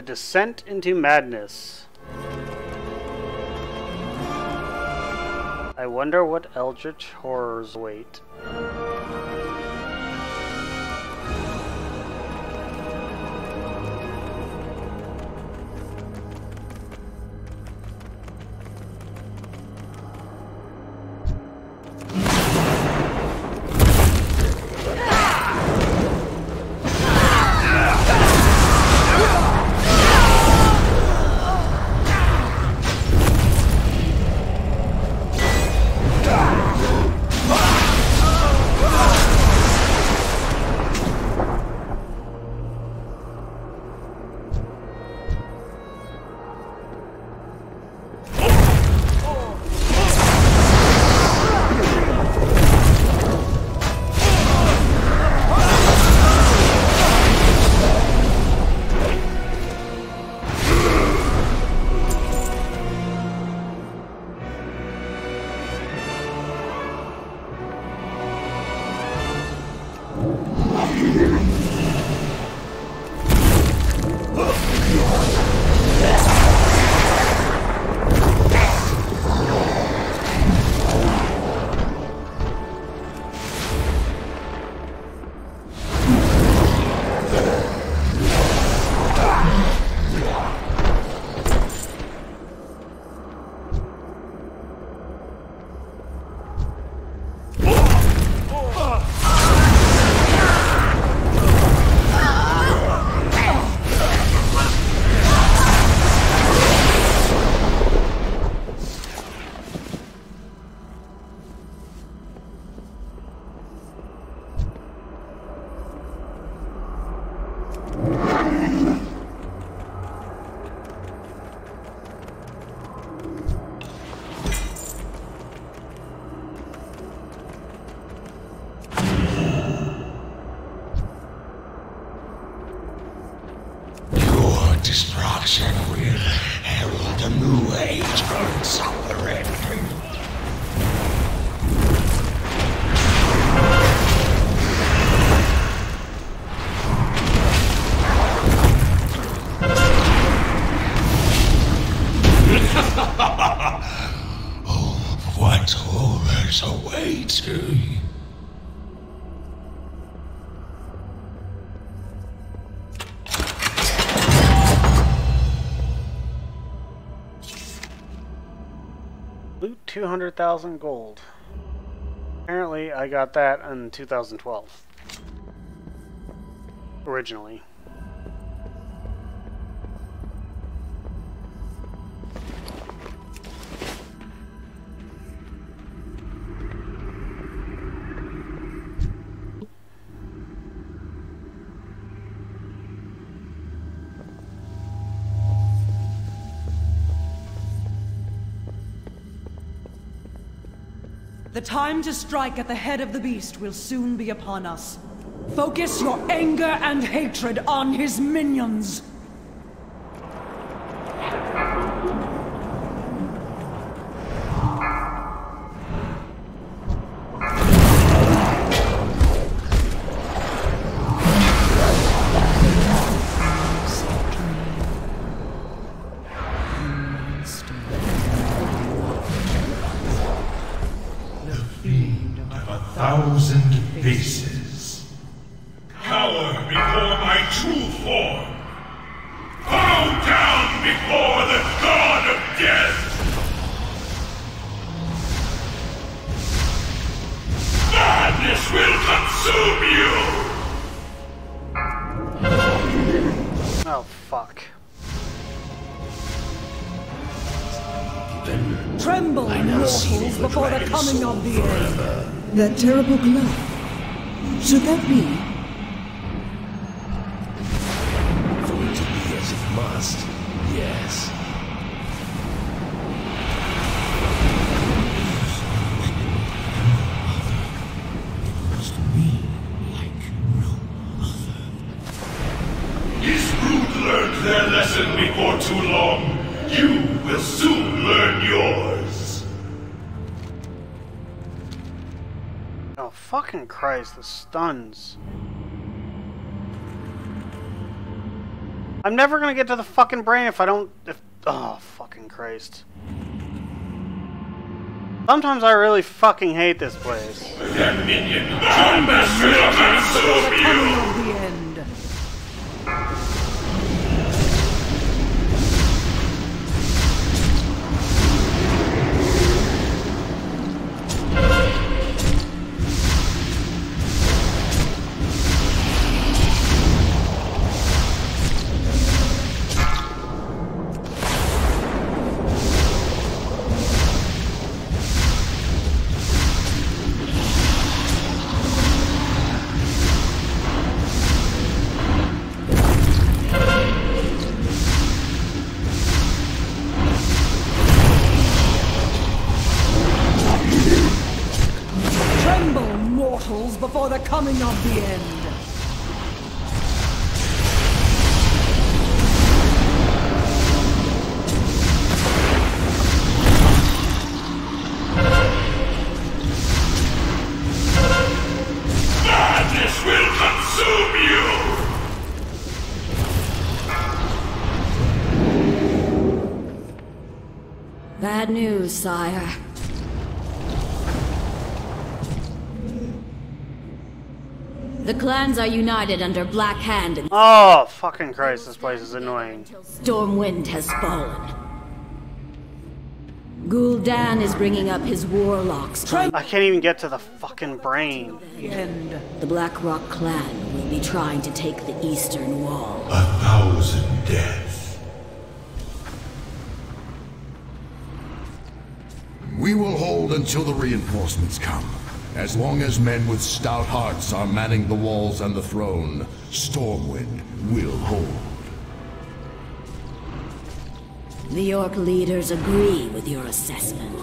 Descent into madness. I wonder what eldritch horrors wait. Destruction will herald a new age of suffering. Skies await. Loot 200,000 gold. Apparently, I got that in 2012. Originally. The time to strike at the head of the beast will soon be upon us. Focus your anger and hatred on his minions. Faces. Cower before my true form. Bow down before the god of death. Madness will consume you. Oh, fuck. Tremble, mortals, before the coming of the end. That terrible glow. Should that be? For it to be as it must, yes. His brood learned their lesson before too long. You will soon learn yours. Oh, fucking Christ, the stuns. I'm never gonna get to the fucking brain if I don't... oh, fucking Christ. Sometimes I really fucking hate this place. That minion, madness will consume you! The end. Before the coming of the end. Madness will consume you! Bad news, sire. The clans are united under Black Hand and... oh, fucking Christ, this place is annoying. Stormwind has fallen. Gul'dan is bringing up his warlocks. I can't even get to the fucking brain. The Blackrock clan will be trying to take the eastern wall. 1,000 deaths. We will hold until the reinforcements come. As long as men with stout hearts are manning the walls and the throne, Stormwind will hold. The York leaders agree with your assessment.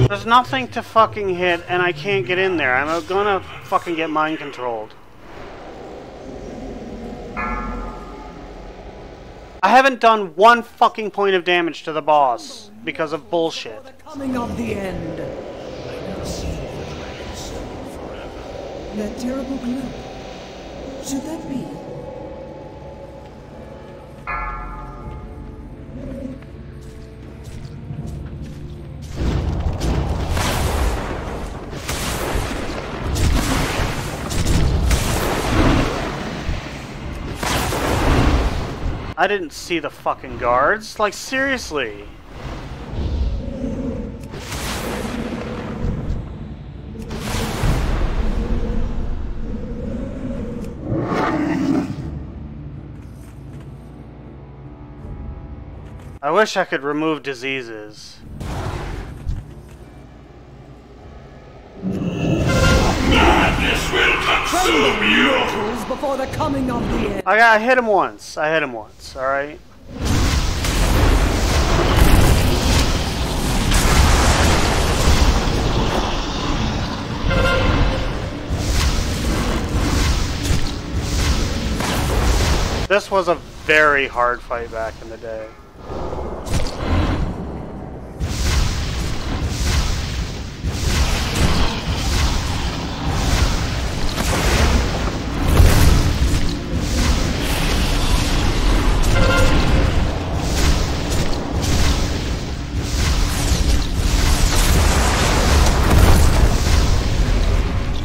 There's nothing to fucking hit, and I can't get in there. I'm gonna fucking get mind controlled. I haven't done one fucking point of damage to the boss because of bullshit. Coming of the end. That terrible glow. Should that be? I didn't see the fucking guards. Like, seriously. I wish I could remove diseases. Madness will consume you! Before the coming of the end. I hit him once. I hit him once, alright? This was a very hard fight back in the day.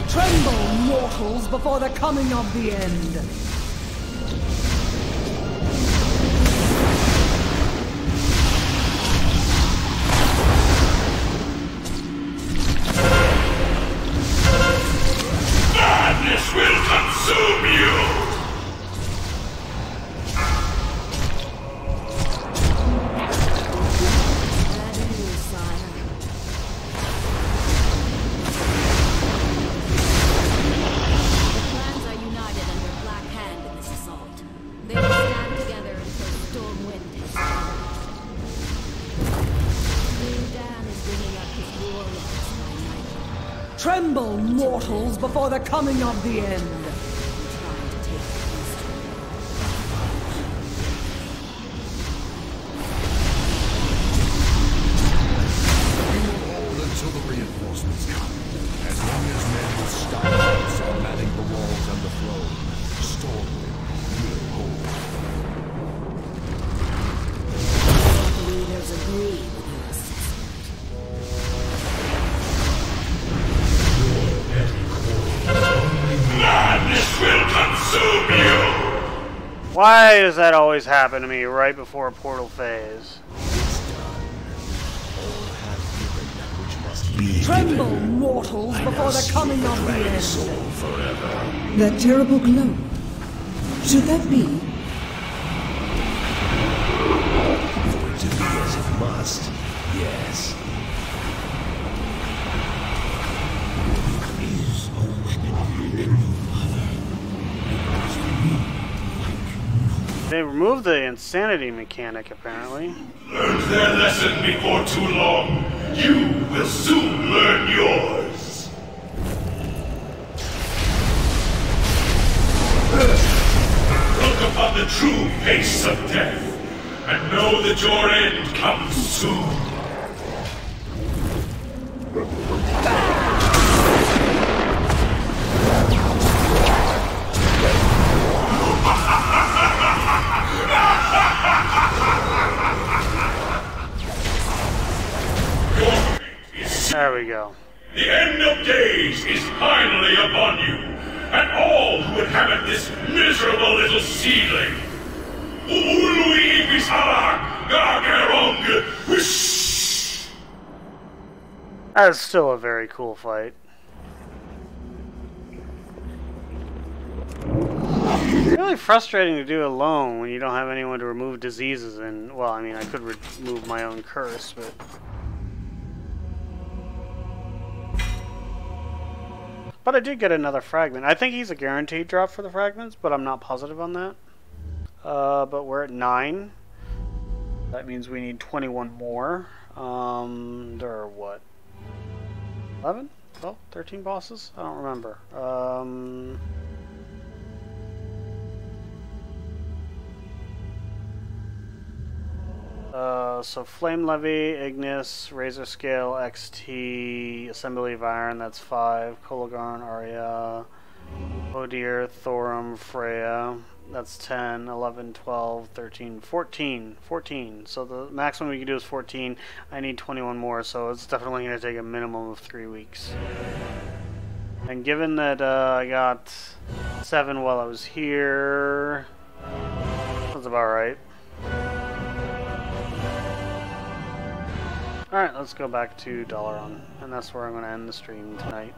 Tremble, mortals, before the coming of the end. Madness will consume you! Tremble, mortals, before the coming of the end. Hold until the reinforcements come. As long as men with stout hearts are manning the walls and the throne, Stormwind will hold. The leaders agree with your Madness will consume you! Why does that always happen to me right before a portal phase? Tremble, mortals, before the coming of the end. That terrible glow. Should that be? For it to be as it must, yes. They removed the insanity mechanic, apparently. Learned their lesson before too long. You will soon learn yours. Look upon the true face of death, and know that your end comes soon. There we go. The end of days is finally upon you, and all who inhabit this miserable little seedling. That is still a very cool fight. It's really frustrating to do alone when you don't have anyone to remove diseases and, well, I mean, I could remove my own curse, but... But I did get another fragment. I think he's a guaranteed drop for the fragments, but I'm not positive on that. But we're at 9. That means we need 21 more. There are what? 11? 12? 13 bosses? I don't remember. So Flame Levy, Ignis, Razor Scale, XT, Assembly of Iron, that's 5, Kologarn, Arya, Odir, Thorum, Freya, that's 10, 11, 12, 13, 14, 14. So the maximum we can do is 14. I need 21 more, so it's definitely going to take a minimum of 3 weeks. And given that I got 7 while I was here, that's about right. Alright, let's go back to Dalaran, and that's where I'm going to end the stream tonight.